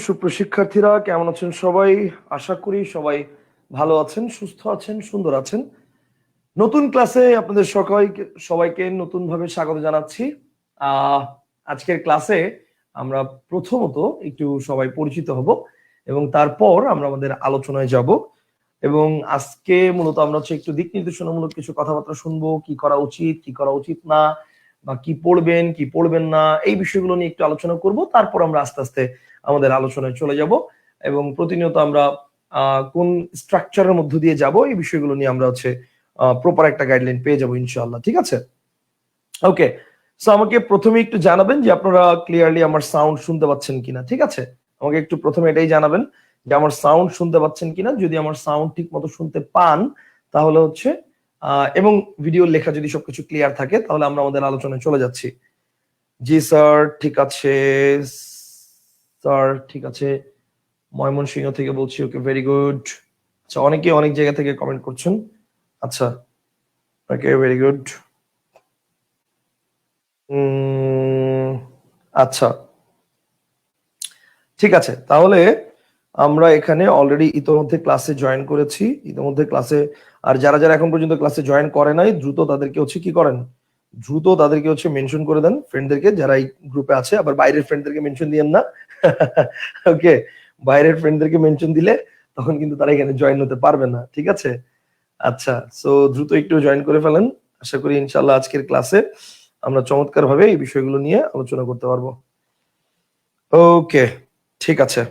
সুপ্রশিক্ষার্থীরা কেমন আছেন সবাই? আশা করি সবাই ভালো আছেন, সুস্থ আছেন, সুন্দর আছেন। নতুন ক্লাসে আপনাদের সবাইকে নতুন ভাবে স্বাগত জানাচ্ছি। আজকের ক্লাসে আমরা প্রথমত একটু সবাই পরিচিত হব এবং তারপর আমরা আমাদের আলোচনায় যাব। এবং আজকে মূলত আমরা হচ্ছে একটু দিক নির্দেশনামূলক কিছু কথাবার্তা শুনবো, কি করা উচিত, কি করা উচিত না, বা কি পড়বেন কি পড়বেন না, এই বিষয়গুলো নিয়ে একটু আলোচনা করব। তারপর আমরা আস্তে আস্তে আমাদের আলোচনায় চলে যাব এবং প্রতিনিয়ত আমরা কোন স্ট্রাকচারের মধ্য দিয়ে যাব এই বিষয়গুলো নিয়ে আমরা হচ্ছে প্রপার একটা গাইডলাইন পেয়ে যাবো ইনশাআল্লাহ। ঠিক আছে, ওকে। সো আমাকে প্রথমে একটু জানাবেন যে আপনারা ক্লিয়ারলি আমার সাউন্ড শুনতে পাচ্ছেন কিনা। ঠিক আছে, আমাকে একটু প্রথমে এটাই জানাবেন যে আমার সাউন্ড শুনতে পাচ্ছেন কিনা। যদি আমার সাউন্ড ঠিক মতো শুনতে পান তাহলে হচ্ছে এবং ভিডিও লেখা যদি সবকিছু ক্লিয়ার থাকে তাহলে আমরা আমাদের আলোচনায় চলে যাচ্ছি। জি স্যার, ঠিক আছে স্যার, ঠিক আছে। ময়মনসিংহ থেকে বলছি, ওকে, ভেরি গুড। আচ্ছা, অনেকে অনেক জায়গা থেকে কমেন্ট করছেন। আচ্ছা, ওকে, ভেরি গুড। আচ্ছা, ঠিক আছে। তাহলে আমরা এখানে অলরেডি ইতোমধ্যে ক্লাসে জয়েন করেছি, ইতোমধ্যে ক্লাসে। আর যারা যারা এখন পর্যন্ত ক্লাসে জয়েন করে নাই, দ্রুত তাদেরকে হচ্ছে কি করেন, দ্রুত তাদেরকে হচ্ছে মেনশন করে দেন ফ্রেন্ডদেরকে যারা এই গ্রুপে আছে। আবার বাইরের ফ্রেন্ডদেরকে মেনশন দিয়েন না। ওকে, বাইরের ফ্রেন্ডদেরকে মেনশন দিলে তখন কিন্তু তারা এখানে জয়েন হতে পারবে না। ঠিক আছে, আচ্ছা। সো দ্রুত একটু জয়েন করে ফেলেন। আশা করি ইনশাল্লাহ আজকের ক্লাসে আমরা চমৎকার ভাবে এই বিষয়গুলো নিয়ে আলোচনা করতে পারবো। ওকে, ঠিক আছে।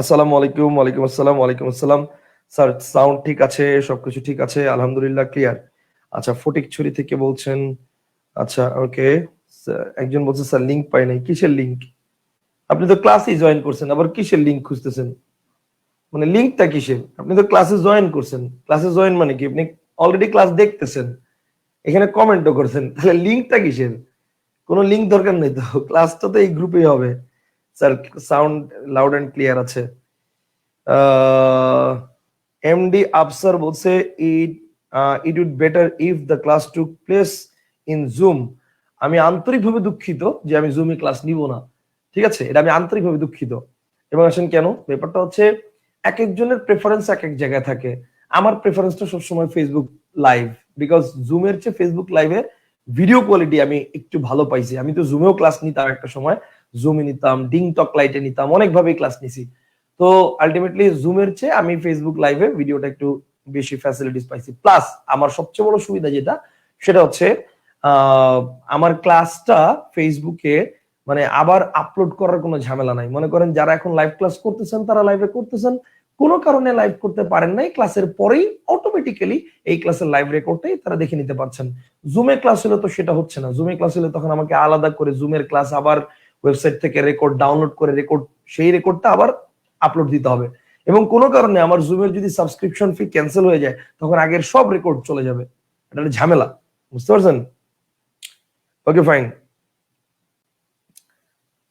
আসসালামু আলাইকুম। ওয়ালাইকুম আসসালাম। ওয়ালাইকুম আসসালাম। স্যার, সাউন্ড ঠিক আছে, সবকিছু ঠিক আছে, আলহামদুলিল্লাহ, ক্লিয়ার। আচ্ছা, ফটিকছড়ি থেকে বলছেন। আচ্ছা, ওকে। একজন বলছে স্যার লিংক পাই নাই। কিসের লিংক? আপনি তো ক্লাসই জয়েন করছেন, আবার কিসের লিংক খুঁজতেছেন? মানে লিংকটা কিসের? আপনি তো ক্লাসে জয়েন করছেন। ক্লাসে জয়েন মানে কি? আপনি অলরেডি ক্লাস দেখতেছেন, এখানে কমেন্টও করছেন, তাহলে লিংকটা কিসের? কোনো লিংক দরকার নেই তো, ক্লাসটা তো এই গ্রুপেই হবে। Sir, sound loud and clear আছে। এমডি আফসার বলছে it would better if the class took place in Zoom. আমি আন্তরিকভাবে দুঃখিত যে আমি জুমে ক্লাস নিব না। ঠিক আছে, এটা আমি আন্তরিকভাবে দুঃখিত। এবং আসেন কেন, ব্যাপারটা হচ্ছে এক একজনের প্রেফারেন্স এক এক জায়গায় থাকে। আমার প্রেফারেন্সটা সবসময় ফেসবুক লাইভ, বিকজ জুমের চেয়ে ফেসবুক লাইভে ভিডিও কোয়ালিটি আমি একটু ভালো পাইছি। আমি তো জুমেও ক্লাস নিতাম একটা সময়, জুমে নিতাম, ডিং টক লাইটে নিতাম, অনেকভাবেই ক্লাস নিছি। তো আলটিমেটলি জুমের চেয়ে আমি ফেসবুক লাইভে ভিডিওটা একটু বেশি ফ্যাসিলিটিস পাইছি। প্লাস আমার সবচেয়ে বড় সুবিধা যেটা, সেটা হচ্ছে আমার ক্লাসটা ফেসবুকে মানে আবার আপলোড করার কোনো ঝামেলা নাই। মনে করেন যারা এখন লাইভ ক্লাস করতেছেন তারা লাইভে করতেছেন, কোনো কারণে লাইভ করতে পারেন নাই, ক্লাসের পরেই অটোমেটিক্যালি এই ক্লাসের লাইভ রেকর্ডটাই তারা দেখে নিতে পারছেন। জুমে ক্লাস হলে তো সেটা হচ্ছে না। জুমে ক্লাস হলে তখন আমাকে আলাদা করে জুমের ক্লাস আবার ওয়েবসাইট থেকে রেকর্ড ডাউনলোড করে সেই রেকর্ডটা আবার আপলোড দিতে হবে। এবং কোনো কারণে আমার জুমের যদি সাবস্ক্রিপশন ফি ক্যান্সেল হয়ে যায় তখন আগের সব রেকর্ড চলে যাবে। এটা একটা ঝামেলা, বুঝতে পারছেন? ওকে, ফাইন।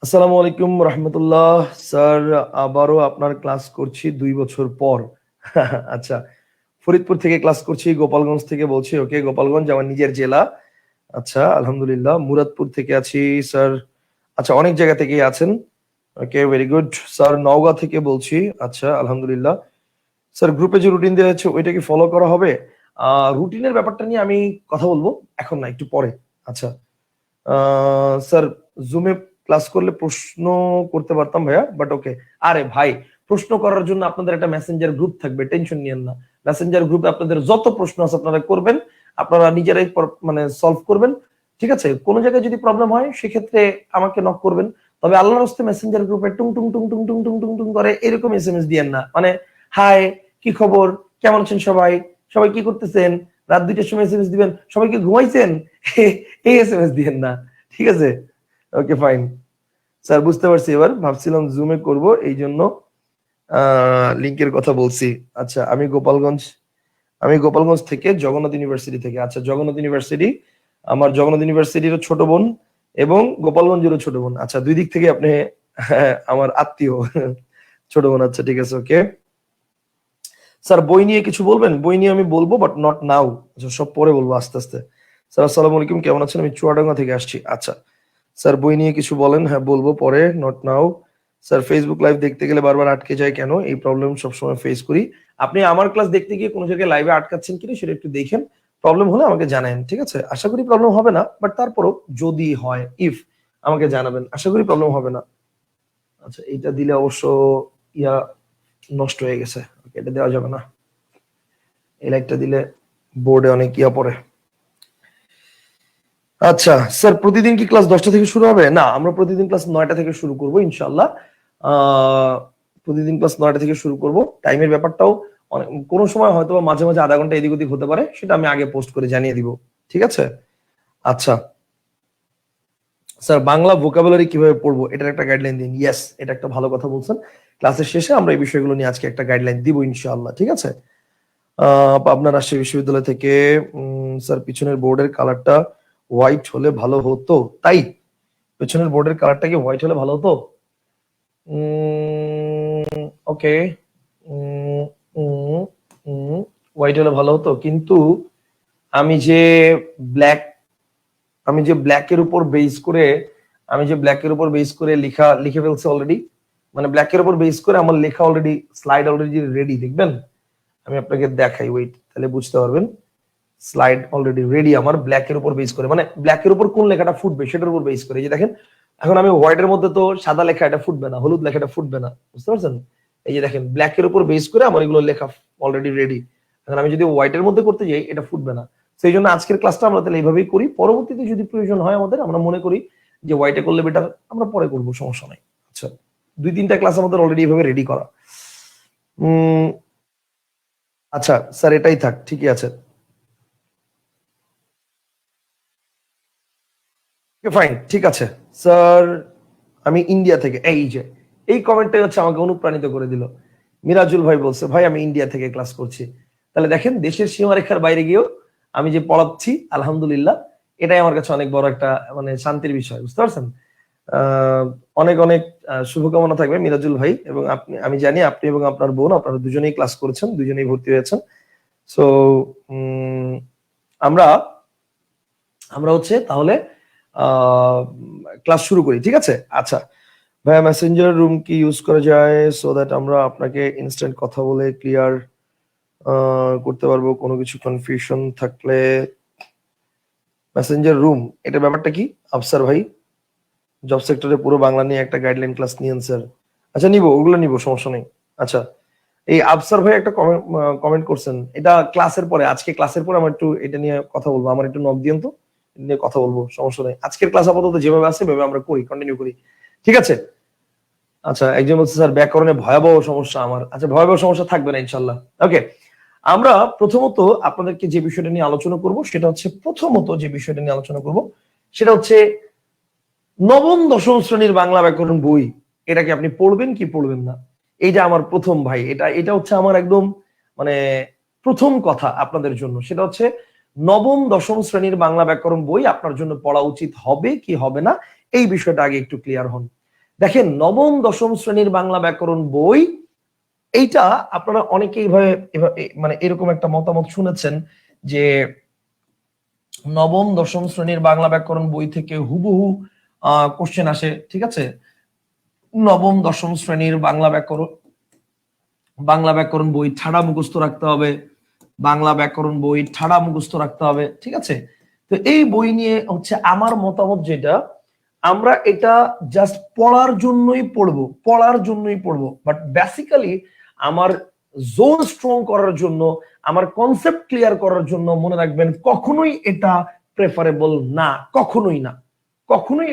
আসসালামু আলাইকুম রহমতুল্লাহ। স্যার, আবারও আপনার ক্লাস করছি 2 বছর পর। আচ্ছা, ফরিদপুর থেকে ক্লাস করছি, গোপালগঞ্জ থেকে বলছি। ওকে, গোপালগঞ্জ আমার নিজের জেলা। আচ্ছা, আলহামদুলিল্লাহ। মুরাদপুর থেকে আছি স্যার। আচ্ছা, অনেক জায়গা থেকেই আছেন। ওকে, ভেরি গুড স্যার। নওগাঁ থেকে বলছি। আচ্ছা, আলহামদুলিল্লাহ। স্যার, গ্রুপে যে রুটিন দেওয়া হচ্ছে ওইটা কি ফলো করা হবে? রুটিনের ব্যাপারটা নিয়ে আমি কথা বলবো, এখন না, একটু পরে। আচ্ছা স্যার, জুমে ক্লাস করলে প্রশ্ন করতে পারতাম ভাইয়া, বাট ওকে। আরে ভাই, প্রশ্ন করার জন্য আপনাদের একটা মেসেঞ্জার গ্রুপ থাকবে, টেনশন নিয়েন না। মেসেঞ্জার গ্রুপে আপনাদের যত প্রশ্ন আছে আপনারা করবেন, আপনারা নিজেরাই মানে সলভ করবেন। ঠিক আছে, কোনো জায়গায় যদি প্রবলেম হয় সেক্ষেত্রে আমাকে নক করবেন। তবে আল্লাহর রাস্তে মেসেঞ্জার গ্রুপে টুং টুং টুং টুং টুং টুং টুং টুং করে এরকম এসএমএস দিয়েন না। মানে হাই, কি খবর, কেমন আছেন সবাই, সবাই কি করতেছেন, রাত 2টার সময় এসএমএস দিবেন, সবাই কি ঘুমাইছেন, এই এসএমএস দিয়েন না। ঠিক আছে, ওকে, ফাইন। স্যার, বুঝতে পারছি। এবার ভাবছিলাম জুমে করব, এই জন্য লিংকের কথা বলছি। আচ্ছা, আমি গোপালগঞ্জ থেকে, জগন্নাথ ইউনিভার্সিটি থেকে। আচ্ছা, জগন্নাথ ইউনিভার্সিটি আমার জগন্নাথ ইউনিভার্সিটিরও ছোট বোন এবং গোপালগঞ্জেরও ছোট বোন। আচ্ছা, দুই দিক থেকে আপনি আমার আত্মীয়, ছোট বোন। আচ্ছা, ঠিক আছে, ওকে। স্যার, বই নিয়ে কিছু বলবেন? বই নিয়ে আমি বলবো, বাট নট নাও। আচ্ছা, সব পরে বলবো, আস্তে আস্তে। স্যার, আসসালামু আলাইকুম, কেমন আছেন? আমি চুয়াডাঙ্গা থেকে আসছি। আচ্ছা স্যার, বই নিয়ে কিছু বলেন। হ্যাঁ, বলবো পরে, not now. Sir Facebook live দেখতে গেলে বারবার আটকে যায় কেন? এই প্রবলেম সবসময় ফেস করি। আপনি আমার ক্লাস দেখতে গিয়ে কোনো জায়গায় লাইভে আটকাচ্ছেন কিনা সেটা একটু দেখেন। প্রবলেম হলে আমাকে জানান, ঠিক আছে? আশা করি প্রবলেম হবে না, বাট তারপরও যদি হয়, ইফ, আমাকে জানাবেন। আশা করি প্রবলেম হবে না। আচ্ছা, এটা দিলে অবশ্য ইয়া নষ্ট হয়ে গেছে, এটা দেওয়া যাবে না। এই লাইটটা দিলে বোর্ডে অনেক ইয়া পড়ে। আচ্ছা স্যার, প্রতিদিন কি ক্লাস 10টা থেকে শুরু হবে? না, আমরা প্রতিদিন ক্লাস 9টা থেকে শুরু করব ইনশাআল্লাহ। প্রতিদিন ক্লাস 9টা থেকে শুরু করব। টাইমের ব্যাপারটাও কোনো সময় হয়তো মাঝে মাঝে আধা ঘন্টা এদিক ওদিক হতে পারে, সেটা আমি আগে পোস্ট করে জানিয়ে দিব, ঠিক আছে? আচ্ছা স্যার, বাংলা ভোকাবুলারি কিভাবে পড়বো এটার একটা গাইডলাইন দিন। ইয়েস, এটা একটা ভালো কথা বলছেন। ক্লাসের শেষে আমরা এই বিষয়গুলো নিয়ে আজকে একটা গাইডলাইন দিব ইনশাআল্লাহ, ঠিক আছে? পাবনা রাজশাহী বিশ্ববিদ্যালয় থেকে স্যার, পিছনের বোর্ডের কালারটা হোয়াইট হলে ভালো হতো, তাই? পেছনের বোর্ডের কালারটা কি হোয়াইট হলে ভালো হতো? ওকে, হোয়াইট হলে ভালো হতো, কিন্তু আমি যে ব্ল্যাক ব্ল্যাকের উপর বেস করে লিখে ফেলছি অলরেডি, মানে ব্ল্যাকের উপর বেস করে আমার লেখা অলরেডি, স্লাইড অলরেডি রেডি। দেখবেন, আমি আপনাকে দেখাই, ওয়েট, তাহলে বুঝতে পারবেন। স্লাইড অলরেডি রেডি আমার, ব্ল্যাকের উপর বেস করে, মানে ব্ল্যাকের উপর কোন লেখাটা ফুটবে সেটার উপর বেস করে। এই যে দেখেন, এখন আমি হোয়াইটের মধ্যে তো সাদা লেখা এটা ফুটবে না, হলুদ লেখাটা ফুটবে না, বুঝতে পারছেন? এই যে দেখেন, ব্ল্যাকের উপর বেস করে আমার এগুলো লেখা অলরেডি রেডি। এখন আমি যদি হোয়াইটের মধ্যে করতে যাই, এটা ফুটবে না। সেই জন্য আজকের ক্লাসটা আমরা তাহলে এইভাবেই করি। পরবর্তীতে যদি প্রয়োজন হয় আমাদের, আমরা মনে করি যে হোয়াইটে করলে বেটার, আমরা পরে করবো, সমস্যা নাই। আচ্ছা, 2-3টা ক্লাস আমাদের অলরেডি এইভাবে রেডি করা। আচ্ছা স্যার, এটাই থাক, ঠিকই আছে। ফাইন, ঠিক আছে স্যার। আমি ইন্ডিয়া থেকে, এই কমেন্টটাই হচ্ছে আমাকে অনুপ্রাণিত করে দিল। মিরাজুল ভাই বলছে, ভাই আমি ইন্ডিয়া থেকে ক্লাস করছি। তাহলে দেখেন, দেশের সীমারেখার বাইরে গিয়েও আমি যে পড়াচ্ছি, আলহামদুলিল্লাহ, এটাই আমার কাছে অনেক বড় একটা মানে শান্তির বিষয়, বুঝতে পারছেন? অনেক অনেক শুভকামনা থাকবে মিরাজুল ভাই, এবং আমি জানি আপনি এবং আপনার বোন, আপনারা দুজনেই ক্লাস করেছেন, দুজনেই ভর্তি হয়েছেন। সো আমরা হচ্ছে তাহলে ক্লাস শুরু করি, ঠিক আছে? আচ্ছা ভাইয়া, মেসেঞ্জার রুম কি ইউজ করা যায় সো দ্যাট আমরা আপনাকে ইনস্ট্যান্ট কথা বলে ক্লিয়ার করতে পারবো, কোনো কিছু কনফিউশন থাকলে? মেসেঞ্জার রুম, এটা ব্যাপারটা কি আফসার ভাই? জব সেক্টরে পুরো বাংলা নিয়ে একটা গাইডলাইন ক্লাস নিয়েন স্যার। আচ্ছা, নিবো, ওগুলো নিবো, সমস্যা নেই। আচ্ছা, এই আফসার ভাই একটা কমেন্ট করছেন, এটা ক্লাসের পরে, আজকে ক্লাসের পরে আমার একটু এটা নিয়ে কথা বলবো, আমার একটু নক দিয়েন তো, নিয়ে কথা বলবো, সমস্যা নেই। আজকের ক্লাস আপাতত যেভাবে আছে সেভাবে আমরা করি, কন্টিনিউ করি, ঠিক আছে? আচ্ছা, একজন বলছে স্যার ব্যাকরণে ভয়াবহ সমস্যা আমার। আচ্ছা, ভয়াবহ সমস্যা থাকবে না ইনশাল্লাহ। ওকে, আমরা প্রথমত আপনাদেরকে যে বিষয়টা নিয়ে আলোচনা করব সেটা হচ্ছে, সেটা হচ্ছে নবম দশম শ্রেণীর বাংলা ব্যাকরণ বই। এটাকে আপনি পড়বেন কি পড়বেন না, এইটা আমার প্রথম ভাই, এটা হচ্ছে আমার একদম মানে প্রথম কথা আপনাদের জন্য। সেটা হচ্ছে নবম দশম শ্রেণীর বাংলা ব্যাকরণ বই আপনার জন্য পড়া উচিত হবে কি হবে না, এই বিষয়টা আগে একটু ক্লিয়ার হন। দেখেন, নবম দশম শ্রেণীর বাংলা ব্যাকরণ বই, এইটা আপনারা অনেকেই মানে এরকম একটা মতামত শুনেছেন যে নবম দশম শ্রেণীর বাংলা ব্যাকরণ বই থেকে হুবহু কোশ্চেন আসে, ঠিক আছে? নবম দশম শ্রেণীর বাংলা ব্যাকরণ বই ঠাড়া মুখস্থ রাখতে হবে, ঠিক আছে? তো এই বই নিয়ে হচ্ছে আমার মতামত যেটা, আমরা এটা জাস্ট পড়ার জন্যই পড়বো, বাট বেসিক্যালি আমার জোন স্ট্রং করার জন্য, আমার কনসেপ্ট ক্লিয়ার করার জন্য, মনে রাখবেন কখনোই এটা প্রেফারেবল না, কখনোই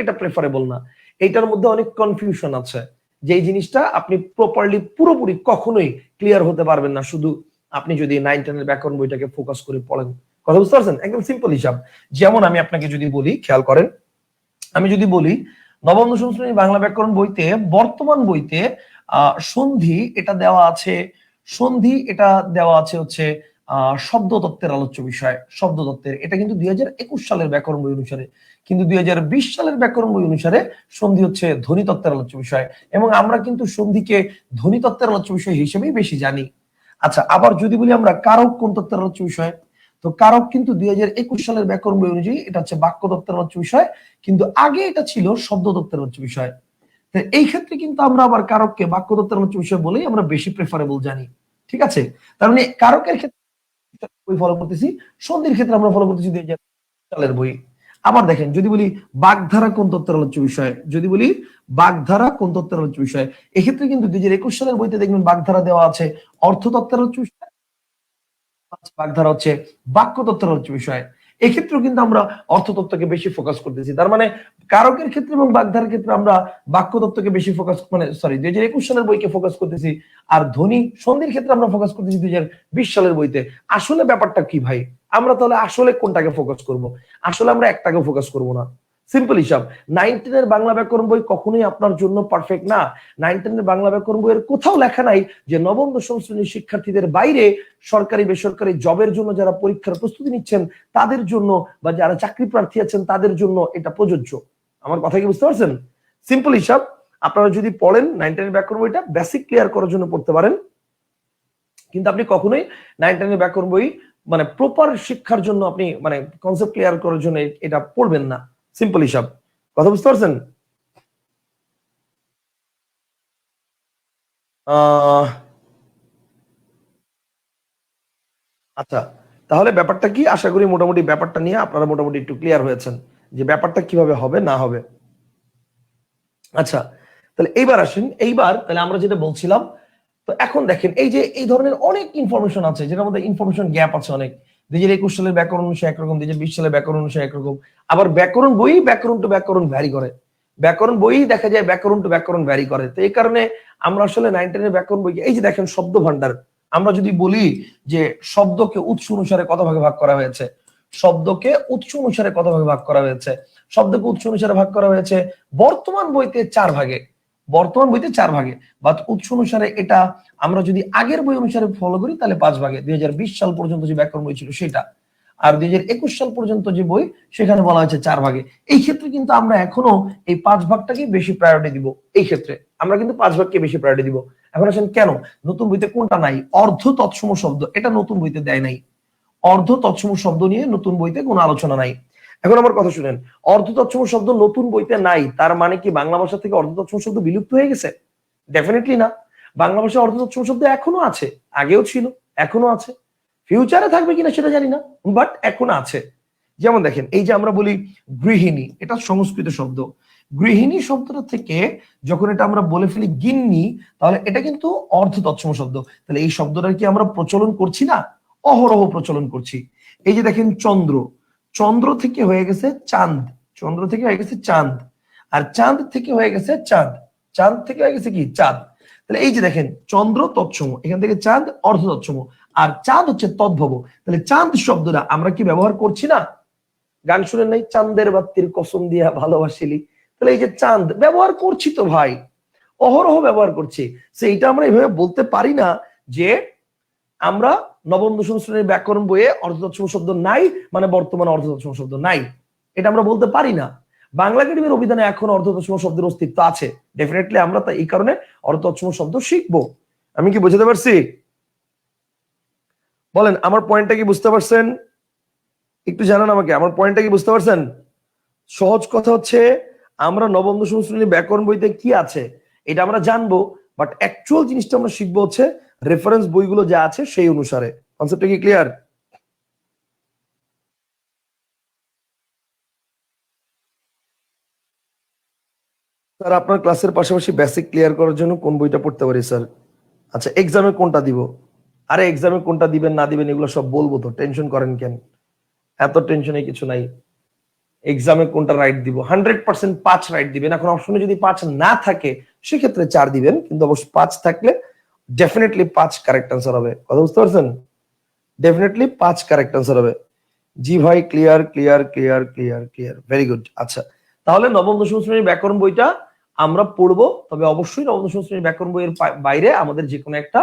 এটা প্রেফারেবল না। এটার মধ্যে অনেক কনফিউশন আছে, যে জিনিসটা আপনি প্রপারলি পুরোপুরি কখনোই ক্লিয়ার হতে পারবেন না শুধু আপনি যদি 9-10 এর ব্যাকরণ বইটাকে ফোকাস করে পড়েন। কথা বুঝতে পারছেন? একদম সিম্পল হিসাব। যেমন আমি আপনাকে যদি বলি, খেয়াল করেন, আমি যদি বলি নবম দশম শ্রেণীর বাংলা ব্যাকরণ বইতে, বর্তমান বইতে সন্ধি এটা দেওয়া আছে হচ্ছে শব্দতত্ত্বের আলোচ্য বিষয়, শব্দতত্ত্বের। এটা কিন্তু 2021 সালের ব্যাকরণ বই অনুসারে, কিন্তু 2020 সালের ব্যাকরণ বই অনুসারে সন্ধি হচ্ছে ধ্বনিতত্ত্বের আলোচ্য বিষয়, এবং আমরা কিন্তু সন্ধিকে ধ্বনিতত্ত্বের আলোচ্য বিষয় হিসেবেই বেশি জানি। আচ্ছা, আবার যদি বলি আমরা কারক কোন তত্ত্বের আলোচ্য বিষয়, তো কারক কিন্তু 2021 সালের ব্যাকরণ বই অনুযায়ী এটা হচ্ছে বাক্য তত্ত্বের আলোচ্য বিষয়, কিন্তু আগে এটা ছিল শব্দ তত্ত্বের আলোচ্য বিষয়। এই ক্ষেত্রে কিন্তু আমরা আবার কারককে বাক্যতত্ত্বের মতো বিষয় বলেই আমরা বেশি প্রেফারেবল জানি। ঠিক আছে, তার মানে কারকের ক্ষেত্রে বই ফলো করতেছি, সন্ধির ক্ষেত্রে আমরা ফলো করতেছি 2000 সালের বই। আবার দেখেন, যদি বলি বাগধারা কোন তত্ত্বের আলোচ্য বিষয়, যদি বলি বাগধারা কোন তত্ত্বের আলোচ্য বিষয়, এক্ষেত্রে কিন্তু 2021 সালের বইতে দেখবেন বাগধারা দেওয়া আছে অর্থতত্ত্বের আলোচ্য বিষয়, বাগধারা হচ্ছে বাক্যতত্ত্বের আলোচ্য বিষয়। এক্ষেত্রেও কিন্তু আমরা অর্থতত্ত্বকে বেশি ফোকাস করতেছি। তার মানে কারকের ক্ষেত্রে এবং বাগধারার ক্ষেত্রে আমরা বাক্যতত্ত্বকে বেশি ফোকাস, মানে সরি 2021 সালের বইকে ফোকাস করতেছি, আর ধ্বনি সন্ধির ক্ষেত্রে আমরা ফোকাস করতেছি 2020 সালের বইতে। আসলে ব্যাপারটা কি ভাই? আমরা তাহলে আসলে কোনটাকে ফোকাস করব? আসলে আমরা একটাকে ফোকাস করব না। সিম্পল হিসাব, 9-10 এর বাংলা ব্যাকরণ বই কখনোই আপনার জন্য পারফেক্ট না। 9-10 এর বাংলা ব্যাকরণ বইয়ের কোথাও লেখা নাই যে নবম দশম শ্রেণীর শিক্ষার্থীদের বাইরে সরকারি বেসরকারি জবের জন্য যারা পরীক্ষার প্রস্তুতি নিচ্ছেন তাদের জন্য, বা যারা চাকরি প্রার্থী আছেন তাদের জন্য এটা প্রযোজ্য। আমার কথা কি বুঝতে পারছেন? সিম্পল হিসাব, আপনারা যদি পড়েন 9-10 এর ব্যাকরণ বইটা বেসিক ক্লিয়ার করার জন্য পড়তে পারেন, কিন্তু আপনি কখনোই 9-10 এর ব্যাকরণ বই মানে প্রপার শিক্ষার জন্য আপনি মানে কনসেপ্ট ক্লিয়ার করার জন্য এটা পড়বেন না। সিম্পল হিসাব, কথা বুঝতে পারছেন? আচ্ছা, তাহলে ব্যাপারটা কি? আশা করি মোটামুটি ব্যাপারটা নিয়ে আপনারা মোটামুটি একটু ক্লিয়ার হয়েছেন যে ব্যাপারটা কিভাবে হবে না হবে। আচ্ছা, তাহলে এইবার আসেন, এইবার তাহলে আমরা যেটা বলছিলাম, তো এখন দেখেন এই যে এই ধরনের অনেক ইনফরমেশন আছে যেটার মধ্যে ইনফরমেশন গ্যাপ আছে অনেক। 2021 সালের ব্যাকরণ অনুসারে একরকম, 2020 সালের ব্যাকরণ অনুসারে একরকম, আবার ব্যাকরণ বই ব্যাকরণ টু ব্যাকরণ ভ্যারি করে, ব্যাকরণ বই দেখা যায় ব্যাকরণ টু ব্যাকরণ ভ্যারি করে। তো এই কারণে আমরা আসলে 9-10 এর ব্যাকরণ বই, এই যে দেখেন শব্দ ভান্ডার, আমরা যদি বলি যে শব্দকে উৎস অনুসারে কত ভাগে ভাগ করা হয়েছে, শব্দকে উৎস অনুসারে কত ভাগে ভাগ করা হয়েছে, শব্দকে উৎস অনুসারে ভাগ করা হয়েছে বর্তমান বইতে 4 ভাগে, বর্তমান বইতে 4 ভাগে, বা উৎস অনুসারে এটা আমরা যদি আগের বই অনুসারে ফলো করি তাহলে 5 ভাগে। 2020 সাল পর্যন্ত যে ব্যাকরণ বই ছিল সেটা, আর 2021 সাল পর্যন্ত যে বই সেখানে বলা হয়েছে 4 ভাগে। এই ক্ষেত্রে কিন্তু আমরা এখনো এই 5 ভাগটাকে বেশি প্রায়োরিটি দিব। এই ক্ষেত্রে আমরা কিন্তু 5 ভাগকে বেশি প্রায়োরিটি দিব। এখন আসেন কেন নতুন বইতে কোনটা নাই? অর্ধ তৎসম শব্দ, এটা নতুন বইতে দেয় নাই। অর্ধ তৎসম শব্দ নিয়ে নতুন বইতে কোনো আলোচনা নাই। এখন আমার কথা শুনেন, অর্ধ তৎসম শব্দ নতুন বইতে নাই তার মানে কি বাংলা ভাষা থেকে অর্ধ তৎসম শব্দ বিলুপ্ত হয়ে গেছে? ডেফিনেটলি না। বাংলা ভাষায় অর্ধ তৎসম শব্দ এখনো আছে, আগেও ছিল, এখনো আছে, ফিউচারে থাকবে কিনা সেটা জানি না, বাট এখন আছে। যেমন দেখেন এই যে আমরা বলি গৃহিণী, এটা সংস্কৃত শব্দ। গৃহিণী শব্দটা থেকে যখন এটা আমরা বলে ফেলি গিন্নি, তাহলে এটা কিন্তু অর্ধ তৎসম শব্দ। তাহলে এই শব্দটার কি আমরা প্রচলন করছি না? অহরহ প্রচলন করছি। এই যে দেখেন চন্দ্র, চন্দ্র থেকে হয়ে গেছে চাঁদ, চন্দ্র থেকে হয়ে গেছে চাঁদ, আর চাঁদ থেকে হয়ে গেছে চাঁদ, চাঁদ থেকে হয়ে গেছে কি চাঁদ। তাহলে এই যে দেখেন চন্দ্র তৎসম, এখান থেকে চাঁদ অর্ধ তৎসম, আর চাঁদ হচ্ছে তদ্ভব। তাহলে চাঁদ শব্দটা আমরা কি ব্যবহার করছি না? গান শুনেন নাই, চাঁদের বাতির কসম দিয়া ভালোবাসিলি? তাহলে এই যে চাঁদ ব্যবহার করছি তো ভাই, অহরহ ব্যবহার করছি। সেইটা আমরা এইভাবে বলতে পারি না যে আমরা নবম দশম শ্রেণীর ব্যাকরণ বইয়ে অর্ধতৎসম শব্দ নাই মানে বর্তমানে অর্ধতৎসম শব্দ নাই, এটা আমরা বলতে পারি না। বাংলা একাডেমির অভিধানে এখন অর্ধতৎসম শব্দের অস্তিত্ব আছে, ডেফিনেটলি আমরা এই কারণে অর্ধতৎসম শব্দ শিখবো। আমি কি বুঝতে পারছি? বলেন আমার পয়েন্টটা কি বুঝতে পারছেন? একটু জানান আমাকে, আমার পয়েন্টটা কি বুঝতে পারছেন? সহজ কথা হচ্ছে আমরা নবম দশম শ্রেণীর ব্যাকরণ বইতে কি আছে এটা আমরা জানবো, বাট অ্যাকচুয়াল জিনিসটা আমরা শিখবো হচ্ছে রেফারেন্স বইগুলো যা আছে সেই অনুসারে। কনসেপ্টটা কি ক্লিয়ার? স্যার আপনার ক্লাসের পাশাপাশি বেসিক ক্লিয়ার করার জন্য কোন বইটা পড়তে পারি স্যার? আচ্ছা এক্সামে কোনটা দিব? আরে এক্সামে কোনটা দিবেন না দিবেন এগুলো সব বলবো, তো টেনশন করেন কেন? এত টেনশনে কিছু নাই। এক্সামে কোনটা রাইট দিব, 100% 5 রাইট দিবেন। এখন অপশনে যদি 5 না থাকে সেক্ষেত্রে 4 দিবেন, কিন্তু অবশ্য 5 থাকলে ডেফিনেটলি 5 কারেক্ট আনসার হবে। কথা বুঝতে পারছেন? ডেফিনেটলি 5 কারেক্ট আনসার হবে। জি ভাই, clear clear clear clear clear, very good. আচ্ছা তাহলে নবম দশম শ্রেণীর ব্যাকরণ বইটা আমরা পড়বো, তবে অবশ্যই নবম দশম শ্রেণীর ব্যাকরণ বইয়ের বাইরে আমাদের যে কোনো একটা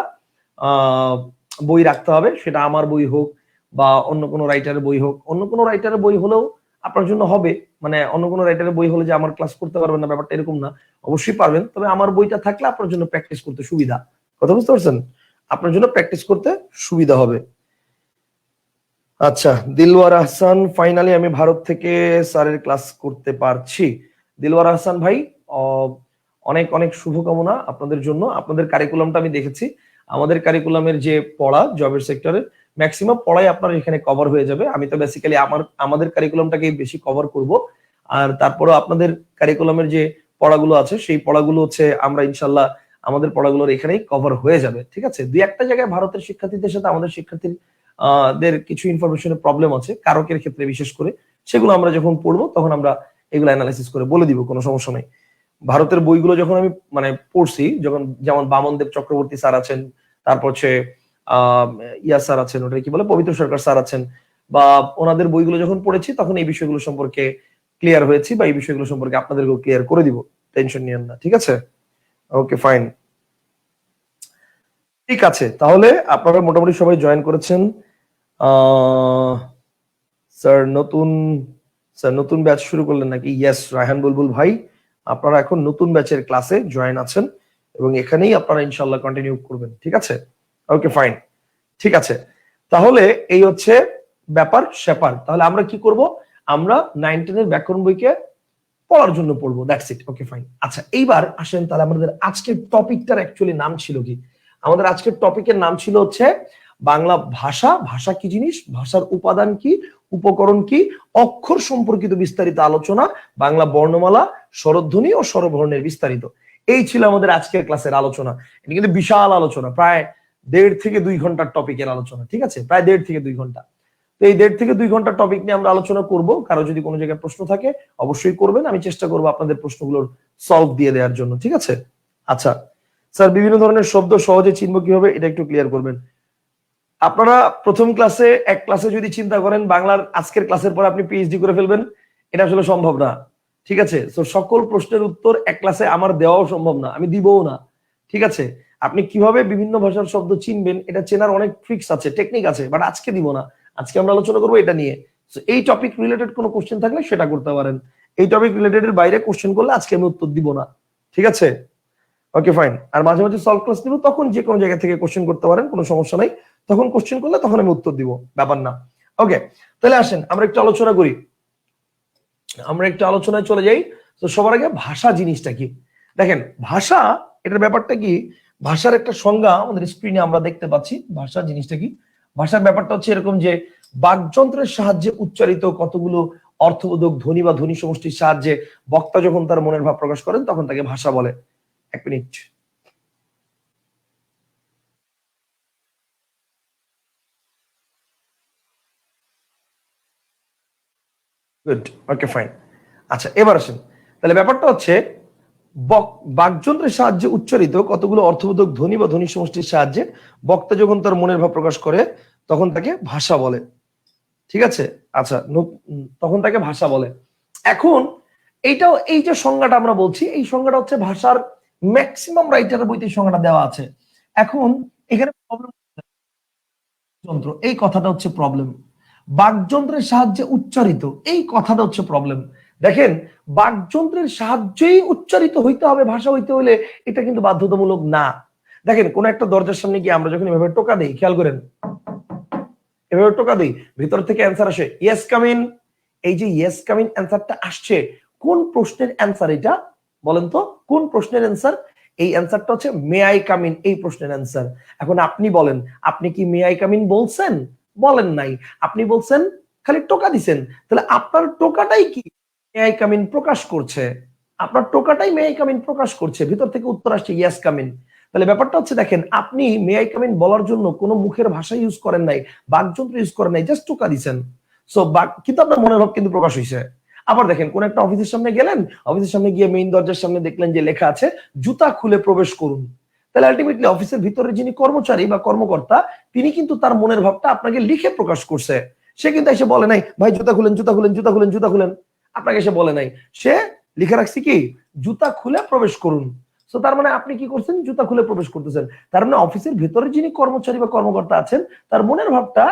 বই রাখতে হবে, সেটা আমার বই হোক বা অন্য কোনো রাইটারের বই হোক। অন্য কোনো রাইটারের বই হলেও আপনার জন্য হবে, মানে অন্য কোনো রাইটারের বই হলে যে আমার ক্লাস করতে পারবেন না ব্যাপারটা এরকম না, অবশ্যই পারবেন, তবে আমার বইটা থাকলে আপনার জন্য প্র্যাকটিস করতে সুবিধা। কথা বুঝতে পারছেন? আপনার জন্য প্র্যাকটিস করতে সুবিধা হবে। আচ্ছা দিলওয়ার আহসান, ফাইনালি আমি ভারত থেকে স্যারের ক্লাস করতে পারছি। দিলওয়ার আহসান ভাই অনেক অনেক শুভকামনা আপনাদের জন্য। আপনাদের কারিকুলামটা আমি দেখেছি, আমাদের কারিকুলামের যে পড়া জবের সেক্টরের ম্যাক্সিমাম পড়াই আপনার এখানে কভার হয়ে যাবে। আমি তো বেসিক্যালি আমাদের কারিকুলামটাকে বেশি কভার করব। আর তারপরে আপনাদের কারিকুলামের যে পড়াগুলো আছে সেই পড়াগুলো হচ্ছে আমরা ইনশাল্লাহ আমাদের পড়াগুলোর এখানেই কভার হয়ে যাবে। ঠিক আছে, দুই একটা জায়গায় ভারতের শিক্ষার্থীদের সাথে আমাদের শিক্ষার্থীর দের কিছু ইনফরমেশনের প্রবলেম আছে কারকের ক্ষেত্রে বিশেষ করে, সেগুলো আমরা যখন পড়বো তখন আমরা এগুলো অ্যানালাইসিস করে বলে দিব, কোনো সমস্যা নেই। ভারতের বইগুলো যখন আমি মানে পড়ছি, যখন যেমন বামনদেব চক্রবর্তী স্যার আছেন, তারপর হচ্ছে আহ ইয়া স্যার আছেন, ওটা কি বলে, পবিত্র সরকার স্যার আছেন, বা ওনাদের বইগুলো যখন পড়েছি তখন এই বিষয়গুলো সম্পর্কে ক্লিয়ার হয়েছি, বা এই বিষয়গুলো সম্পর্কে আপনাদেরকেও ক্লিয়ার করে দিব, টেনশন নিয়েন না। ঠিক আছে, ওকে ফাইন। ঠিক আছে, তাহলে আপনারা মোটামুটি সবাই জয়েন করেছেন। স্যার নতুন স্যার নতুন ব্যাচ শুরু করলেন নাকি? ইয়েস রায়হান বুলবুল ভাই, আপনারা এখন নতুন ব্যাচের ক্লাসে জয়েন আছেন এবং এখানেই আপনারা ইনশাল্লাহ কন্টিনিউ করবেন। ঠিক আছে, ওকে ফাইন। ঠিক আছে, তাহলে এই হচ্ছে ব্যাপার স্যাপার। তাহলে আমরা কি করব? আমরা 9-10 এর ব্যাকরণ বইকে পড়ার জন্য পড়বো, দ্যাটস ইট। Okay fine. আচ্ছা, এইবার আসেন তাহলে আমাদের আজকের টপিকটার অ্যাকচুয়ালি নাম ছিল কি? আমাদের আজকের টপিকের নাম ছিল হচ্ছে বাংলা ভাষা, ভাষা কি জিনিস, ভাষার উপাদান কি, উপকরণ কি, অক্ষর সম্পর্কিত বিস্তারিত আলোচনা, বাংলা বর্ণমালা, স্বরধ্বনি ও স্বরবর্ণের বিস্তারিত। এই ছিল আমাদের আজকের ক্লাসের আলোচনা। এটা কিন্তু বিশাল আলোচনা, প্রায় 1.5 থেকে 2 ঘন্টার টপিকের আলোচনা। ঠিক আছে, প্রায় 1.5 থেকে 2 ঘন্টা। তো এই 1.5 থেকে 2 ঘন্টার টপিক নিয়ে আমরা আলোচনা করব। কারো যদি কোনো জায়গায় প্রশ্ন থাকে অবশ্যই করবেন, আমি চেষ্টা করবো আপনাদের প্রশ্নগুলোর সলভ দিয়ে দেওয়ার জন্য। ঠিক আছে, আচ্ছা স্যার, বিভিন্ন ধরনের শব্দ সহজে চিনবো কিভাবে, এটা একটু ক্লিয়ার করবেন। আপনারা প্রথম ক্লাসে এক ক্লাসে যদি চিন্তা করেন বাংলার আজকের ক্লাসের পর আপনি পিএইচডি করে ফেলবেন, এটা আসলে সম্ভব না। ঠিক আছে, তো সকল প্রশ্নের উত্তর এক ক্লাসে আমার দেওয়াও সম্ভব না, আমি দিবও না। ঠিক আছে, আপনি কিভাবে বিভিন্ন ভাষার শব্দ চিনবেন এটা চেনার অনেক ট্রিক্স আছে, টেকনিক আছে, বাট আজকে দিব না। আজকে আমরা আলোচনা করবো এটা নিয়ে। এই টপিক রিলেটেড কোনো কোশ্চেন থাকলে সেটা করতে পারেন, এই টপিক রিলেটেড এর বাইরে কোশ্চেন করলে আজকে আমি উত্তর দিব না। ঠিক আছে, ওকে ফাইন। আর মাঝে মাঝে সলভ ক্লাস নিব, তখন যে কোনো জায়গা থেকে কোশ্চেন করতে পারেন, কোনো সমস্যা নাই। তখন কোশ্চেন করলে তখন আমি উত্তর দিব, ব্যাপার না। ওকে, তাহলে আসেন আমরা একটু আলোচনা করি, আমরা একটু আলোচনায় চলে যাই। তো সবার আগে ভাষা জিনিসটা কি? দেখেন, ভাষা এটার ব্যাপারটা কি, ভাষার একটা সংজ্ঞা আমাদের স্ক্রিনে আমরা দেখতে পাচ্ছি। ভাষা জিনিসটা কি? ভাষার ব্যাপারটা হচ্ছে এরকম যে বাকযন্ত্রের সাহায্যে উচ্চারিত কতগুলো অর্থবোধক ধ্বনি বা ধ্বনি সমষ্টির সাহায্যে বক্তা যখন তার মনের ভাব প্রকাশ করেন তখন তাকে ভাষা বলে। এক মিনিট। Good, okay fine. আচ্ছা, এবার আসেন, তাহলে ব্যাপারটা হচ্ছে বাকযন্ত্রের সাহায্যে উচ্চারিত কতগুলো অর্থবোধক ধ্বনি বা ধ্বনি সমষ্টির সাহায্যে বক্তা যখন তার মনের ভাব প্রকাশ করে তখন তাকে ভাষা বলে। ঠিক আছে, আচ্ছা, তখন তাকে ভাষা বলে। এখন এইটাও, এই যে সংজ্ঞাটা আমরা বলছি, এই সংজ্ঞাটা হচ্ছে ভাষার ম্যাক্সিমাম রাইটারের বইতে সংজ্ঞাটা দেওয়া আছে। এখন এখানে প্রবলেম, যন্ত্র এই কথাটা হচ্ছে প্রবলেম, বাকযন্ত্রের সাহায্যে উচ্চারিত এই কথাটা হচ্ছে প্রবলেম। দেখেন, বাকযন্ত্রের সাহায্যেই উচ্চারিত হইতে হবে ভাষা হইতে হলে, এটা কিন্তু বাধ্যতামূলক না। দেখেন, কোন একটা দরজার সামনে গিয়ে আমরা যখন এভাবে টোকা দেই, খেয়াল করেন, এভাবে টোকা দেই, ভিতর থেকে অ্যান্সার আসে ইয়েস কাম ইন। এই যে ইয়েস কাম ইন অ্যান্সারটা আসছে, কোন প্রশ্নের অ্যান্সার এটা বলেন তো? কোন প্রশ্নের অ্যান্সার? এই অ্যান্সারটা হচ্ছে মে আই কাম ইন, এই প্রশ্নের অ্যান্সার। এখন আপনি বলেন, আপনি কি মে আই কাম ইন বলছেন? বলেন নাই, আপনি বলছেন, খালি টোকা দিছেন। তাহলে আপনার টোকাটাই কি মে আই কাম ইন প্রকাশ করছে, আপনার টোকাটাই মে আই কাম ইন প্রকাশ করছে, ভিতর থেকে উত্তর আসছে ইয়েস কাম ইন। তাহলে ব্যাপারটা হচ্ছে, দেখেন, আপনি মে আই কাম ইন বলার জন্য কোনো মুখের ভাষা ইউজ করেন নাই, বাকযন্ত্র ইউজ করেন নাই, জাস্ট টোকা দিছেন। সো কিন্তু আপনার মনের ভাব কিন্তু প্রকাশ হয়েছে। আবার দেখেন, কোন একটা অফিসের সামনে গেলেন, অফিসের সামনে গিয়ে মেইন দরজার সামনে দেখলেন যে লেখা আছে জুতা খুলে প্রবেশ করুন। তাহলে আলটিমেটলি অফিসের ভিতরে যিনি কর্মচারী বা কর্মকর্তা, তিনি কিন্তু তার মনের ভাবটা আপনাকে লিখে প্রকাশ করছে। সে কিন্তু এসে বলে নাই ভাই জুতা খুলেন, জুতা খুলেন, জুতা খুলেন, জুতা খুলেন, আপনাকে এসে বলে নাই। সে লিখে রাখছে কি জুতা খুলে প্রবেশ করুন। তো তার মানে আপনি কি করছেন? জুতা খুলে প্রবেশ করতেছেন। তার মানে অফিসের ভিতরে যিনি কর্মচারী বা কর্মকর্তা আছেন, তার মনের ভাবটা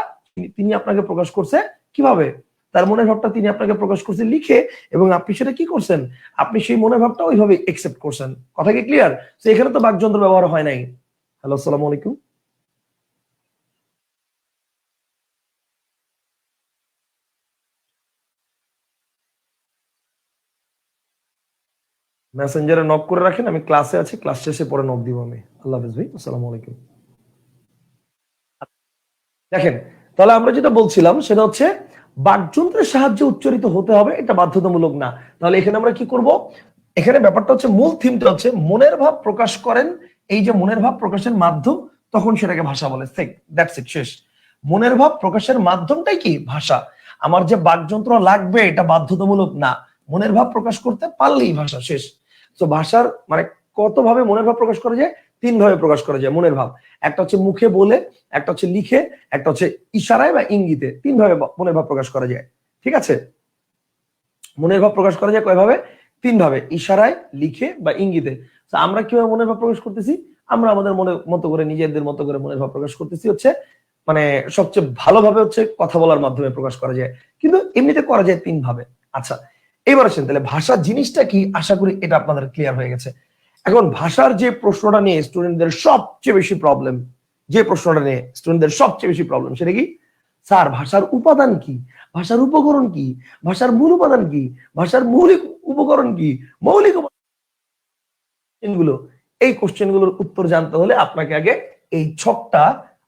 তিনি আপনাকে প্রকাশ করছে কিভাবে? তার মনের ভাবটা তিনি আপনাকে প্রকাশ করছে লিখে, এবং আপনি সেটা কি করছেন? আপনি সেই মনের ভাবটা ওইভাবে একসেপ্ট করছেন। কথা কি ক্লিয়ার? তো এখানে তো বাকযন্ত্র ব্যবহার হয় নাই। হ্যালো, আসসালামু আলাইকুম। মেসেঞ্জারে নক করে রাখেন, আমি ক্লাসে আছি, ক্লাস শেষে পরে নক দিব আমি। আল্লাহ হাফেজ ভাই, আসসালামু আলাইকুম। দেখেন, তাহলে আমরা যেটা বলছিলাম সেটা হচ্ছে বাকযন্ত্রের সাহায্যে উচ্চারিত হতে হবে, এটা বাধ্যতামূলক না। তাহলে এখানে আমরা কি করব? এখানে ব্যাপারটা হচ্ছে, মূল থিমটা হচ্ছে মনের ভাব প্রকাশ করেন। এই যে মনের ভাব প্রকাশের মাধ্যম, তখন সেটাকে ভাষা বলে। দ্যাটস ইট, শেষ। মনের ভাব প্রকাশের মাধ্যমটাই কি? ভাষা। আমার যে বাকযন্ত্র লাগবে এটা বাধ্যতামূলক না, মনের ভাব প্রকাশ করতে পারলেই ভাষা, শেষ। তো ভাষার মানে কত ভাবে মনের ভাব প্রকাশ করা যায়? 3 ভাবে প্রকাশ করা যায় মনের ভাব। একটা হচ্ছে মুখে বলে, একটা হচ্ছে লিখে, একটা হচ্ছে ইশারায় বা ইঙ্গিতে। 3 ভাবে মনের ভাব প্রকাশ করা যায়। ঠিক আছে? মনের ভাব প্রকাশ করা যায় কয় ভাবে? 3 ভাবে, ইশারায়, লিখে বা ইঙ্গিতে। তো আমরা কিভাবে মনের ভাব প্রকাশ করতেছি? আমরা আমাদের মনের মতো করে, নিজেদের মতো করে মনের ভাব প্রকাশ করতেছি হচ্ছে মানে সবচেয়ে ভালোভাবে হচ্ছে কথা বলার মাধ্যমে প্রকাশ করা যায়, কিন্তু এমনিতে করা যায় 3 ভাবে। আচ্ছা, এবার আসেন তাহলে ভাষা জিনিসটা কি, আশা করি এটা আপনাদের ক্লিয়ার হয়ে গেছে। এখন ভাষার যে প্রশ্নটা নিয়ে স্টুডেন্টদের সবচেয়ে বেশি প্রবলেম, যে প্রশ্নটা নিয়ে স্টুডেন্টদের সবচেয়ে বেশি প্রবলেম, সেটা কি? স্যার ভাষার উপাদান কি, ভাষার উপকরণ কি, ভাষার মূল উপাদান কি, ভাষার মৌলিক উপকরণ কি, মৌলিক গুলো, এই কোশ্চেন গুলোর উত্তর জানতে হলে আপনাকে আগে এই ছকটা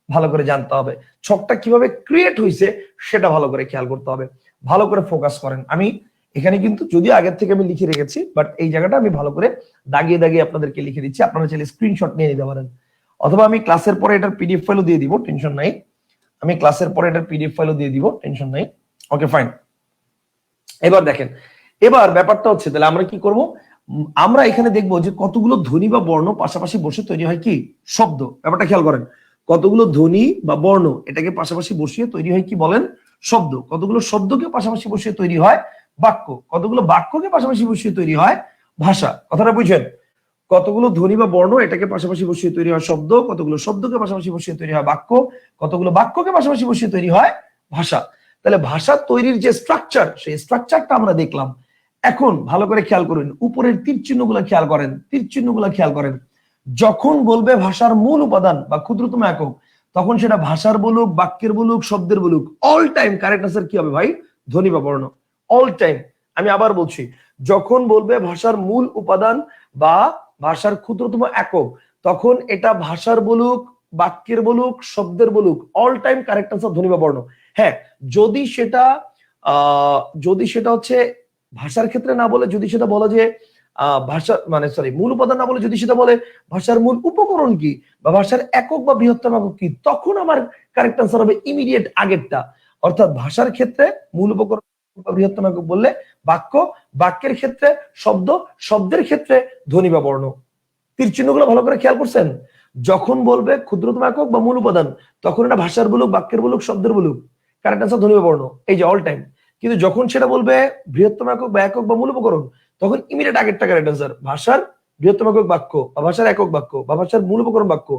ভালো করে জানতে হবে। ছকটা কিভাবে ক্রিয়েট হয়েছে সেটা ভালো করে খেয়াল করতে হবে। ভালো করে ফোকাস করেন। আমি এখানে কিন্তু যদিও আগের থেকে আমি লিখে রেখেছি, বাট এই জায়গাটা আমি ভালো করে দাগিয়ে দাগিয়ে আপনাদেরকে লিখে দিচ্ছি। আপনারা চাইলে স্ক্রিনশট নিয়ে নিতে পারেন, অথবা আমি ক্লাসের পরে এটার পিডিএফ ফাইলও দিয়ে দিব, টেনশন নাই। আমি ক্লাসের পরে এটার পিডিএফ ফাইলও দিয়ে দিব, টেনশন নাই। Okay fine. এবার দেখেন, এবার ব্যাপারটা হচ্ছে তাহলে আমরা কি করব? আমরা এখানে দেখবো যে কতগুলো ধ্বনি বা বর্ণ পাশাপাশি বসে তৈরি হয় কি? শব্দ। ব্যাপারটা খেয়াল করেন, কতগুলো ধ্বনি বা বর্ণ এটাকে পাশাপাশি বসিয়ে তৈরি হয় কি বলেন? শব্দ। কতগুলো শব্দকে পাশাপাশি বসিয়ে তৈরি হয় বাক্য। কতগুলো বাক্যকে পাশাপাশি বসিয়ে তৈরি হয় ভাষা। কথাটা বুঝছেন? কতগুলো ধ্বনি বা বর্ণ এটাকে পাশাপাশি বসিয়ে তৈরি হয় শব্দ, কতগুলো শব্দকে পাশাপাশি বসিয়ে তৈরি হয় বাক্য, কতগুলো বাক্যকে পাশাপাশি বসিয়ে তৈরি হয় ভাষা। তাহলে ভাষা তৈরির যে স্ট্রাকচার, সেই স্ট্রাকচারটা আমরা দেখলাম। এখন ভালো করে খেয়াল করুন, উপরের তীর চিহ্নগুলো খেয়াল করেন, তীর চিহ্নগুলো খেয়াল করেন। যখন বলবে ভাষার মূল উপাদান বা ক্ষুদ্রতম একক, তখন সেটা ভাষার বলুক, বাক্যের বলুক, শব্দের বলুক, অল টাইম কারেক্ট আনসার কি হবে ভাই? ধ্বনি বা বর্ণ। All time. আমি আবার বলছি, যখন বলবে ভাষার মূল উপাদান বা ভাষার ক্ষুদ্রতম একক, তখন এটা ভাষার বলুক, বাক্যের বলুক, শব্দের বলুক, অল টাইম কারেক্ট আনসার ধ্বনি বা বর্ণ। হ্যাঁ, যদি সেটা যদি সেটা হচ্ছে ভাষার ক্ষেত্রে না বলে, যদি সেটা বলে যে ভাষা মানে সরি মূল উপাদান না বলে যদি সেটা বলে ভাষার মূল উপকরণ কি বা ভাষার একক বা বৃহত্তম একক কি, তখন আমার কারেক্ট আনসার হবে ইমিডিয়েট আগেরটা। অর্থাৎ ভাষার ক্ষেত্রে মূল উপকরণ বা বৃহত্তম একক বললে বাক্য, বাক্যের ক্ষেত্রে শব্দ, শব্দের ক্ষেত্রে ধ্বনি বা বর্ণ। তীর চিহ্নগুলো ভালো করে খেয়াল করছেন? যখন বলবে ক্ষুদ্রতম একক বা মূল উপাদান, তখন এটা ভাষার বলুক, বাক্যের বলুক, শব্দের বলুক, কারেক্ট আনসার ধ্বনি বা বর্ণ, এই যে অল টাইম। কিন্তু যখন সেটা বলবে বৃহত্তম একক বা একক বা মূল উপকরণ, তখন ইমিডিয়েট আগেরটা কারেক্ট আনসার। ভাষার বৃহত্তম একক বাক্য বা ভাষার একক বাক্য বা ভাষার মূল উপকরণ বাক্য,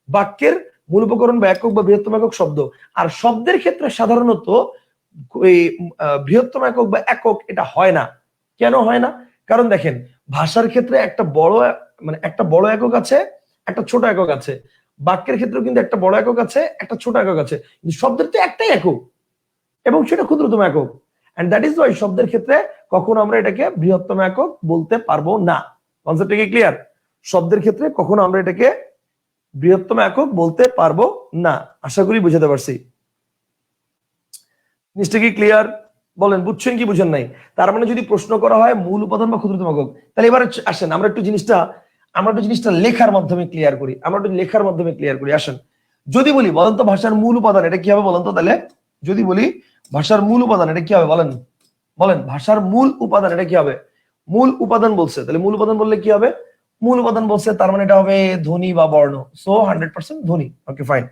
বাক্যের মূল উপকরণ বা একক বা বৃহত্তম একক শব্দ। আর শব্দের ক্ষেত্রে সাধারণত এই বৃহত্তম একক বা একক এটা হয় না। কেন হয় না? কারণ দেখেন, ভাষার ক্ষেত্রে একটা বড় মানে একটা বড় একক আছে, একটা ছোট একক আছে। বাক্যের ক্ষেত্রেও কিন্তু একটা বড় একক আছে, একটা ছোট একক আছে। কিন্তু শব্দের তো একটাই একক, এবং সেটা ক্ষুদ্রতম একক। এন্ড দ্যাট ইজ ওয়াই শব্দের ক্ষেত্রে কখনো আমরা এটাকে বৃহত্তম একক বলতে পারবো না। কনসেপ্টটা কি ক্লিয়ার? শব্দের ক্ষেত্রে কখনো আমরা এটাকে বৃহত্তম একক বলতে পারবো না। আশা করি বুঝাতে পারছি। জিনিসটা কি ক্লিয়ার? বলেন, বুঝছেন কি বুঝেন নাই? তার মানে যদি প্রশ্ন করা হয় মূল উপাদান বা ক্ষুদ্রতম একক, তাহলে এবার আসেন আমরা একটু জিনিসটা লেখার মাধ্যমে ক্লিয়ার করি। আমরা একটু লেখার মাধ্যমে ক্লিয়ার করি। আসেন, যদি বলি বলেন তো ভাষার মূল উপাদান এটা কি হবে বলেন তো? তাহলে যদি বলি ভাষার মূল উপাদান এটা কি হবে বলেন? বলেন, ভাষার মূল উপাদান এটা কি হবে? মূল উপাদান বলছে, তাহলে মূল উপাদান বললে কি হবে? মূল উপাদান বলছে, তার মানে এটা হবে ধ্বনি বা বর্ণ। সো 100% ধ্বনি। ওকে ফাইন,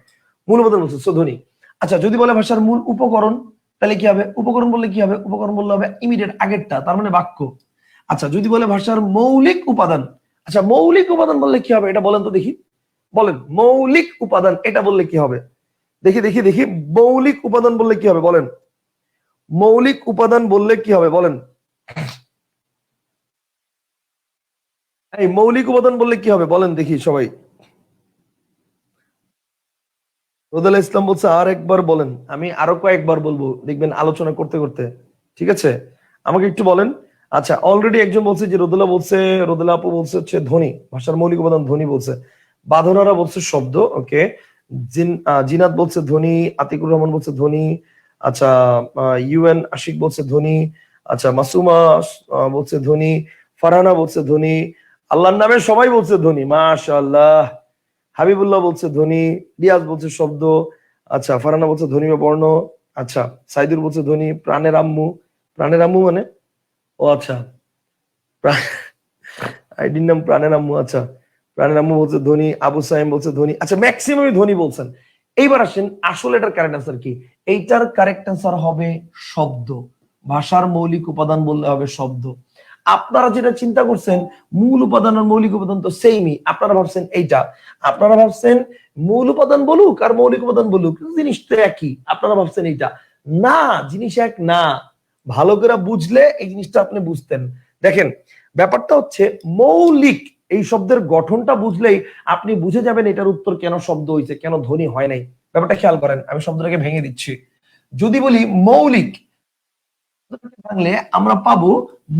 মূল উপাদান বলছে, সো ধ্বনি। আচ্ছা, যদি বলে ভাষার মূল উপকরণ, তাহলে কি হবে? উপকরণ বললে কি হবে? উপকরণ বললে হবে ইমিডিয়েট আগেরটা, তার মানে বাক্য। আচ্ছা, যদি বলে ভাষার মৌলিক উপাদান, আচ্ছা মৌলিক উপাদান বললে কি হবে এটা বলেন তো দেখি? বলেন, মৌলিক উপাদান এটা বললে কি হবে? দেখি দেখি দেখি, মৌলিক উপাদান বললে কি হবে বলেন? মৌলিক উপাদান বললে কি হবে বলেন? এই মৌলিক উপাদান বললে কি হবে বলেন দেখি সবাই? রোদেলা ইসলাম বলছে আর একবার বলেন। আমি আরো কয়েকবার বলবো, দেখবেন আলোচনা করতে করতে। ঠিক আছে, আমাকে একটু বলেন আচ্ছা, অলরেডি একজন বলছে যে রোদেলা আপু বলছে হচ্ছে ধ্বনি, ভাষার মৌলিক উপাদান ধ্বনি বলছে। বাঁধনারা বলছে শব্দ, ওকে। জিনাত বলছে ধ্বনি, আতিকুর রহমান বলছে ধ্বনি। আচ্ছা, ইউএন আশিক বলছে ধ্বনি। আচ্ছা, মাসুমা বলছে ধ্বনি। ফারহানা বলছে ধ্বনি। আল্লাহর নামে সবাই বলছে ধ্বনি, মাশাআল্লাহ। হাবিবুল্লাহ বলছে ধ্বনি। রিয়াজ বলছে শব্দ। আচ্ছা, ফারহানা বলছে ধ্বনি বা বর্ণ। আচ্ছা, সাইদুর বলছে ধ্বনি। প্রাণের আম্মু মানে, ও আচ্ছা, আইডির নাম প্রাণের আম্মু। আচ্ছা, প্রাণের আম্মু বলছে ধ্বনি। আবু সাইম বলছে ধ্বনি। আচ্ছা, ম্যাক্সিমামই ধ্বনি বলছেন। এইবার আসেন আসলে এটার কারেক্ট আনসার কি। এইটার কারেক্ট আনসার হবে শব্দ। ভাষার মৌলিক উপাদান বললে হবে শব্দ। আপনারা যেটা চিন্তা করছেন মূল উপাদান আর মৌলিক উপাদান তো সেমই, আপনারা ভাবছেন এইটা। আপনারা ভাবছেন মূল উপাদান বলুক আর মৌলিক উপাদান বলুক জিনিস তো একই, আপনারা ভাবছেন এইটা। না, জিনিস এক না। ভালো করে বুঝলে এই জিনিসটা আপনি বুঝতেন। দেখেন, ব্যাপারটা হচ্ছে মৌলিক এই শব্দের গঠনটা বুঝলেই আপনি বুঝে যাবেন এটার উত্তর কেন শব্দ হয়েছে, কেন ধ্বনি হয় নাই। ব্যাপারটা খেয়াল করেন, আমি শব্দটাকে ভেঙে দিচ্ছি। যদি বলি মৌলিক, ভাঙলে আমরা পাবো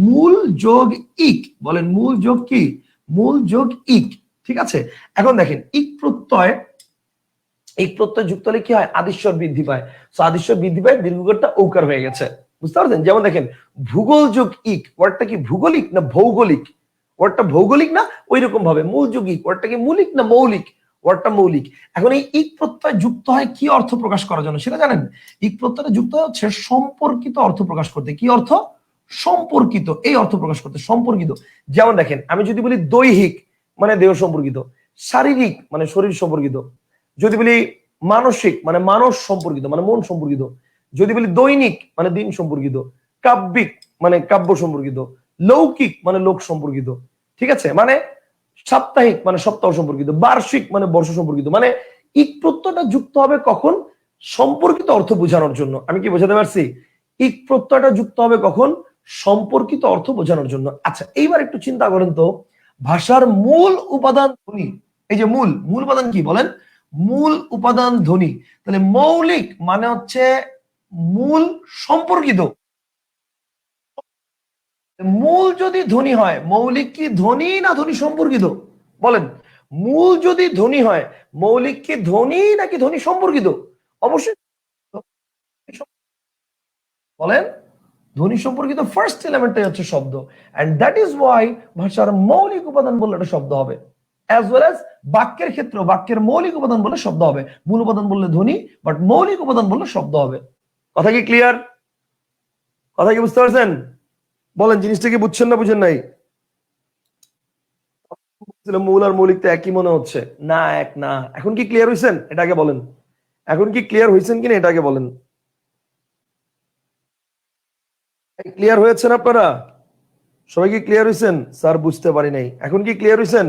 মূল যোগ ইক। বলেন মূল যোগ কি? মূল যোগ ইক। ঠিক আছে, এখন দেখেন ইক প্রত্যয় যুক্ত হলে কি হয়? আদিস্বর বৃদ্ধি পায়। সো আদিস্বর বৃদ্ধি পায়, দীর্ঘকারটা ঔকার হয়ে গেছে। বুঝতে পারছেন? যেমন দেখেন ভূগোল যোগ ইক, ওয়ার্ডটা কি ভূগোলিক না ভৌগোলিক? ওয়ার্ডটা ভৌগোলিক না? ওই রকম ভাবে মূল যোগ ইক, ওয়ার্ডটা কি মৌলিক না মৌলিক? ওয়ার্ডটা মৌলিক। এখন এই ইক প্রত্যয় যুক্ত হয় কি অর্থ প্রকাশ করার জন্য সেটা জানেন? ইক প্রত্যয়টা যুক্ত হচ্ছে সম্পর্কিত অর্থ প্রকাশ করতে। কি অর্থ? সম্পর্কিত, এই অর্থ প্রকাশ করতে, সম্পর্কিত। যেমন দেখেন আমি যদি বলি দৈহিক মানে দেহ সম্পর্কিত, শারীরিক মানে শরীর সম্পর্কিত, যদি বলি মানসিক মানে মানস সম্পর্কিত মানে মন সম্পর্কিত, যদি বলি দৈনিক মানে দিন সম্পর্কিত, কাব্যিক মানে কাব্য সম্পর্কিত, লৌকিক মানে লোক সম্পর্কিত। ঠিক আছে, মানে সাপ্তাহিক মানে সপ্তাহ সম্পর্কিত, বার্ষিক মানে বর্ষ সম্পর্কিত। মানে ইক প্রত্যয়টা যুক্ত হবে কখন? সম্পর্কিত অর্থ বোঝানোর জন্য। আমি কি বোঝাতে পারছি? ইক প্রত্যয়টা যুক্ত হবে কখন? সম্পর্কিত অর্থ বোঝানোর জন্য। আচ্ছা, এইবার একটু চিন্তা করেন তো, ভাষার মূল উপাদান ধ্বনি। এই যে মূল উপাদান কি বলেন? মূল উপাদান ধ্বনি। তাহলে মৌলিক মানে হচ্ছে মূল সম্পর্কিত। মূল যদি ধ্বনি হয়, মৌলিক কি ধ্বনি না ধ্বনি সম্পর্কিত? বলেন, মূল যদি ধ্বনি হয় মৌলিক কি ধ্বনি নাকি ধ্বনি সম্পর্কিত? অবশ্যই বলেন, ধ্বনি সম্পর্কিত ফার্স্ট এলিমেন্টটাই হচ্ছে শব্দ। এন্ড দ্যাট ইজ ওয়াই ভাষার মৌলিক উপাদান বললে এটা শব্দ হবে। অ্যাজ ওয়েল অ্যাজ বাক্যের ক্ষেত্রে বাক্যের মৌলিক উপাদান বললে শব্দ হবে। মূল উপাদান বললে ধ্বনি, বাট মৌলিক উপাদান বললে শব্দ হবে। কথা কি ক্লিয়ার? কথা কি বুঝতে পারছেন? বলেন, জিনিসটা কি বুঝছেন না বুঝেন নাই? মূল আর মৌলিক তো একই মনে হচ্ছে না, এক না। এখন কি ক্লিয়ার হয়েছেন এটা আগে বলেন। এখন কি ক্লিয়ার হয়েছেন কিনা এটা আগে বলেন। ক্লিয়ার হয়েছেন আপনারা? সবাই কি ক্লিয়ার হয়েছেন? স্যার বুঝতে পারি নাই। এখন কি ক্লিয়ার হয়েছেন?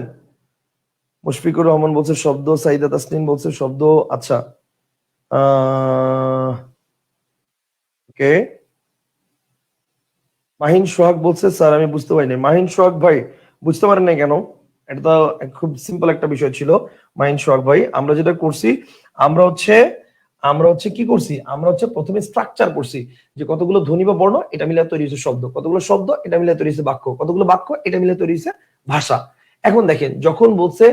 মুশফিকুর রহমান বলছে শব্দ, সাইদা তাসনিন বলছে শব্দ। আচ্ছা, ওকে। মাহিন সোহাগ বলছে স্যার আমি বুঝতে পারি নাই। মাহিন সোহাগ ভাই বুঝতে পারেন নাই কেন? এটা তো খুব সিম্পল একটা বিষয় ছিল। মাহিন সোহাগ ভাই, আমরা যেটা করছি, আমরা হচ্ছে কি করছি, আমরা হচ্ছে প্রথমে স্ট্রাকচার করছি যে কতগুলো ধ্বনি বা বর্ণ এটা মিলে তৈরি হয়েছে শব্দ, কতগুলো শব্দ এটা মিলে তৈরি হয়েছে বাক্য, কতগুলো বাক্য এটা মিলে তৈরি হয়েছে ভাষা। এখন দেখেন যখন বলছে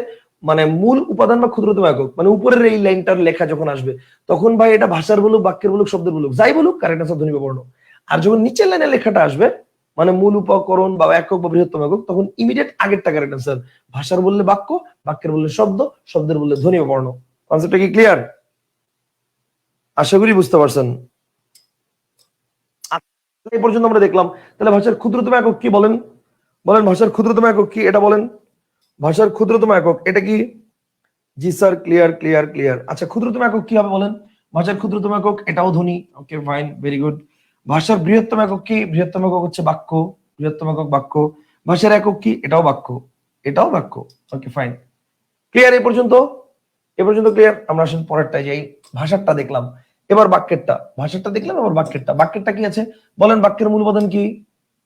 মানে মূল উপাদান বা ক্ষুদ্রতম একক, মানে উপরের এই লাইনটার লেখা যখন আসবে তখন ভাই এটা ভাষার বলুক, বাক্যের বলুক, শব্দের বলুক, যাই বলুক কারেক্ট আনসার ধ্বনি বা বর্ণ। আর যখন নিচের লাইনের লেখাটা আসবে মানে মূল উপকরণ বা একক বা বৃহত্তম একক, তখন ইমিডিয়েট আগেরটা কারেক্ট আনসার। ভাষার বললে বাক্য, বাক্যের বললে শব্দ, শব্দের বললে ধ্বনি বা বর্ণ। কনসেপ্টটা কি ক্লিয়ার? আশা করি বুঝতে পারছেন। এই পর্যন্ত আমরা দেখলাম। তাহলে ভাষার ক্ষুদ্রতম একক কি বলেন? বলেন ভাষার ক্ষুদ্রতম একক কি এটা বলেন। ভাষার ক্ষুদ্রতম একক এটা কি? জি স্যার, ক্লিয়ার ক্লিয়ার ক্লিয়ার। আচ্ছা, ক্ষুদ্রতম একক কি হবে বলেন? ভাষার ক্ষুদ্রতম একক এটাও ধ্বনি। Okay fine, very good. ভাষার বৃহত্তম একক কি? বৃহত্তম একক হচ্ছে বাক্য। বৃহত্তম একক বাক্য। ভাষার একক কি? এটাও বাক্য, এটাও বাক্য। ওকে ফাইন, ক্লিয়ার এই পর্যন্ত? এ পর্যন্ত ক্লিয়ার? আমরা আসেন পরেরটা যাই। ভাষারটা দেখলাম, এবার বাক্যেরটা। ভাষারটা দেখলাম, এবার বাক্যেরটা। বাক্যেরটা কি আছে বলেন? বাক্যের মূল উপাদান কি?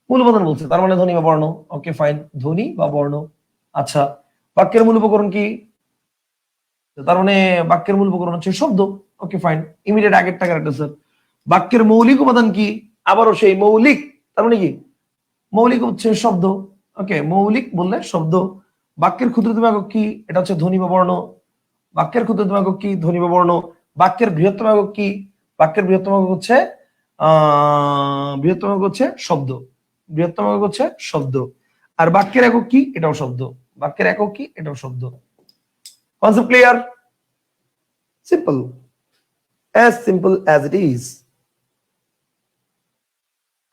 মূল উপাদান বলছে তার মানে ধ্বনি বা বর্ণ। ওকে ফাইন, ধ্বনি বা বর্ণ। আচ্ছা, বাক্যের মূল উপকরণ কি? তার মানে বাক্যের মূল উপকরণ হচ্ছে শব্দ। ওকে ফাইন, ইমিডিয়েট আগেরটা কারেক্ট স্যার। বাক্যের মৌলিক উপাদান কি? আবারও সেই মৌলিক, তার মানে কি? মৌলিক হচ্ছে শব্দ। ওকে, মৌলিক বললে শব্দ। বাক্যের ক্ষুদ্রতম একক কি? এটা হচ্ছে ধ্বনি বা বর্ণ। বাক্যের ক্ষুদ্রতম একক কি? ধ্বনি বা বর্ণ। বাক্যের বৃহত্তম একক কি? বাক্যের বৃহত্তম একক হচ্ছে বৃহত্তম একক হচ্ছে শব্দ। বৃহত্তম একক হচ্ছে শব্দ। আর বাক্যের একক কি? এটাও শব্দ। বাক্যের একক কি? এটাও শব্দ। Concept clear? Simple, as simple as it is.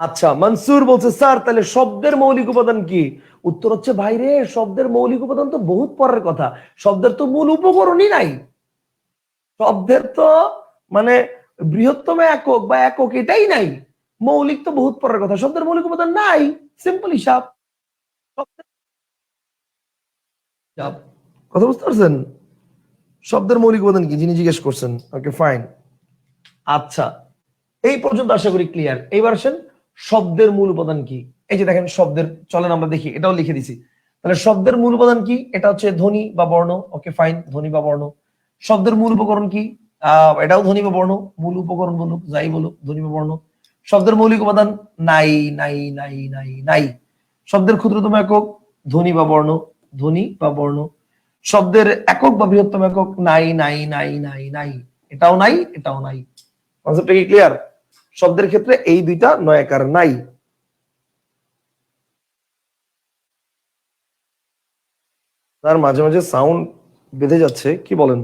আচ্ছা, মনসুর বলছে স্যার তাহলে শব্দের মৌলিক উপাদান কি? উত্তর হচ্ছে ভাইরে, শব্দের মৌলিক উপাদান তো বহুত পরের কথা। শব্দের তো মূল উপকরণই নাই। শব্দের তো মানে বৃহত্তম একক বা একক এটাই নাই। মৌলিক তো বহুত পরের কথা, শব্দের মৌলিক উপাদান নাই। সিম্পল হিসাব। কথা বুঝতে পারছেন? শব্দের মৌলিক উপাদান কি যিনি জিজ্ঞেস করছেন। Okay fine. আচ্ছা, এই পর্যন্ত আশা করি ক্লিয়ার। এইবার আসেন শব্দের মূল উপাদান কি। এই যে দেখেন শব্দের, চলেন আমরা দেখি, এটাও লিখে দিছি। তাহলে শব্দের মূল উপাদান কি? এটা হচ্ছে ধ্বনি বা বর্ণ। ওকে ফাইন, ধ্বনি বা বর্ণ। শব্দের মূল উপকরণ কি? এটাও ধ্বনি বা বর্ণ। মূল উপকরণ বলুক যাই বলুক, ধ্বনি বা বর্ণ। শব্দের মৌলিক উপাদান নাই নাই নাই নাই নাই। শব্দের ক্ষুদ্রতম একক ধ্বনি বা বর্ণ। ধ্বনি বা বর্ণ। শব্দের একক বা বৃহত্তম একক নাই নাই নাই নাই নাই। এটাও নাই, এটাও নাই। কনসেপ্টটা কি ক্লিয়ার? শব্দের ক্ষেত্রে এই দুইটা নয়াকার নাই। তার মাঝে মাঝে সাউন্ড বেঁধে যাচ্ছে, কি বলেন?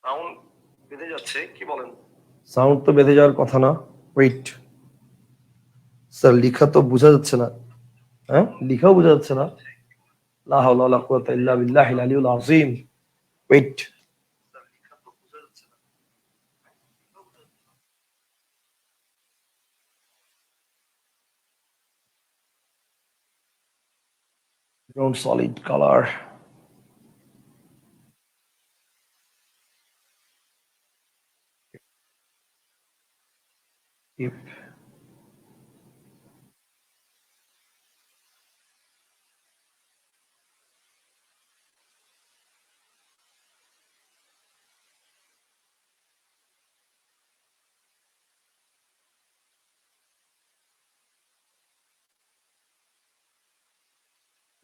সাউন্ড বেঁধে যাচ্ছে, কি বলেন? সাউন্ড তো বেঁধে যাওয়ার কথা না। ওয়েট স্যার, লিখা তো বোঝা যাচ্ছে না। হ্যাঁ, লিখাও বোঝা যাচ্ছে না। লা হাওলা ওয়ালা কুওয়াতা ইল্লা বিল্লাহিল আলিয়্যিল আযীম। Wait, ground solid color. If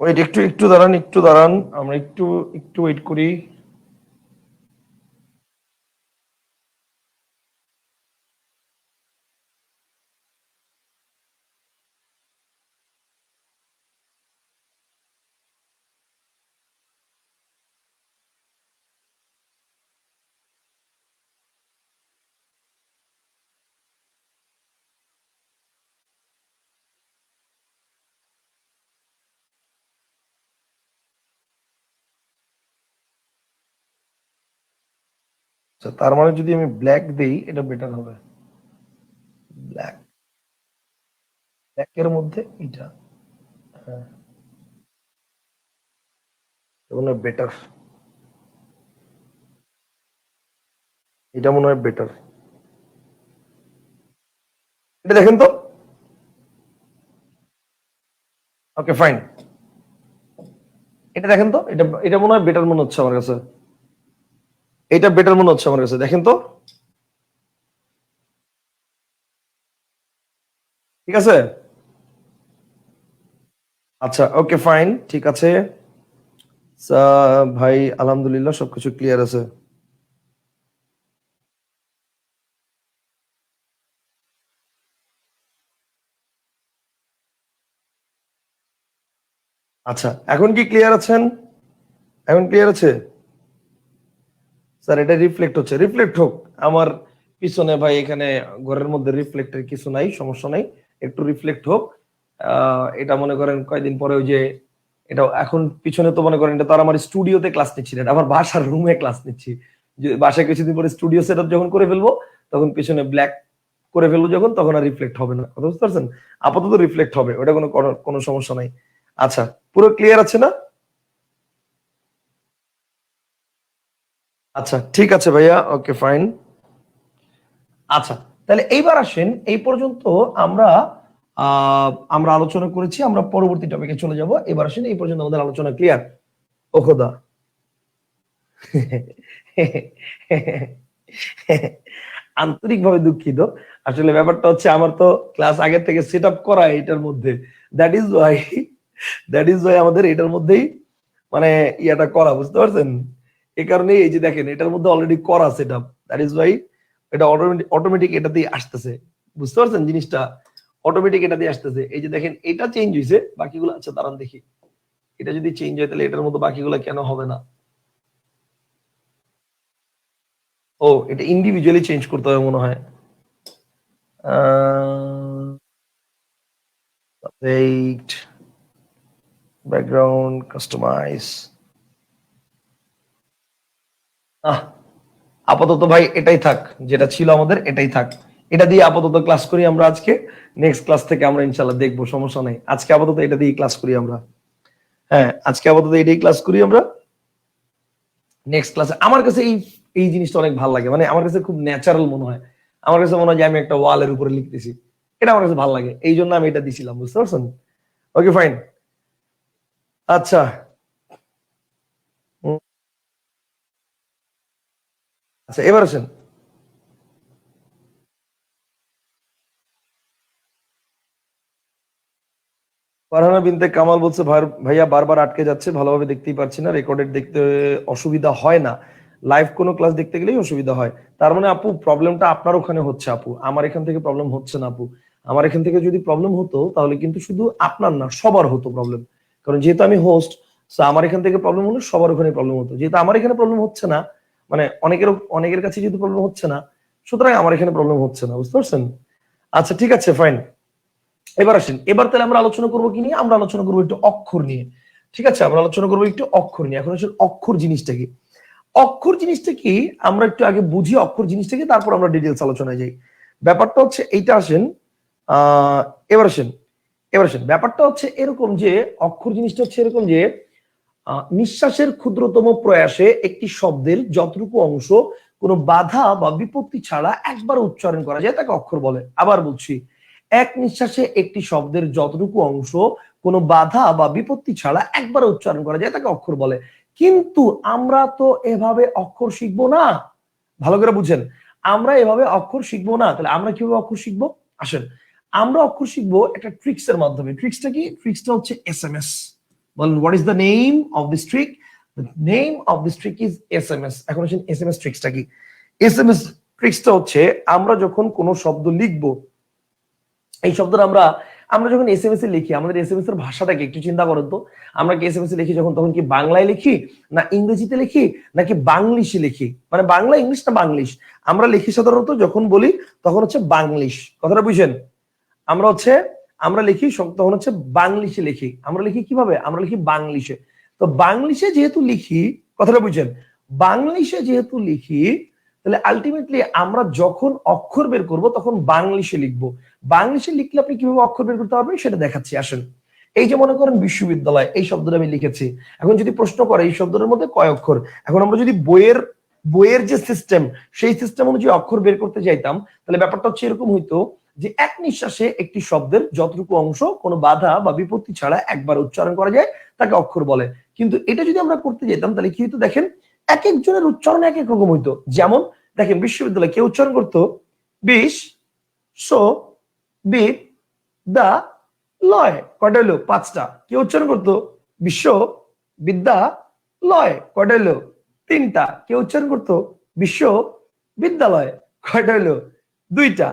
wait, একটু একটু দাঁড়ান, একটু দাঁড়ান, আমরা একটু একটু ওয়েট করি। আচ্ছা, তার মানে যদি আমি ব্ল্যাক দেই এটা বেটার হবে। ব্ল্যাক, ব্ল্যাকের মধ্যে এটা, হ্যাঁ, মনে হয় বেটার। এটা মনে হয় বেটার। এটা দেখেন তো। ওকে ফাইন, এটা দেখেন তো। এটা এটা মনে হয় বেটার মনে হচ্ছে আমার কাছে। এটা বেটার মনে হচ্ছে আমার কাছে, দেখেন তো। ঠিক আছে। আচ্ছা ওকে ফাইন, ঠিক আছে। ভাই আলহামদুলিল্লাহ সবকিছু ক্লিয়ার আছে। আচ্ছা, এখন কি ক্লিয়ার আছেন? এখন ক্লিয়ার আছে? স্যার এটা রিফ্লেক্ট হচ্ছে, রিফ্লেক্ট হোক। আমার পিছনে ভাই এখানে ঘরের মধ্যে রিফ্লেক্টের কিছু নাই, সমস্যা নাই। একটু রিফ্লেক্ট হোক। এটা মনে করেন কয়দিন পরে ওই যে, এটা এখন পিছনে তো মনে করেন এটা তো আর আমার স্টুডিওতে ক্লাস নিচ্ছি না, এটা আমার বাসার রুমে ক্লাস নিচ্ছি। যে বাসায় কিছুদিন পরে স্টুডিও সেট আপ যখন করে ফেলবো, তখন পিছনে ব্ল্যাক করে ফেলবো যখন, তখন আর রিফ্লেক্ট হবে না। কথা বুঝতে পারছেন? আপাতত রিফ্লেক্ট হবে, ওটা কোনো কোনো সমস্যা নাই। আচ্ছা, পুরো ক্লিয়ার আছে না? আচ্ছা ঠিক আছে ভাইয়া, ওকে ফাইন। আচ্ছা, তাহলে এইবার আসেন, এই পর্যন্ত আমরা আমরা আলোচনা করেছি, আমরা পরবর্তী টপিকে চলে যাব। এবার আসেন, এই পর্যন্ত আমাদের আলোচনা ক্লিয়ার? ও খোদা। আন্তরিকভাবে দুঃখিত। আসলে ব্যাপারটা হচ্ছে আমার তো ক্লাস আগে থেকে সেট আপ করা এটার মধ্যে, দ্যাট ইজ ওয়াই আমাদের এটার মধ্যেই মানে ইয়াটা করা, বুঝতে পারছেন? এই কারণে এই যে দেখেন এটার মধ্যে অলরেডি করা set up, that is Y এটা অটোমেটিক এটা দিয়ে আসতেছে, বুঝতে পারছেন জিনিসটা? অটোমেটিক এটা দিয়ে আসতেছে। এই যে দেখেন এটা চেঞ্জ হয়েছে, বাকিগুলো আচ্ছা দাঁড়ান দেখি, এটা যদি চেঞ্জ হয় তাহলে এটার মতো বাকিগুলো কেন হবে না? ও এটা ইন্ডিভিজুয়ালি চেঞ্জ করতে হবে মনে হয়। ব্যাকগ্রাউন্ড কাস্টমাইজ, আপাতত ভাই এটাই থাক, যেটা ছিল আমাদের এটাই থাক। এটা দিয়ে আপাতত ক্লাস করি আমরা আজকে, নেক্সট ক্লাস থেকে আমরা ইনশাল্লাহ দেখবো, সমস্যা নাই। আজকে আপাতত এটা দিয়ে ক্লাস করি আমরা। হ্যাঁ আজকে আপাতত এটাই ক্লাস করি আমরা। নেক্সট ক্লাসে আমার কাছে এই এই জিনিসটা অনেক ভালো লাগে, মানে আমার কাছে খুব ন্যাচারাল মনে হয়। আমার কাছে মনে হয় যে আমি একটা ওয়ালের উপরে লিখতেছি, এটা আমার কাছে ভালো লাগে, এই জন্য আমি এটা দিছিলাম, বুঝতে পারছেন? Okay fine. আচ্ছা আচ্ছা এবার আসেন। ফারহানা বিনতে কামাল বলছে, ভাইয়া বারবার আটকে যাচ্ছে, ভালোভাবে দেখতেই পারছি না, রেকর্ডেড দেখতে অসুবিধা হয় না, লাইভ কোনো ক্লাস দেখতে গেলেই অসুবিধা হয়। তার মানে আপু প্রবলেমটা আপনার ওখানে হচ্ছে আপু, আমার এখান থেকে প্রবলেম হচ্ছে না আপু। আমার এখান থেকে যদি প্রবলেম হতো তাহলে কিন্তু শুধু আপনার না সবার হতো প্রবলেম, কারণ যেহেতু আমি হোস্ট, আমার এখান থেকে প্রবলেম হলে সবার ওখানে প্রবলেম হতো। যেহেতু আমার এখানে প্রবলেম হচ্ছে না, মানে অনেকের কাছে যেহেতু প্রবলেম হচ্ছে না, সুতরাং আমার এখানে প্রবলেম হচ্ছে না, বুঝতে পারছেন? আচ্ছা ঠিক আছে ফাইন। এবার আসেন, এবার তাহলে আমরা আলোচনা করবো কি নিয়ে? আমরা আলোচনা করবো একটু অক্ষর নিয়ে। ঠিক আছে, আমরা আলোচনা করবো একটু অক্ষর নিয়ে। এখন আসলে অক্ষর জিনিসটা কি, অক্ষর জিনিসটা কি আমরা একটু আগে বুঝি, অক্ষর জিনিসটা কি, তারপর আমরা ডিটেলস আলোচনায় যাই। ব্যাপারটা হচ্ছে এইটা, আসেন এবার আসেন, ব্যাপারটা হচ্ছে এরকম যে অক্ষর জিনিসটা হচ্ছে এরকম যে নিঃশ্বাসের ক্ষুদ্রতম প্রয়াসে একটি শব্দের যতটুকু অংশ কোনো বাধা বা বিপত্তি ছাড়া একবার উচ্চারণ করা যায় তাকে অক্ষর বলে। আবার বলছি, এক নিঃশ্বাসে একটি শব্দের যতটুকু অংশ কোনো বাধা বা বিপত্তি ছাড়া একবার উচ্চারণ করা যায় তাকে অক্ষর বলে। কিন্তু আমরা তো এভাবে অক্ষর শিখবো না, ভালো করে বুঝেন, আমরা এভাবে অক্ষর শিখবো না। তাহলে আমরা কিভাবে অক্ষর শিখবো? আসেন, আমরা অক্ষর শিখবো একটা ট্রিক্স এর মাধ্যমে। ট্রিক্সটা কি? ট্রিক্সটা হচ্ছে এসএমএস। বলেন, what is the name of this trick? The name of this trick is SMS. এখন আসেন এসএমএস ট্রিক্সটা কি? এসএমএস ট্রিক্সটা হচ্ছে আমরা যখন কোনো শব্দ লিখবো, এই শব্দটা আমরা আমরা যখন এসএমএস এ লিখি, আমাদের এসএমএস এর ভাষাটাকে একটু চিন্তা করেন তো। আমরা কি এসএমএস এ লিখি যখন, তখন কি বাংলায় লিখি না ইংরেজিতে লিখি নাকি বাংলিশে লিখি? মানে বাংলা ইংলিশ না বাংলিশ? আমরা লিখি সাধারণত যখন বলি তখন হচ্ছে বাংলিশ, কথাটা বুঝেন? আমরা হচ্ছে আমরা লিখি তখন হচ্ছে বাংলিশে লিখি। আমরা লিখি কিভাবে? আমরা লিখি বাংলিশে। তো বাংলিশে যেহেতু লিখি, কথাটা বুঝেন, বাংলিশে যেহেতু লিখি, তাহলে আলটিমেটলি আমরা যখন অক্ষর বের করব তখন বাংলিশে লিখবো। বাংলিশে লিখলে আপনি কিভাবে অক্ষর বের করতে পারবেন সেটা দেখাচ্ছি, আসেন। এই যে মনে করেন বিশ্ববিদ্যালয়, এই শব্দটা আমি লিখেছি। এখন যদি প্রশ্ন করে এই শব্দের মধ্যে কয় অক্ষর, এখন আমরা যদি বইয়ের বইয়ের যে সিস্টেম, সেই সিস্টেম অনুযায়ী অক্ষর বের করতে চাইতাম, তাহলে ব্যাপারটা হচ্ছে এরকম হইতো যে এক নিঃশ্বাসে একটি শব্দের যতটুকু অংশ কোনো বাধা বা বিপত্তি ছাড়া একবার উচ্চারণ করা যায় তাকে অক্ষর বলে। কিন্তু এটা যদি আমরা করতে যেতাম তাহলে কি হইতো দেখেন, এক একজনের উচ্চারণ এক এক রকম হইতো। যেমন দেখেন বিশ্ববিদ্যালয় কেউ উচ্চারণ করতো বিশ সো বিদ দা লয়, কয়টা হলো? পাঁচটা। কেউ উচ্চারণ করতো বিশ্ব বিদ্যা লয়, কয়টা হলো? তিনটা। কেউ উচ্চারণ করতো বিশ্ব বিদ্যালয়, কয়টা হলো? দুইটা।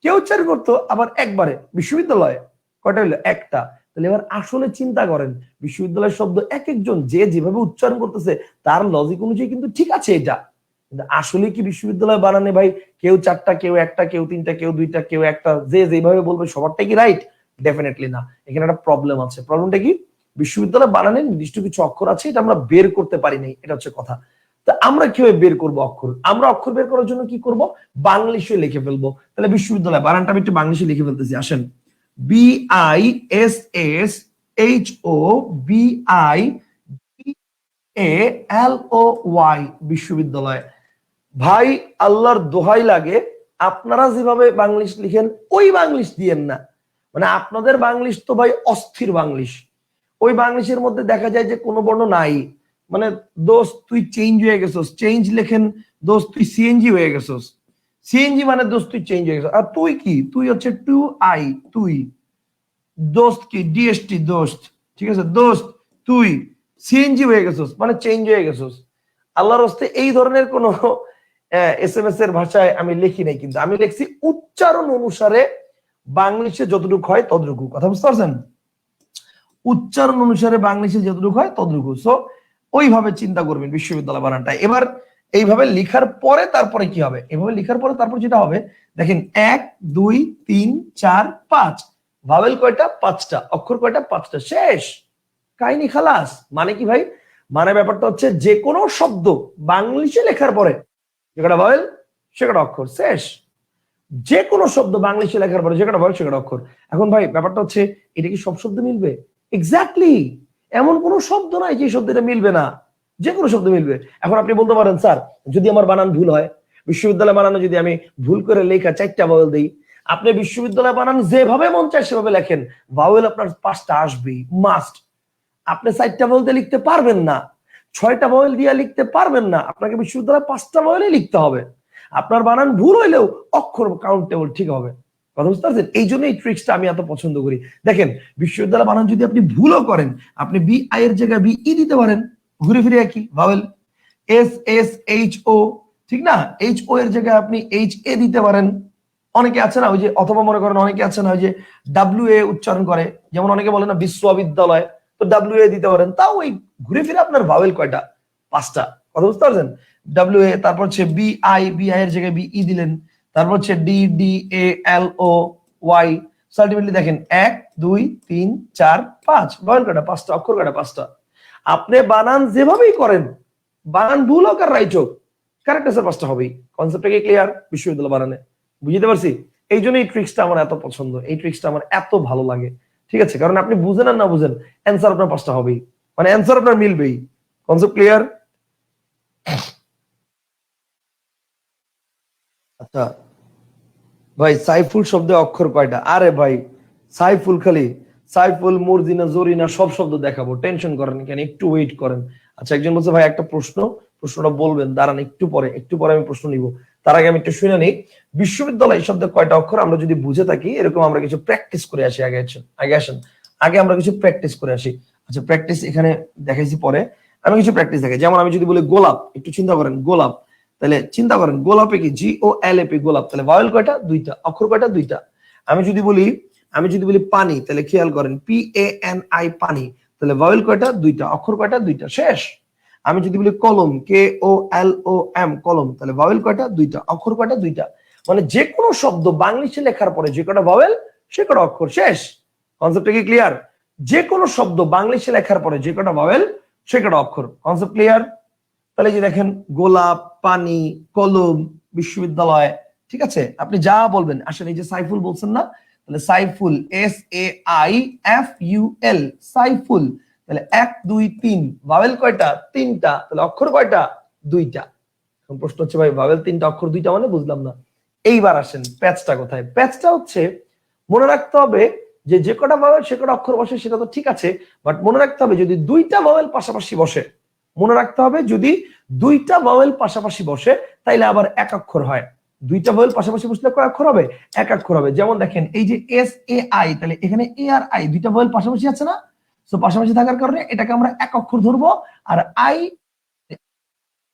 কেউ উচ্চারণ করতো আবার একবারে বিশ্ববিদ্যালয়, কয়টা হলো? একটা। তাহলে এবার আসলে চিন্তা করেন, বিশ্ববিদ্যালয় শব্দ এক একজন যে যেভাবে উচ্চারণ করতেছে তার লজিক অনুযায়ী কিন্তু ঠিক আছে এটা, কিন্তু আসলে কি বিশ্ববিদ্যালয় বানানে ভাই কেউ চারটা, কেউ একটা, কেউ তিনটা, কেউ দুইটা, কেউ একটা, যে যেভাবে বলবে সবারটা কি রাইট? ডেফিনেটলি না। এখানে একটা প্রবলেম আছে। প্রবলেমটা কি? বিশ্ববিদ্যালয় বানানে নির্দিষ্ট কিছু অক্ষর আছে, এটা আমরা বের করতে পারি নাই, এটা হচ্ছে কথা। তা আমরা কিভাবে বের করবো অক্ষর? আমরা অক্ষর বের করার জন্য কি করব? বাংলিশে লিখে ফেলবো। তাহলে বিশ্ববিদ্যালয় বানানটা আমি একটু বাংলিশে লিখে ফেলতেছি, আসেন। BISSHOBIALOY, বিশ্ববিদ্যালয়। ভাই আল্লাহর দোহাই লাগে, আপনারা যেভাবে বাংলিশ লিখেন ওই বাংলিশ দিয়েন না। মানে আপনাদের বাংলিশ তো ভাই অস্থির বাংলিশ, ওই বাংলিশের মধ্যে দেখা যায় যে কোনো বর্ণ নাই। মানে দোস্ত তুই চেঞ্জ হয়ে গেছস, চেঞ্জ লেখেন দোস্ত তুই সিএনজি হয়ে গেছস। সিএনজি মানে দোস্ত তুই চেঞ্জ হয়ে গেছে। আর তুই কি, তুই হচ্ছে টু আই, তুই। দোস্ত কি ডিএসটি, দোস্ত। ঠিক আছে, দোস্ত তুই সিএনজি হয়ে গেছিস মানে চেঞ্জ হয়ে গেছিস। আল্লাহর হস্তে এই ধরনের কোন এসএমএস এর ভাষায় আমি লিখি নাই, কিন্তু আমি লিখছি উচ্চারণ অনুসারে বাংলাদেশে যতটুকু হয় ততটুকু। কথা বুঝতে পারছেন? উচ্চারণ অনুসারে বাংলাদেশে যতটুকু হয় ততটুকু। সো ওইভাবে চিন্তা করবেন বিশ্ববিদ্যালয় বানানটা। এবার এইভাবে লিখার পরে তারপরে কি হবে, এভাবে লিখার পরে তারপর যেটা হবে দেখেন, 1 2 3 4 5, ভাওয়েল কয়টা? 5টা, অক্ষর কয়টা? 5টা, শেষ, কাহিনী খালাস। মানে কি ভাই? মানে ব্যাপারটা হচ্ছে যে কোনো শব্দ বাংলিশে লেখার পরে যেটা ভাওয়েল সেটা অক্ষর, শেষ। যে কোনো শব্দ বাংলিশে লেখার পরে যেটা ভাওয়েল সেটা অক্ষর। এখন ভাই ব্যাপারটা হচ্ছে, এটা কি সব শব্দ মিলবে? এক্স্যাক্টলি, এমন কোনো শব্দ নাই যে শব্দটা মিলবে না, যে কোনো শব্দ মিলবে। এখন আপনি বলতে পারেন স্যার যদি আমার বানান ভুল হয়, বিশ্ববিদ্যালয় বানানো যদি আমি ভুল করে লেখা 4টা ভাওয়েল দিই, আপনি বিশ্ববিদ্যালয় বানান যেভাবে মন চায় সেভাবে লেখেন, ভাওয়েল আপনার 5টা আসবেই, মাস্ট। আপনি 4টা ভাওয়েল দিয়ে লিখতে পারবেন না, 6টা ভাওয়েল দিয়ে লিখতে পারবেন না, আপনাকে বিশ্ববিদ্যালয়ে 5টা ভাওয়েলই লিখতে হবে। আপনার বানান ভুল হইলেও অক্ষর কাউন্টেবল ঠিক হবে। কথা বুঝতে পারছেন? এই জন্য এই ট্রিক্সটা আমি এত পছন্দ করি। দেখেন বিশ্ববিদ্যালয় বানান যদি আপনি ভুলও করেন, আপনি বি আই এর জায়গায় বি ই দিতে পারেন, ঘুরে ফিরে একই vowel. S S H O, ঠিক না? এইচ ও এর জায়গায় আপনি এইচ এ দিতে পারেন। অনেকে আছে না ওই যে, অথবা মনে করেন অনেকে আছে না ওই যে ডাব্লিউ এ উচ্চারণ করে, যেমন অনেকে বলে না বিশ্ববিদ্যালয়, তো ডাব্লিউ এ দিতে পারেন। তাও ওই ঘুরে ফিরে আপনার ভাওয়েল কয়টা? 5টা। কথা বুঝতে পারছেন? ডাব্লিউ এ, তারপর হচ্ছে বি আই এর জায়গায় বি ই দিলেন, তারপর হচ্ছে D D A L O Y. Ultimately দেখেন 1 2 3 4 5, ভাওয়েল কয়টা? 5টা, অক্ষর কয়টা? 5টা। আপনি বানান যেভাবেই করেন, বানান ভুল হোক আর রাইট হোক, কারেক্ট আনসার 5টা হবেই। কনসেপ্টটা কি ক্লিয়ার বিশ্ববিদ্যালয় বানানে? বুঝতে পারছি? এই জন্য এই ট্রিক্সটা আমার এত পছন্দ, এই ট্রিক্সটা আমার এত ভালো লাগে। ঠিক আছে, কারণ আপনি বুঝেন আর না বুঝেন, অ্যান্সার আপনার 5টা হবেই, মানে অ্যান্সার আপনার মিলবেই। Concept clear? আচ্ছা ভাই, সাইফুল শব্দে অক্ষর কয়টা? আরে ভাই সাইফুল খালি সাইফুল, মুরজিনা, জরিনা সব শব্দ দেখাবো, টেনশন করেন কেন, একটু ওয়েট করেন। আচ্ছা একজন বলছে ভাই একটা প্রশ্ন, প্রশ্নটা বলবেন, দাঁড়ান একটু পরে আমি প্রশ্ন নিব। তার আগে আমি একটু শুনে নিই, বিশ্ববিদ্যালয় শব্দে কয়টা অক্ষর আমরা যদি বুঝে থাকি, এরকম আমরা কিছু প্র্যাকটিস করে আসি। আগে আমরা কিছু প্র্যাকটিস করে আসি। আচ্ছা প্র্যাকটিস এখানে দেখাইছি, পরে আমি কিছু প্র্যাকটিস দেখাই। যেমন আমি যদি বলি গোলাপ, একটু চিন্তা করেন গোলাপ, তাহলে চিন্তা করেন গোলাপে কি? জি ও এল এ পি, গোলাপ, তাহলে ভাওয়েল কয়টা? 2টা, অক্ষর কয়টা? 2টা। আমি যদি বলি পানি, তাহলে খেয়াল করেন পি এ এন আই, পানি, তাহলে ভাওয়েল কয়টা? 2টা, অক্ষর কয়টা? 2টা, শেষ। আমি যদি বলি কলম, কে ও এল ও এম, কলম, তাহলে ভাওয়েল কয়টা? 2টা, অক্ষর কয়টা? 2টা। মানে যে কোনো শব্দ বাংলিশে লেখার পরে যে কটা ভাওয়েল সে কটা অক্ষর, শেষ। কনসেপ্টটা কি ক্লিয়ার? যে কোনো শব্দ বাংলিশে লেখার পরে যে কটা ভাওয়েল সে কটা অক্ষর। Concept clear? তাহলে যে দেখেন গোলাপ, পানি, কলম, বিশ্ববিদ্যালয়, ঠিক আছে? আপনি যা বলবেন, আসলে এই যে সাইফুল বলছেন না, তাহলে Saiful, S A I F U L, Saiful, তাহলে 1 2 3, ভাওয়েল কয়টা? 3টা, তাহলে অক্ষর কয়টা? 2টা। এখন প্রশ্ন হচ্ছে ভাই ভাওয়েল 3টা অক্ষর 2টা মানে বুঝলাম না। এইবার আসেন প্যাচটা কোথায়? প্যাচটা হচ্ছে মনে রাখতে হবে যে যে কটা ভাওয়েল সে কটা অক্ষর বসে সেটা তো ঠিক আছে, বাট মনে রাখতে হবে যদি 2টা ভাওয়েল পাশাপাশি বসে, মনে রাখতে হবে যদি 2টা ভাওয়েল পাশাপাশি বসে তাইলে আবার এক অক্ষর হয়। 2টা ভাওয়েল পাশাপাশি বসলে কয় অক্ষর হবে? এক অক্ষর হবে। যেমন দেখেন এই যে এস এ আই, তাহলে এখানে এ আর আই 2টা ভাওয়েল পাশাপাশি আছে না? সো পাশাপাশি থাকার কারণে এটাকে আমরা এক অক্ষর ধরবো, আর আই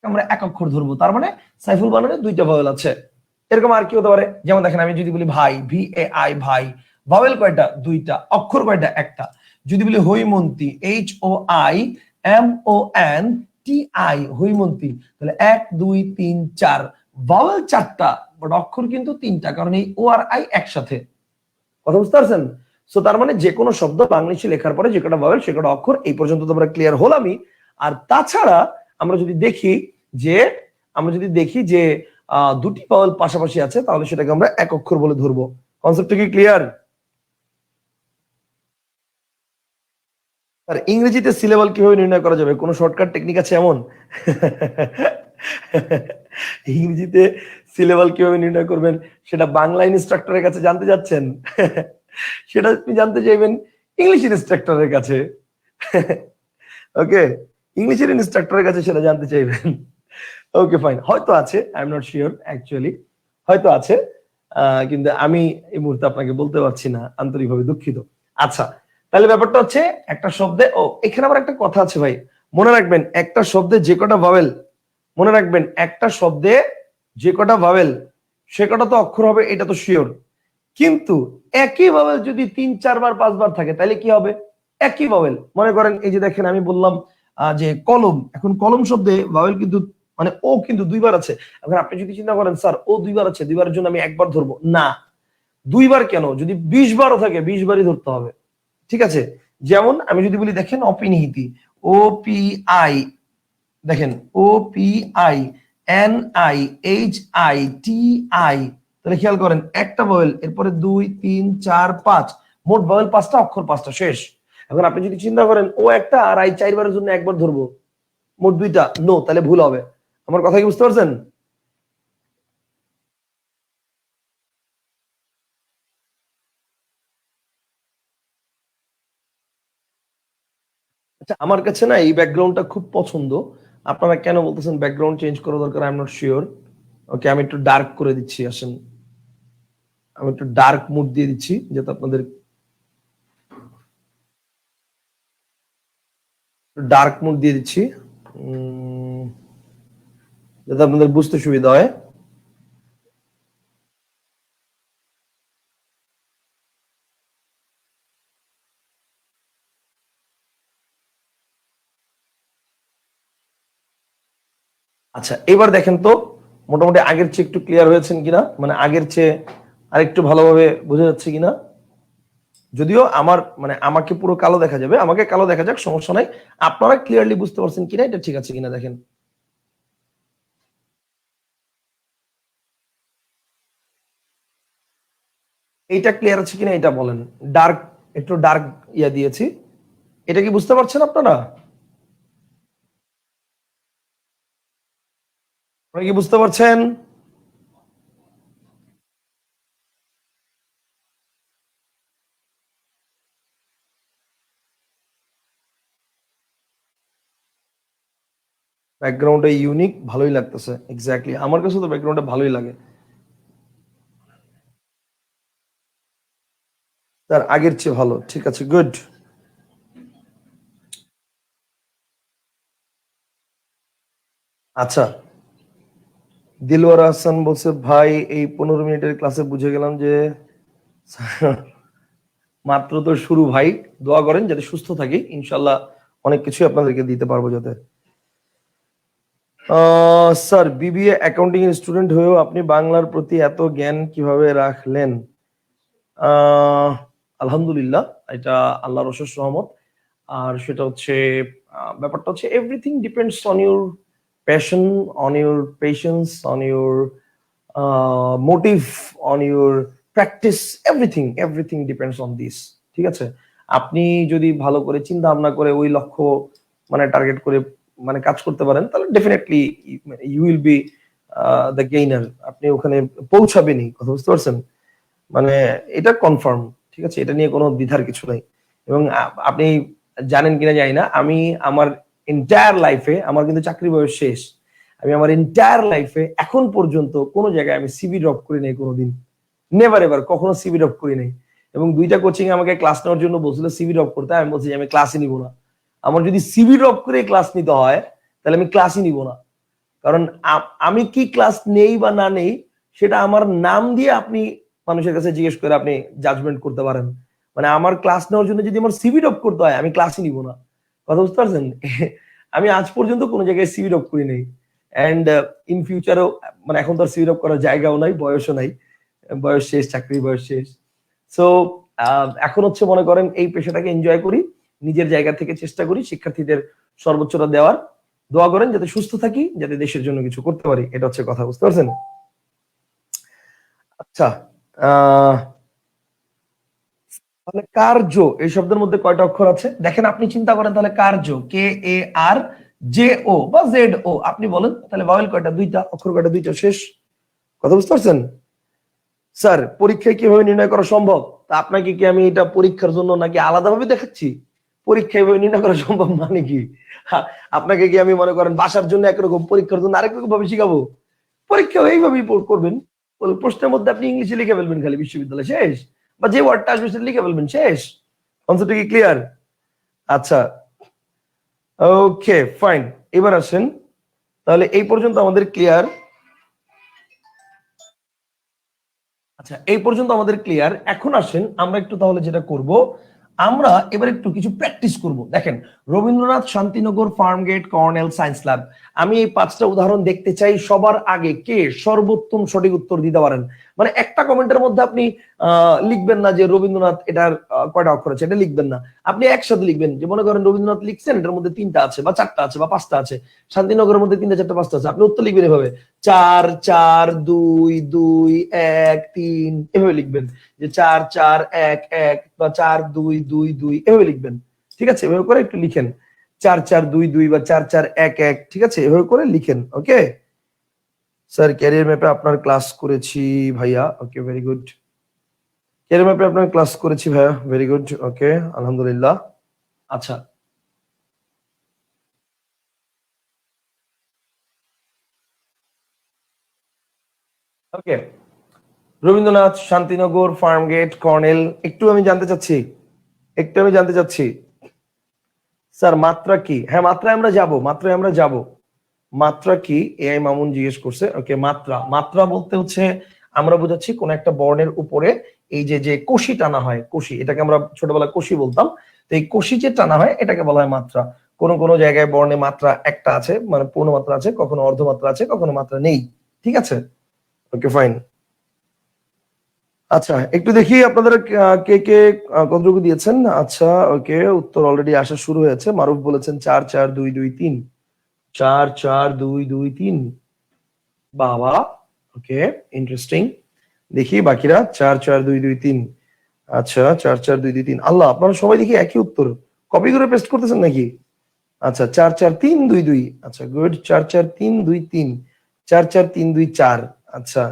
আমরা এক অক্ষর ধরবো। তার মানে সাইফুল বানানে 2টা ভাওয়েল আছে। এরকম আর কি হতে পারে? যেমন দেখেন আমি যদি বলি ভাই, ভি এ আই, ভাই, ভাওয়েল কয়টা? 2টা, অক্ষর কয়টা? একটা। যদি বলি Haimanti, H O I M O N T I, Haimanti, তাহলে 1 2 3 4, ভাওয়েল 4টা, বাট অক্ষর কিন্তু 3টা, কারণ এই ও আর আই একসাথে। কথা বুঝতে পারছেন? সো তার মানে যে কোনো শব্দ বাংলিশে লেখার পরে যে কটা ভাওয়েল সে কটা অক্ষর। এই পর্যন্ত তোমরা ক্লিয়ার হলামই। আর তাছাড়া আমরা যদি দেখি যে দুটি ভাওয়েল পাশাপাশি আছে, তাহলে সেটাকে আমরা এক অক্ষর বলে ধরবো। কনসেপ্টটা কি ক্লিয়ার? আর ইংরেজিতে সিলেবাল কিভাবে নির্ণয় করা যাবে, কোনো শর্টকাট টেকনিক আছে এমন? ইংরেজিতে সিলেবাল কিভাবে নির্ণয় করবেন সেটা বাংলা ইনস্ট্রাক্টরের কাছে জানতে যাচ্ছেন? সেটা আপনি জানতে চাইবেন ইংলিশ ইনস্ট্রাক্টরের কাছে। ওকে, ইংলিশের ইনস্ট্রাক্টরের কাছে সেটা জানতে চাইবেন। ওকে ফাইন, হয়তো আছে, I am not sure actually. হয়তো আছে, কিন্তু আমি এই মুহূর্তে আপনাকে বলতে পারছি না, আন্তরিকভাবে দুঃখিত। আচ্ছা, তাহলে ব্যাপারটা হচ্ছে একটা শব্দে, ও এখানে আবার একটা কথা আছে ভাই, মনে রাখবেন একটা শব্দে যে কটা ভাওয়েল, মনে রাখবেন একটা শব্দে যে কটা ভাওয়েল সে কটা তো অক্ষর হবে, এটা তো শিওর। কিন্তু একই ভাওয়েল যদি 3-4 বার 5 বার থাকে তাহলে কি হবে? একই ভাওয়েল, মনে করেন এই যে দেখেন আমি বললাম যে কলম, এখন কলম শব্দে ভাওয়েল কিন্তু মানে ও কিন্তু 2 বার আছে। এখন আপনি যদি চিন্তা করেন স্যার ও 2 বার আছে, 2 বারের জন্য আমি একবার ধরবো না, 2 বার কেন, যদি 20 বারও থাকে 20 বারই ধরতে হবে। ঠিক আছে, যেমন আমি যদি বলি দেখেন অপিনিহিতি, ও পি আই, দেখেন O P I N I H I T I, তাহলে খেয়াল করেন একটা ভাওয়েল, এরপরে 2, 3, 4, 5, মোট ভাওয়েল 5টা, অক্ষর 5টা, শেষ। এখন আপনি যদি চিন্তা করেন ও একটা আর আই 4 বারের জন্য একবার ধরবো, মোট 2টা, নো, তাহলে ভুল হবে। আমার কথা কি বুঝতে পারছেন? আচ্ছা, আমার কাছে না এই ব্যাকগ্রাউন্ডটা খুব পছন্দ। আপনারা কেন বলতেছেন ব্যাকগ্রাউন্ড চেঞ্জ করা দরকার, আই এম নট শিওর। ওকে, আমি একটু ডার্ক করে দিচ্ছি, আসেন আমি একটু ডার্ক মুড দিয়ে দিচ্ছি যাতে আপনাদের ডার্ক মুড দিয়ে দিচ্ছি, উম, যাতে আপনাদের বুঝতে সুবিধা হয়। আচ্ছা, এবার দেখেন তো মোটামুটি আগের চেয়ে একটু ক্লিয়ার হয়েছেন কিনা, মানে আগের চেয়ে আরেকটু ভালোভাবে বোঝা যাচ্ছে কিনা। যদিও আমার মানে আমাকে পুরো কালো দেখা যাবে, আমাকে কালো দেখা যাক, সমস্যা নাই। আপনারা ক্লিয়ারলি বুঝতে পারছেন কিনা, এটা ঠিক আছে কিনা দেখেন। এইটা ক্লিয়ার আছে কিনা এটা বলেন। ডার্ক, একটু ডার্ক ইয়া দিয়েছি, এটা কি বুঝতে পারছেন আপনারা? আপনারা কি বুঝতে পারছেন? ব্যাকগ্রাউন্ডে ইউনিক, ভালোই লাগতেছে, এক্স্যাক্টলি আমার কাছে তো ব্যাকগ্রাউন্ডে ভালোই লাগে। তার আগের চেয়ে ভালো, ঠিক আছে, গুড। আচ্ছা, দিলওয়ার হাসান বলছে ভাই এই 15 মিনিটের ক্লাসে বুঝে গেলাম যে মাত্র তো শুরু ভাই, দোয়া করেন যাতে সুস্থ থাকি, ইনশাল্লাহ অনেক কিছু আপনাদেরকে দিতে পারবো যাতে। স্যার বিবিএ অ্যাকাউন্টিং এর স্টুডেন্ট হয়েও আপনি বাংলার প্রতি এত জ্ঞান কিভাবে রাখলেন? আহ আলহামদুলিল্লাহ, এটা আল্লাহর অশেষ রহমত। আর সেটা হচ্ছে ব্যাপারটা হচ্ছে everything depends on your passion, on your patience, on your motive, on your practice, everything everything depends on this. ঠিক আছে, আপনি যদি ভালো করে চিন্তা ভাবনা করে ওই লক্ষ্য মানে টার্গেট করে মানে কাজ করতে পারেন, তাহলে definitely you will be the gainer, আপনি ওখানে পৌঁছাবেনই, কথা বুঝতে পারছেন? মানে এটা কনফার্ম, ঠিক আছে, এটা নিয়ে কোনো দ্বিধার কিছু নাই। এবং আপনি জানেন কিনা জানি না, আমি আমার এন্টায়ার লাইফে, আমার কিন্তু চাকরি বয়স শেষ, আমি আমার এন্টায়ার লাইফে এখন পর্যন্ত কোনো জায়গায় আমি সিভি ড্রপ করি নাই কোনোদিন, নেভার এভার, কখনো সিভি ড্রপ করি নাই। এবং 2টা কোচিং আমাকে ক্লাস নেওয়ার জন্য বলছিল সিভি ড্রপ করতে, আমি বলছি যে আমি ক্লাসই নিব না। আমার যদি সিভি ড্রপ করে ক্লাস নিতে হয় তাহলে আমি ক্লাসই নিব না। কারণ আমি কি ক্লাস নেই বা না নেই সেটা আমার নাম দিয়ে আপনি মানুষের কাছে জিজ্ঞেস করে আপনি জাজমেন্ট করতে পারেন। মানে আমার ক্লাস নেওয়ার জন্য যদি আমার সিভি ড্রপ করতে হয় আমি ক্লাসই নিব না, কথা বুঝতে পারছেন? আমি আজ পর্যন্ত কোনো জায়গায় সিভি ড্রপ করি নাই। অ্যান্ড ইন ফিউচারও, মানে এখন তো আর সিভি ড্রপ করার জায়গাও নাই, বয়সও নাই, বয়স শেষ, চাকরি বয়স শেষ। সো এখন হচ্ছে মনে করেন এই পেশাটাকে এনজয় করি, নিজের জায়গা থেকে চেষ্টা করি শিক্ষার্থীদের সর্বোচ্চটা দেওয়ার। দোয়া করেন যাতে সুস্থ থাকি, যাতে দেশের জন্য কিছু করতে পারি, এটা হচ্ছে কথা, বুঝতে পারছেন? আচ্ছা, আহ তাহলে কার্য এই শব্দের মধ্যে কয়টা অক্ষর আছে দেখেন, আপনি চিন্তা করেন তাহলে কার্য, কে এ আর জে ও বা জেড ও, আপনি বলেন তাহলে ভাওয়েল কয়টা? 2টা, অক্ষর কয়টা? 2টা, শেষ। কথা বুঝতে পারছেন? স্যার পরীক্ষায় কিভাবে নির্ণয় করা সম্ভব? তা আপনাকে কি আমি এটা পরীক্ষার জন্য নাকি আলাদাভাবে দেখাচ্ছি? পরীক্ষায় এভাবে নির্ণয় করা সম্ভব মানে কি? আপনাকে কি আমি মনে করেন বাসার জন্য একরকম, পরীক্ষার জন্য আরেক রকম ভাবে শিখাবো? পরীক্ষা এইভাবেই করবেন, প্রশ্নের মধ্যে আপনি ইংলিশে লিখে ফেলবেন খালি বিশ্ববিদ্যালয় শেষ, বা যে ওয়ার্ডটা আসবে সেটা লিখে ফেলবেন শেষ। কনসেপ্টটা কি ক্লিয়ার? আচ্ছা ওকে ফাইন, এবার আসেন তাহলে এই পর্যন্ত আমাদের ক্লিয়ার। আচ্ছা এই পর্যন্ত আমাদের ক্লিয়ার। এখন আসেন আমরা একটু তাহলে যেটা করব, আমরা এবার একটু কিছু প্র্যাকটিস করব। দেখেন Rabindranath, Shantinagar, Farmgate, colonel, science lab, আমি এই 5টা উদাহরণ দেখতে চাই। সবার আগে কে সর্বোত্তম সঠিক উত্তর দিতে পারেন, মানে একটা কমেন্টের মধ্যে আপনি লিখবেন না যে রবীন্দ্রনাথ এটার কয়টা অক্ষর আছে, এটা লিখবেন না। আপনি একসাথে লিখবেন যে মনে করেন রবীন্দ্রনাথ লিখছেন, এটার মধ্যে 3টা আছে বা 4টা আছে বা 5টা আছে, শান্তিনগরের মধ্যে 3টা 4টা 5টা আছে, আপনি উত্তর লিখবেন এভাবে 4 4 2 2 1 3, এভাবে লিখবেন যে 4 4 1 1 বা 4 2 2 2, এভাবে লিখবেন। ঠিক আছে, এভাবে করে একটু লিখেন 4 4 2 2 বা 4 4 1 1, ঠিক আছে, এভাবে করে লিখেন। ওকে স্যার, ক্যারিয়ার ম্যাপে আপনার ক্লাস করেছি ভাইয়া। Okay very good. ক্যারিয়ার ম্যাপে আপনার ক্লাস করেছি ভাইয়া, ভেরি গুড। ওকে আলহামদুলিল্লাহ। আচ্ছা ওকে, রবীন্দ্রনাথ, শান্তিনগর, ফার্মগেট, কর্নেল, একটু আমি জানতে চাচ্ছি, স্যার মাত্রা কি? হ্যাঁ মাত্রায় আমরা যাব, মাত্রা কি? এআই মামুন জিজ্ঞেস করছে। ওকে মাত্রা, মাত্রা বলতে হচ্ছে আমরা বোঝাচ্ছি কোন একটা বর্ণের উপরে এই যে যে কষি টানা হয়, কষি, এটাকে আমরা ছোটবেলায় কষি বলতাম, তো এই কষি যে টানা হয় এটাকে বলা হয় মাত্রা। কোন কোন জায়গায় বর্ণে মাত্রা একটা আছে, মানে পূর্ণ মাত্রা আছে, কখনো অর্ধমাত্রা আছে, কখনো মাত্রা নেই। ঠিক আছে, ওকে ফাইন। আচ্ছা একটু দেখি আপনাদের কে কে কতটুকু দিয়েছেন। আচ্ছা ওকে, উত্তর অলরেডি আসা শুরু হয়েছে। মারুফ বলেছেন 4 4 2 2 3, 4 4 2 2 3, বাবা ওকে ইন্টারেস্টিং। দেখি বাকিরা 4 4 2 2 3। আচ্ছা 4 4 2 2 3, আল্লাহ আপনারা সবাই দেখি একই উত্তর কপি করে পেস্ট করতেছেন নাকি? আচ্ছা 4 4 3 2 2, আচ্ছা গুড। 4 4 3 2 3, 4 4 3 2 4, আচ্ছা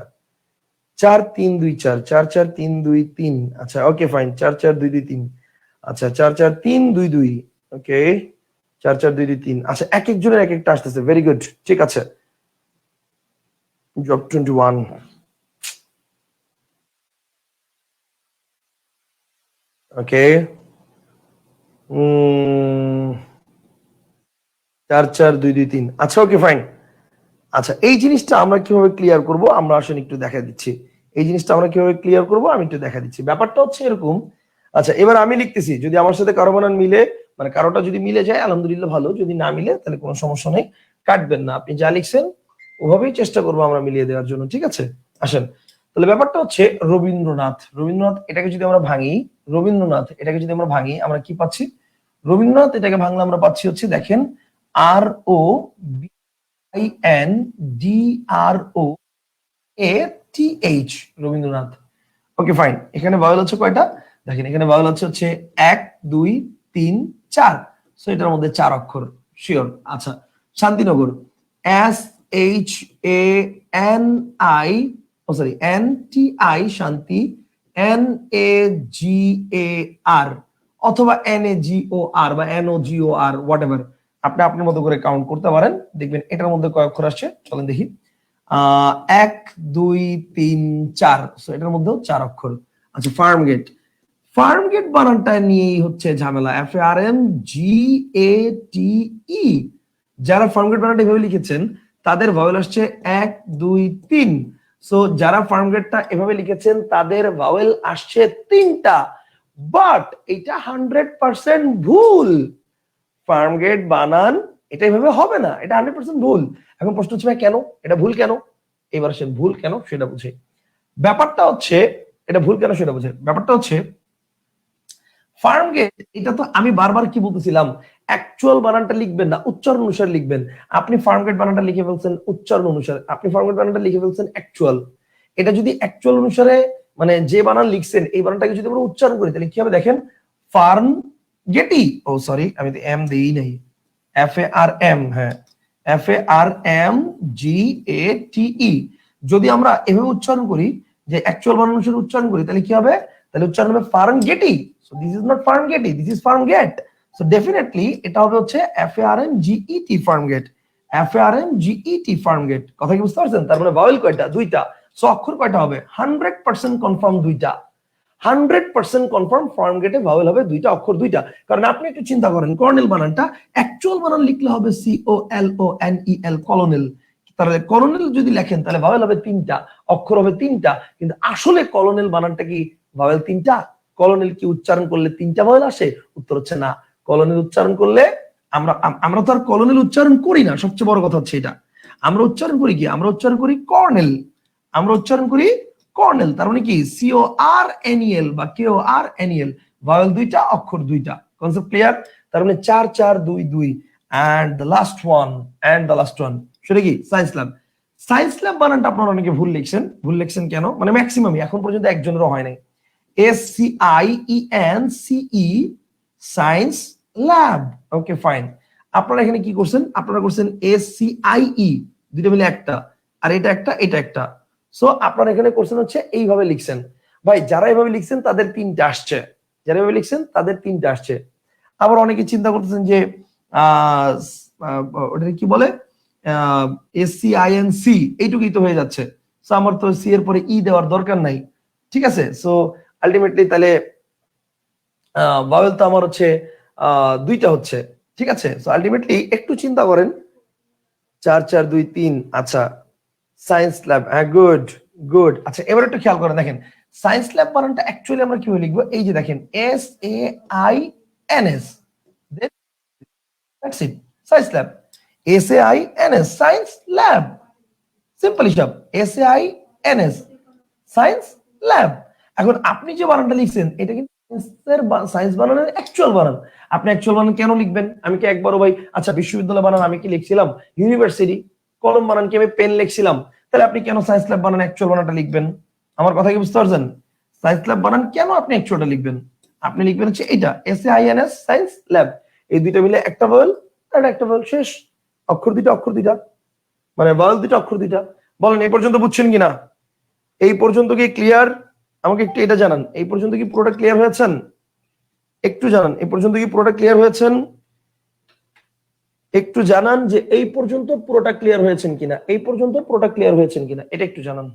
4 3 2 4, 4 4 3 2 3, আচ্ছা ওকে ফাইন। 4 4 2 2 3, আচ্ছা 4 4 3 2 2, ওকে 4 4 2 2 3, আচ্ছা এক একজনের এক একটা আসতেছে, ভেরি গুড। ঠিক আছে, জব 21, ওকে 4 4 2 2 3, আচ্ছা ওকে ফাইন। আচ্ছা এই জিনিসটা আমরা কিভাবে ক্লিয়ার করব, আমরা আসলে একটু দেখা দিচ্ছি। এই জিনিসটা আমরা কিভাবে ক্লিয়ার করব আমি একটু দেখা দিচ্ছি। ব্যাপারটা হচ্ছে এরকম, আচ্ছা এবার আমি লিখতেছি, যদি আমার সাথে কারো বানান মিলে, মানে কারোটা যদি মিলে যায় আলহামদুলিল্লাহ ভালো, যদি না মিলে তাহলে কোনো সমস্যা নেই, কাটবেন না। আপনি যা লিখছেন ওভাবেই চেষ্টা করবো আমরা মিলিয়ে দেওয়ার জন্য। ঠিক আছে, আসেন তাহলে ব্যাপারটা হচ্ছে রবীন্দ্রনাথ, রবীন্দ্রনাথ এটাকে যদি আমরা ভাঙি, রবীন্দ্রনাথ এটাকে যদি আমরা ভাঙি আমরা কি পাচ্ছি? রবীন্দ্রনাথ এটাকে ভাঙলে আমরা পাচ্ছি হচ্ছে দেখেন R O I N D R O A T H, Rabindranath. Okay fine, এখানে ভাওয়েল হচ্ছে কয়টা? দেখেন এখানে ভাওয়েল হচ্ছে 1 2 3 4, সো এটার মধ্যে 4 অক্ষর শিওর। আচ্ছা Shantinagar, S H A N I, oh sorry N T I, Shanti, N A G A R, অথবা N A G O R বা N O G O R, whatever, আপনি আপনার মতো করে কাউন্ট করতে পারেন। দেখবেন এটার মধ্যে কয় অক্ষর আসছে, চলেন দেখি। 1 2 3 4, সো এটার মধ্যেও 4 অক্ষর। আচ্ছা ফার্মগেট, ফার্মগেট বানানটা নিয়েই হচ্ছে ঝামেলা, F A R M G A T ই। যারা ফার্মগেট বানানটা এভাবে লিখেছেন তাদের ভাওয়েল আসছে 1 2 3, সো যারা ফার্মগেটটা এভাবে লিখেছেন তাদের ভাওয়েল আসছে 3টা, বাট এটা 100% ভুল। ফার্মগেট বানান এটা এভাবে হবে না, এটা 100% ভুল। এখন প্রশ্ন হচ্ছে ভাই কেন এটা ভুল, কেন? এবার সে ভুল কেন সেটা বুঝে। ব্যাপারটা হচ্ছে এটা ভুল কেন সেটা বুঝে। ব্যাপারটা হচ্ছে ফার্মগেট, এটা তো আমি বারবার কি বলতেছিলাম, অ্যাকচুয়াল বানানটা লিখবেন না, উচ্চারণ অনুসারে লিখবেন। আপনি ফার্মগেট বানানটা লিখে ফেলছেন উচ্চারণ অনুসারে, আপনি ফার্মগেট বানানটা লিখে ফেলছেন অ্যাকচুয়াল। এটা যদি অ্যাকচুয়াল অনুসারে মানে যে বানান লিখছেন এই বানানটাকে যদি আমরা উচ্চারণ করি তাহলে কি হবে দেখেন, ফার্ম গেটি, ও সরি আমি তো এম দেই নাই, এফ এ আর এম, হ্যাঁ F A R M G A T E. যদি আমরা এভাবে উচ্চারণ করি যে অ্যাকচুয়াল বানান অনুসারে উচ্চারণ করি তাহলে কি হবে, তাহলে উচ্চারণ হবে farm gaty. So this is not farm gaty, this is farm gate. So definitely এটা হবে হচ্ছে F A R M G E T farm gate, F A R M G E T farm gate. কথা কি বুঝতে পারছেন? তার মানে vowel কয়টা? 2টা। সো অক্ষর কয়টা হবে? 100% কনফার্ম দুইটা। 100% কনফার্ম ফর্ম গেটে ভাওয়েল হবে দুইটা, অক্ষর দুইটা। কারণ আপনি একটু চিন্তা করেন, কর্নেল বানানটা অ্যাকচুয়াল বানান লিখলে হবে COLONEL, কলোনেল। তাহলে কলোনেল যদি লেখেন তাহলে ভাওয়েল হবে তিনটা, অক্ষর হবে তিনটা। কিন্তু আসলে কলোনেল বানানটা কি ভাওয়েল তিনটা? কলোনেল কি উচ্চারণ করলে তিনটা ভাওয়েল আসে? উত্তর হচ্ছে না। কলোনেল উচ্চারণ করলে আমরা তো আর কলোনেল উচ্চারণ করি না, সবচেয়ে বড় কথা হচ্ছে এটা। আমরা উচ্চারণ করি কি? আমরা উচ্চারণ করি কর্নেল। আমরা উচ্চারণ করি কর্নেল। তার মানে কি CORNEL বা KORNEL, ভাওয়েল দুইটা, অক্ষর দুইটা। Concept clear? তার মানে 4 4 2 2 এন্ড দ্য লাস্ট ওয়ান সেটা কি? Science lab. সায়েন্স ল্যাব বানানটা আপনারা অনেকে ভুল লিখছেন কেন? মানে ম্যাক্সিমামই, এখন পর্যন্ত একজনেরও হয় নাই। SCIENCE, science lab. Okay fine. আপনারা এখানে কি করছেন? আপনারা করছেন SCIE, দুটো মিলে একটা, আর এটা একটা, এটা একটা। সো আপনারা এখানে করছেন হচ্ছে এইভাবে লিখছেন। ভাই যারা এইভাবে লিখছেন তাদের তিনটা আসছে, যারা এইভাবে লিখছেন তাদের তিনটা আসছে। আবার অনেকে চিন্তা করতেছেন যে ওটা কি বলে, SCINC, এইটুকুই তো হয়ে যাচ্ছে। সো আমার তো সি এর পরে ই দেওয়ার দরকার নাই, ঠিক আছে? সো আলটিমেটলি তাহলে ভাওয়েল তো আমার হচ্ছে দুইটা হচ্ছে, ঠিক আছে? সো আলটিমেটলি একটু চিন্তা করেন, 4 4 2 3। আচ্ছা, সায়েন্স ল্যাব, হ্যাঁ গুড গুড। আচ্ছা এবার একটু খেয়াল করেন, দেখেন সায়েন্স ল্যাব বানানটা অ্যাকচুয়ালি আমরা কিভাবে লিখবো? এই যে দেখেন SAINS, that's it, science lab. SAINS, science lab, simple হিসাব, SAINS, সায়েন্স ল্যাব। এখন আপনি যে বানানটা লিখছেন এটা কিন্তু সায়েন্স বানানের অ্যাকচুয়াল বানান। আপনি অ্যাকচুয়াল বানান কেন লিখবেন? আমি কি একবারও ভাই, আচ্ছা বিশ্ববিদ্যালয় বানান আমি কি লিখছিলাম? ইউনিভার্সিটি। কলম বানান কি আমি পেন লিখছিলাম? তাহলে আপনি কেন সায়েন্স ল্যাব বানান অ্যাকচুয়াল বানানটা লিখবেন? আমার কথা কি বুঝতে পারছেন? সায়েন্স ল্যাব বানান কেন আপনি অ্যাকচুয়ালটা লিখবেন? আপনি লিখবেন হচ্ছে এইটা, SAINS, সায়েন্স ল্যাব। এই দুইটা মিলে একটা ভাওয়েল, আর একটা ভাওয়েল, শেষ। অক্ষর দুইটা, অক্ষর দুইটা, মানে ভাওয়েল দুইটা, অক্ষর দুইটা। বলেন এই পর্যন্ত বুঝছেন কিনা? এই পর্যন্ত কি ক্লিয়ার? আমাকে একটু এটা জানান, এই পর্যন্ত কি পুরোটা ক্লিয়ার হয়েছেন? একটু জানান, এই পর্যন্ত কি পুরোটা ক্লিয়ার হয়েছেন? একটু জানান যে এই পর্যন্ত পুরোটা ক্লিয়ার হয়েছেন কিনা, এই পর্যন্ত পুরোটা ক্লিয়ার হয়েছেন কিনা, এটা একটু জানান।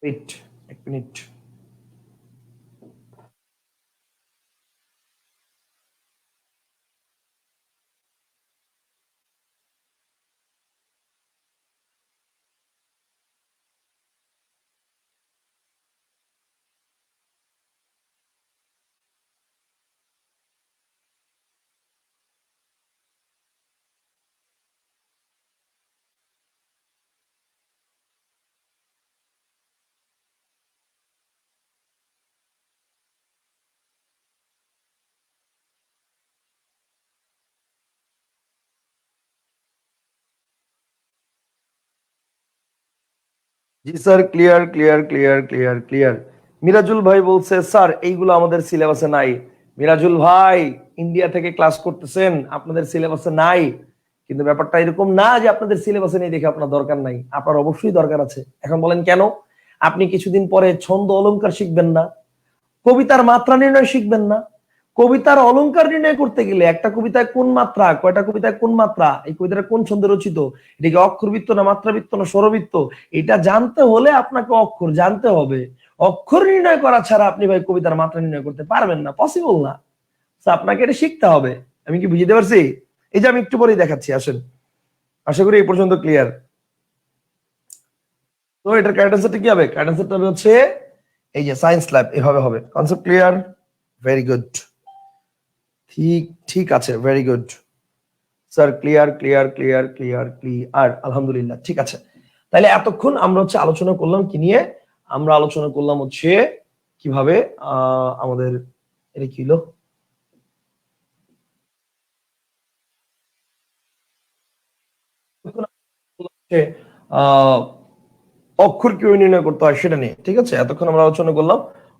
ওয়েট, এক মিনিট। জি sir, clear clear clear clear clear. Mirajul ভাই বলছে স্যার এইগুলো আমাদের সিলেবাসে নাই। মিরাজুল ভাই ইন্ডিয়া থেকে ক্লাস করতেছেন, আপনাদের সিলেবাসে নাই। কিন্তু ব্যাপারটা এরকম না যে আপনাদের সিলেবাসে নেই দেখে আপনার দরকার নাই, আপনার অবশ্যই দরকার আছে। এখন বলেন কেন? আপনি কিছুদিন পরে ছন্দ অলংকার শিখবেন না? কবিতার মাত্রা নির্ণয় শিখবেন না? কবিতার অলংকার নির্ণয় করতে গেলে একটা কবিতায় কোন মাত্রা, কয়টা কবিতায় কোন মাত্রা, এই কবিতাটা কোন ছন্দে রচিত, এটা কি অক্ষরবৃত্ত না মাত্রাবৃত্ত না স্বরবৃত্ত, এটা জানতে হলে আপনাকে অক্ষর জানতে হবে। অক্ষর নির্ণয় করা ছাড়া আপনি ভাই কবিতার মাত্রা নির্ণয় করতে পারবেন না, পসিবল না। আপনাকে এটা শিখতে হবে। আমি কি বুঝতে পারছি? এই যে আমি একটু পরেই দেখাচ্ছি, আসেন। আশা করি এই পর্যন্ত ক্লিয়ার। তো এটার কারেক্ট অ্যান্সারটা কি হবে? কারেক্ট অ্যান্সারটা হবে হচ্ছে এই যে সায়েন্স ল্যাব, এভাবে হবে। Concept clear? ভেরি গুড, ঠিক ঠিক আছে, very good sir. Clear clear clear clear clear, আলহামদুলিল্লাহ, ঠিক আছে। তাহলে এতক্ষণ আমরা হচ্ছে আলোচনা করলাম কি নিয়ে? আমরা আলোচনা করলাম হচ্ছে কিভাবে আমাদের, এটা কি হলো, অক্ষর কিভাবে নির্ণয় করতে হয় সেটা নিয়ে, ঠিক আছে? এতক্ষণ আমরা আলোচনা করলাম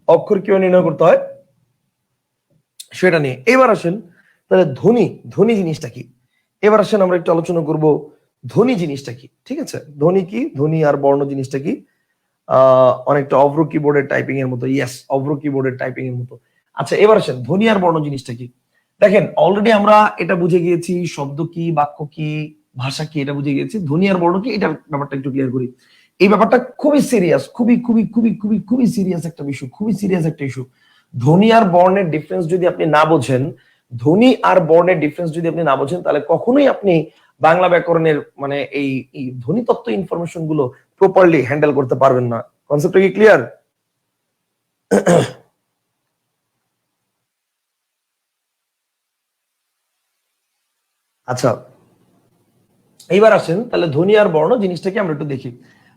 অক্ষর কিভাবে নির্ণয় করতে হয় সেটা নিয়ে। এবার আসেন তাহলে ধ্বনি, ধ্বনি জিনিসটা কি? এবার আসেন আমরা একটু আলোচনা করব ধ্বনি জিনিসটা কি, ঠিক আছে? ধ্বনি কি, ধ্বনি আর বর্ণ জিনিসটা কি? অনেকটা অভ্র কিবোর্ডের টাইপিং এর মতো। ইয়েস, অভ্র কিবোর্ডের টাইপিং এর মতো। আচ্ছা এবার আসেন ধ্বনি আর বর্ণ জিনিসটা কি? দেখেন অলরেডি আমরা এটা বুঝে গিয়েছি শব্দ কি, বাক্য কি, ভাষা কি এটা বুঝে গেছি, ধ্বনি আর বর্ণ কি এটার ব্যাপারটা একটু ক্লিয়ার করি। এই ব্যাপারটা খুবই সিরিয়াস, খুবই খুবই খুবই খুবই খুবই সিরিয়াস একটা বিষয়, খুবই সিরিয়াস একটা ইস্যু। ধ্বনি আর বর্ণের ডিফারেন্স যদি আপনি না বোঝেন, ধ্বনি আর বর্ণের ডিফারেন্স যদি আপনি না বোঝেন, তাহলে কখনোই আপনি বাংলা ব্যাকরণের মানে এই ধ্বনি তত্ত্ব ইনফরমেশন গুলো প্রপারলি হ্যান্ডেল করতে পারবেন না। কনসেপ্টটা কি ক্লিয়ার? আচ্ছা, এইবার আসেন তাহলে ধ্বনি আর বর্ণ জিনিসটাকে আমরা একটু দেখি।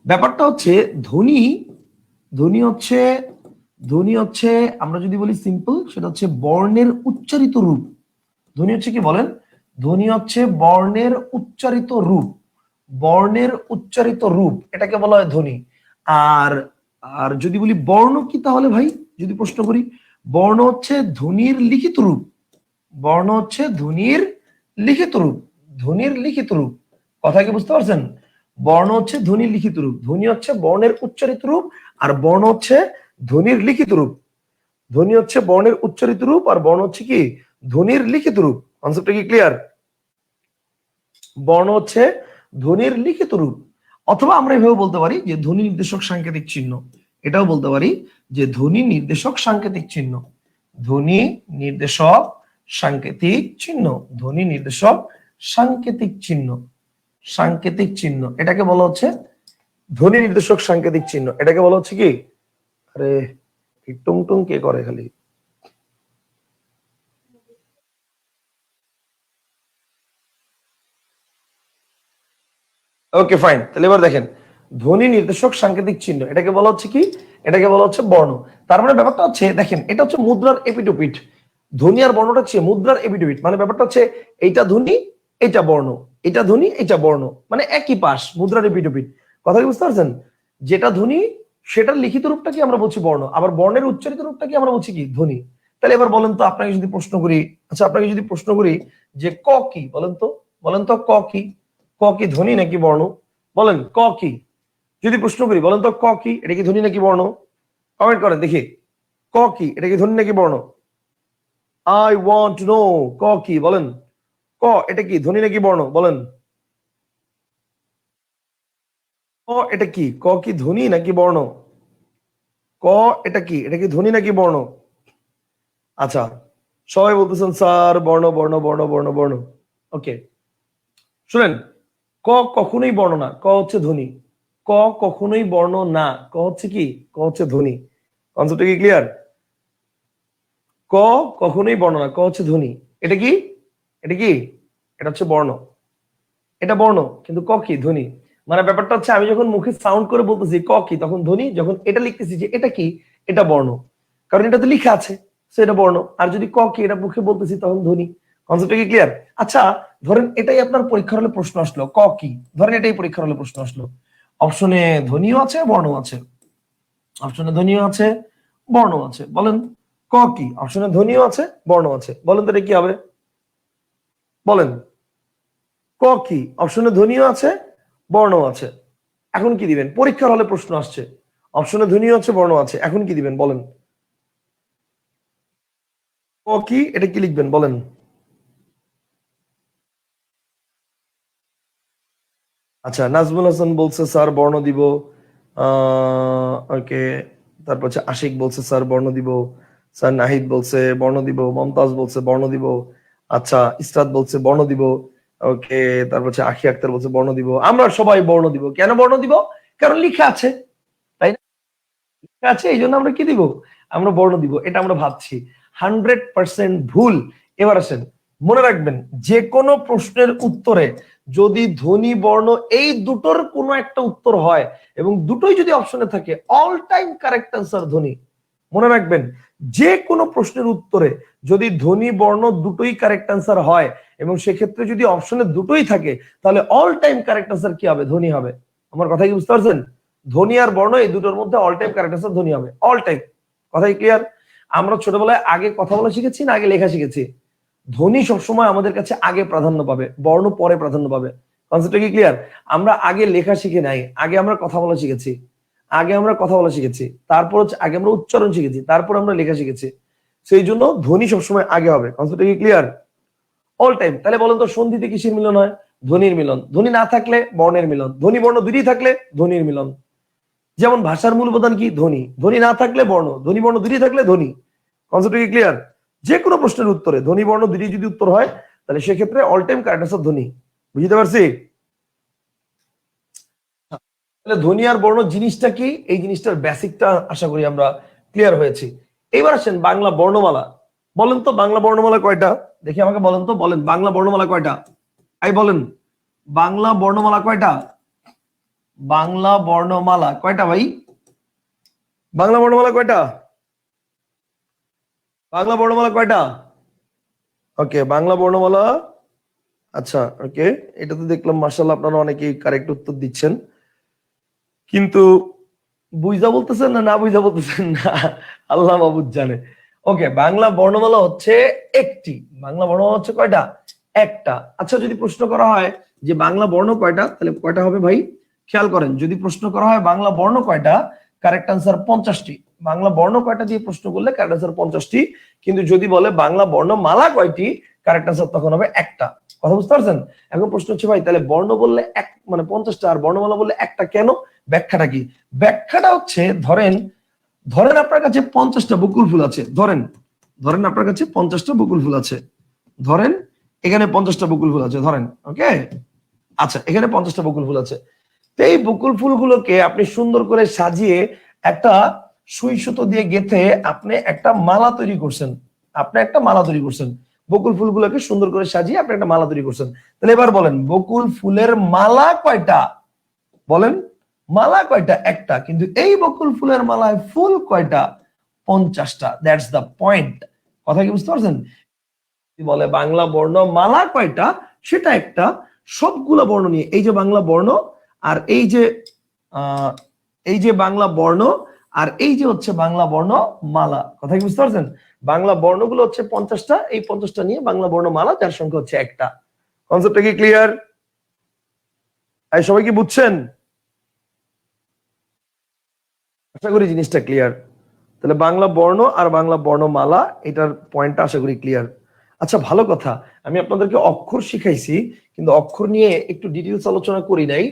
ব্যাপারটা হচ্ছে ধ্বনি, ধ্বনি হচ্ছে ধ্বনি হচ্ছে আমরা যদি বলি সিম্পল, সেটা হচ্ছে বর্ণের উচ্চারিত রূপ। ধ্বনি হচ্ছে কি বলেন? ধ্বনি হচ্ছে বর্ণের উচ্চারিত রূপ, বর্ণের উচ্চারিত রূপ, এটাকে বলা হয় ধ্বনি। আর আর যদি বলি বর্ণ কি, তাহলে ভাই যদি প্রশ্ন করি, বর্ণ হচ্ছে ধ্বনির লিখিত রূপ, বর্ণ হচ্ছে ধ্বনির লিখিত রূপ, ধ্বনির লিখিত রূপ। কথা কি বুঝতে পারছেন? বর্ণ হচ্ছে ধ্বনির লিখিত রূপ, ধ্বনি হচ্ছে বর্ণের উচ্চারিত রূপ, আর বর্ণ হচ্ছে ধ্বনির লিখিত রূপ। ধ্বনি হচ্ছে বর্ণের উচ্চারিত রূপ, আর বর্ণ হচ্ছে কি ধ্বনির লিখিত রূপ। কনসেপ্টটা কি ক্লিয়ার? বর্ণ হচ্ছে ধ্বনির লিখিত রূপ, অথবা আমরা এভাবে বলতে পারি যে ধ্বনি নির্দেশক সাংকেতিক চিহ্ন। এটাও বলতে পারি যে ধ্বনি নির্দেশক সাংকেতিক চিহ্ন, ধ্বনি নির্দেশক সাংকেতিক চিহ্ন, ধ্বনি নির্দেশক সাংকেতিক চিহ্ন, সাংকেতিক চিহ্ন, এটাকে বলা হচ্ছে ধ্বনি নির্দেশক সাংকেতিক চিহ্ন। এটাকে বলা হচ্ছে কি, আরে টুং টুং কে করে খালি। ওকে ফাইন, তাহলে এবার দেখেন ধ্বনি নির্দেশক সাংকেতিক চিহ্ন, এটাকে বলা হচ্ছে কি, এটাকে বলা হচ্ছে বর্ণ। তার মানে ব্যাপারটা হচ্ছে দেখেন, এটা হচ্ছে মুদ্রার এপিটোপিট। ধ্বনি আর বর্ণটা হচ্ছে মুদ্রার এপিটোপিট, মানে ব্যাপারটা হচ্ছে এইটা ধ্বনি, এটা বর্ণ, এটা ধ্বনি, এটা বর্ণ, মানে একই পাশ, মুদ্রার এপিটোপিট। কথা কি বুঝতে পারছেন? যেটা ধ্বনি সেটার লিখিত রূপটা কি আমরা বলছি বর্ণ, আবার বর্ণের উচ্চারিত রূপটা কি আমরা বলছি কি ধ্বনি। তাহলে এবার বলেন তো, আপনাকে যদি প্রশ্ন করি, আচ্ছা আপনাকে যদি প্রশ্ন করি যে ক কি, বলেন তো, বলেন তো ক কি? ক কি ধ্বনি নাকি বর্ণ? বলেন ক কি? যদি প্রশ্ন করি বলেন তো ক কি, এটা কি ধ্বনি নাকি বর্ণ? কমেন্ট করেন দেখি, ক কি, এটা কি ধ্বনি নাকি বর্ণ? আই ওয়ান্ট টু নো, ক কি বলেন, ক এটা কি ধ্বনি নাকি বর্ণ বলেন? ক এটা কি, ক কি ধ্বনি নাকি বর্ণ? ক এটা কি, এটা কি ধ্বনি নাকি বর্ণ? আচ্ছা, সবাই বলতেছেন স্যার বর্ণ বর্ণ বর্ণ বর্ণ বর্ণ। ওকে, শুনেন, ক কখনোই বর্ণ না, ক হচ্ছে ধ্বনি। ক কখনোই বর্ণ না, ক হচ্ছে কি, ক হচ্ছে ধ্বনি। কনসেপ্টটা কি ক্লিয়ার? ক কখনোই বর্ণ না, ক হচ্ছে ধ্বনি। এটা কি, এটা কি, এটা হচ্ছে বর্ণ, এটা বর্ণ, কিন্তু ক কি ধ্বনি। মানে ব্যাপারটা হচ্ছে আমি যখন মুখে সাউন্ড করে বলতেছি ক কি, তখন ধ্বনি, যখন এটা লিখতেছি যে এটা কি, এটা বর্ণ, কারণ এটা তো লিখা আছে, সেটা বর্ণ। আর যদি ক কি এটা মুখে বলতেছি তখন ধ্বনি। কনসেপ্টটা কি ক্লিয়ার? আচ্ছা, ধরেন এটাই আপনার পরীক্ষার হলে প্রশ্ন আসলো, ক কি, ধরেন এটাই পরীক্ষার হলে প্রশ্ন আসলো, অপশনে ধ্বনিও আছে বর্ণ আছে, অপশনে ধ্বনিও আছে বর্ণ আছে, বলেন ক কি, অপশনে ধ্বনিও আছে বর্ণ আছে, বলেন তো এটা কি হবে? বলেন ক কি, অপশনে ধ্বনিও আছে বর্ণ আছে, এখন কি দিবেন? পরীক্ষার হলে প্রশ্ন আসছে, অপশনে ধ্বনিও আছে বর্ণ আছে, এখন কি দিবেন বলেন? ক কি, এটা কি লিখবেন বলেন? আচ্ছা, নাজমুল হাসান বলছে স্যার বর্ণ দিব। ওকে, তারপর হচ্ছে আশিক বলছে স্যার বর্ণ দিব। স্যার নাহিদ বলছে বর্ণ দিব। মমতাজ বলছে বর্ণ দিব। আচ্ছা, ইসরাত বলছে বর্ণ দিব। ওকে, তারপর হচ্ছে আখি আক্তার বলছে বর্ণ দিব। আমরা সবাই বর্ণ দিব। কেন বর্ণ দিব? কারণ লিখা আছে, তাই না? লেখা আছে, এই জন্য আমরা কি দিব? আমরা বর্ণ দিব, এটা আমরা ভাবছি। 100% ভুল। এবার আসেন, মনে রাখবেন, যে কোনো প্রশ্নের উত্তরে যদি ধ্বনি বর্ণ এই দুটোর কোনো একটা উত্তর হয় এবং দুটোই যদি অপশনে থাকে, অল টাইম কারেক্ট আনসার ধ্বনি। মনে রাখবেন, যে কোনো প্রশ্নের উত্তরে যদি ধ্বনি বর্ণ দুটোই কারেক্ট আনসার হয় এবং সেক্ষেত্রে যদি অপশনে দুটোই থাকে, তাহলে অল টাইম কারেক্ট আনসার কি হবে? ধ্বনি হবে। আমার কথা কি বুঝতে পারছেন? ধ্বনি আর বর্ণ এই দুটোর মধ্যে অল টাইম কারেক্ট আনসার ধ্বনি হবে, অল টাইম। কথাই ক্লিয়ার? আমরা ছোটবেলায় আগে কথা বলা শিখেছি না আগে লেখা শিখেছি? ধ্বনি সবসময় আমাদের কাছে আগে প্রাধান্য পাবে, বর্ণ পরে প্রাধান্য পাবে। কনসেপ্টটা কি ক্লিয়ার? আমরা আগে লেখা শিখে নাই, আগে আমরা কথা বলা শিখেছি, আগে আমরা কথা বলা শিখেছি, তারপর হচ্ছে আগে আমরা উচ্চারণ শিখেছি, তারপর আমরা লেখা শিখেছি। সেই জন্য ধ্বনি সবসময় আগে হবে। কনসেপ্টটা কি ক্লিয়ার? All time. তাহলে বলেন তো সন্ধিতে কিসের মিলন হয়? ধ্বনির মিলন, ধ্বনি না থাকলে বর্ণের মিলন, ধ্বনি বর্ণ দুইটি থাকলে ধ্বনির মিলন। যেমন ভাষার মূল উপাদান কি? ধ্বনি, ধ্বনি না থাকলে বর্ণ, ধ্বনি বর্ণ দুইটি থাকলে ধ্বনি। কনসেপ্ট কি ক্লিয়ার? যে কোনো প্রশ্নের উত্তরে ধ্বনি বর্ণ দুইটি যদি উত্তর হয় তাহলে সেক্ষেত্রে অল টাইম কারেক্ট আনসার ধ্বনি। বুঝতে পারছি? তাহলে ধ্বনি আর বর্ণ জিনিসটা কি, এই জিনিসটার বেসিকটা আশা করি আমরা ক্লিয়ার হয়েছি। এবার আসেন বাংলা বর্ণমালা। বলেন তো বাংলা বর্ণমালা কয়টা? দেখি আমাকে বলেন তো, বলেন বাংলা বর্ণমালা কয়টা? আই বলেন বাংলা বর্ণমালা কয়টা? বাংলা বর্ণমালা কয়টা ভাই? বাংলা বর্ণমালা কয়টা? বাংলা বর্ণমালা কয়টা? ওকে, বাংলা বর্ণমালা, আচ্ছা ওকে, এটা তো দেখলাম মাশাআল্লাহ আপনারা অনেকেই কারেক্ট উত্তর দিচ্ছেন, কিন্তু বুঝা বলতেছেন না বুঝা বলতেছেন না আল্লাহ মাবুদ জানে। ওকে, বাংলা বর্ণমালা হচ্ছে একটি। বাংলা বর্ণমালা হচ্ছে কয়টা? একটা। আচ্ছা, যদি প্রশ্ন করা হয় যে বাংলা বর্ণ কয়টা, তাহলে কয়টা হবে ভাই? খেয়াল করেন, যদি প্রশ্ন করা হয় বাংলা বর্ণ কয়টা, কারেক্ট আনসার 50টি। বাংলা বর্ণ কয়টা দিয়ে প্রশ্ন করলে কারেক্ট আনসার 50টি, কিন্তু যদি বলে বাংলা বর্ণমালা কয়টি, কারেক্ট আনসার তখন হবে একটা। কথা বুঝতে পারছেন? এখন প্রশ্ন হচ্ছে ভাই তাহলে বর্ণ বললে এক মানে 50টা আর বর্ণমালা বললে একটা কেন? ব্যাখ্যাটা কি? ব্যাখ্যাটা হচ্ছে ধরেন ধরেন আপনার কাছে 50টা বকুল ফুল আছে, ধরেন ধরেন আপনার কাছে 50টা বকুল ফুল আছে, ধরেন এখানে 50টা বকুল ফুল আছে ধরেন, ওকে? আচ্ছা, এখানে 50টা বকুল ফুল আছে। তো এই বকুল ফুলগুলোকে আপনি সুন্দর করে সাজিয়ে একটা সুই সুতো দিয়ে গেঁথে আপনি একটা মালা তৈরি করছেন। আপনি একটা মালা তৈরি করছেন, বকুল ফুলগুলোকে সুন্দর করে সাজিয়ে আপনি একটা মালা তৈরি করছেন। তাহলে এবার বলেন বকুল ফুলের মালা কয়টা? বলেন মালা কয়টা? একটা। কিন্তু এই বকুল ফুলের মালায় ফুল কয়টা? 50টা। That's the point. কথা কি বুঝতে পারছেন? বলে বাংলা বর্ণ মালা কয়টা, সেটা একটা। সবগুলো বর্ণ নিয়ে, এই যে বাংলা বর্ণ আর এই যে বাংলা বর্ণ আর এই যে হচ্ছে বাংলা বর্ণ মালা। কথা কি বুঝতে পারছেন? বাংলা বর্ণগুলো হচ্ছে 50টা, এই 50টা নিয়ে বাংলা বর্ণ মালা, যার সংখ্যা হচ্ছে একটা। কনসেপ্টটা কি ক্লিয়ার? এই সবাই কি বুঝছেন? আশা করি জিনিসটা ক্লিয়ার। তাহলে বাংলা বর্ণ আর বাংলা বর্ণমালা, এটার পয়েন্টটা আশা করি ক্লিয়ার। আচ্ছা, ভালো কথা, আমি আপনাদেরকে অক্ষর শিখাইছি, কিন্তু অক্ষর নিয়ে একটু ডিটেলস আলোচনা করি নাই।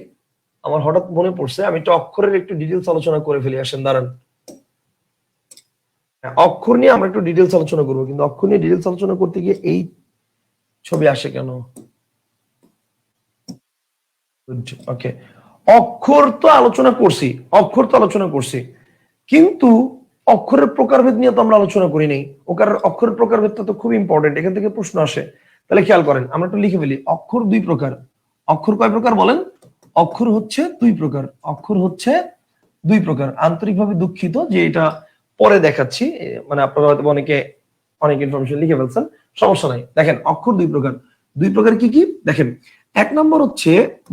আমার হঠাৎ মনে পড়ছে, আমি একটু অক্ষরের একটু ডিটেলস আলোচনা করে ফেলি। আসেন দাঁড়ান, অক্ষর নিয়ে আমরা একটু ডিটেলস আলোচনা করবো, কিন্তু অক্ষর নিয়ে ডিটেলস আলোচনা করতে গিয়ে এই ছবি আসে কেন? ওকে, অক্ষর তো আলোচনা করছি, কিন্তু অক্ষরের প্রকারভেদ নিয়ে তো আমরা আলোচনা করি নাই। অক্ষরের প্রকারভেদটা তো খুব ইম্পর্টেন্ট, এখান থেকে প্রশ্ন আসে। তাহলে খেয়াল করেন, আমরা একটু লিখে ফেলি। অক্ষর দুই প্রকার। অক্ষর কয় প্রকার বলেন? অক্ষর হচ্ছে দুই প্রকার। অক্ষর হচ্ছে দুই প্রকার। আন্তরিকভাবে দুঃখিত যে এটা পরে দেখাচ্ছি, মানে আপনারা হয়তো অনেক ইনফরমেশন লিখে ফেলছেন, সমস্যা নাই। দেখেন, অক্ষর দুই প্রকার। দুই প্রকার কি কি দেখেন। এক নম্বর হচ্ছে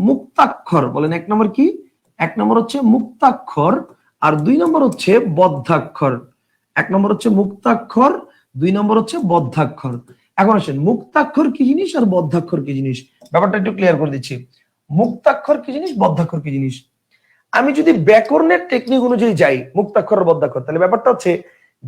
মুক্তাক্ষর। বলেন এক নম্বর কি? এক নম্বর হচ্ছে মুক্তাক্ষর, আর দুই নম্বর হচ্ছে বদ্ধাক্ষর। এক নম্বর হচ্ছে মুক্তাক্ষর, দুই নম্বর হচ্ছে বদ্ধাক্ষর। এখন আসেন, মুক্তাক্ষর কি জিনিস আর বদ্ধাক্ষর কি জিনিস, ব্যাপারটা একটু ক্লিয়ার করে দিচ্ছি। মুক্তাক্ষর কি জিনিস, বদ্ধাক্ষর কি জিনিস। আমি যদি ব্যাকরণের টেকনিক অনুযায়ী যাই, মুক্তাক্ষর আর বদ্ধাক্ষর, তাহলে ব্যাপারটা হচ্ছে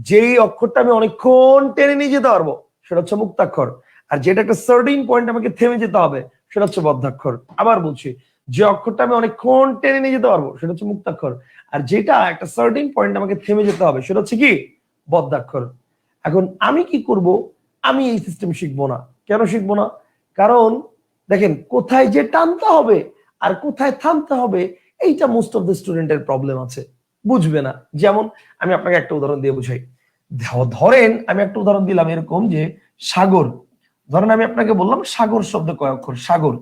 যেই অক্ষরটা আমি অনেকক্ষণ টেনে নিয়ে যেতে পারবো সেটা হচ্ছে মুক্তাক্ষর, আর যেটা একটা সার্টেন পয়েন্ট আমাকে থেমে যেতে হবে সেটা হচ্ছে বদ্ধাক্ষর। আবার বলছি, যে অক্ষরটা আমি অনেকক্ষণ টেনে নিয়ে যেতে পারবো সেটা হচ্ছে মুক্তাক্ষর, আর যেটা একটা সার্টেন পয়েন্ট আমাকে থেমে যেতে হবে সেটা হচ্ছে কি? বদ্ধাক্ষর। এখন আমি কি করব? আমি এই সিস্টেম শিখবো না। কেন শিখবো না? কারণ দেখেন, কোথায় যে টানতে হবে আর কোথায় থামতে হবে, এইটা মোস্ট অফ দ্য স্টুডেন্টের প্রবলেম আছে, বুঝবে না। যেমন আমি আপনাকে একটা উদাহরণ দিয়ে বুঝাই। ধরেন আমি একটা উদাহরণ দিলাম এরকম যে সাগর। ধরেন আমি আপনাকে বললাম সাগর শব্দ কয় অক্ষর? সাগর,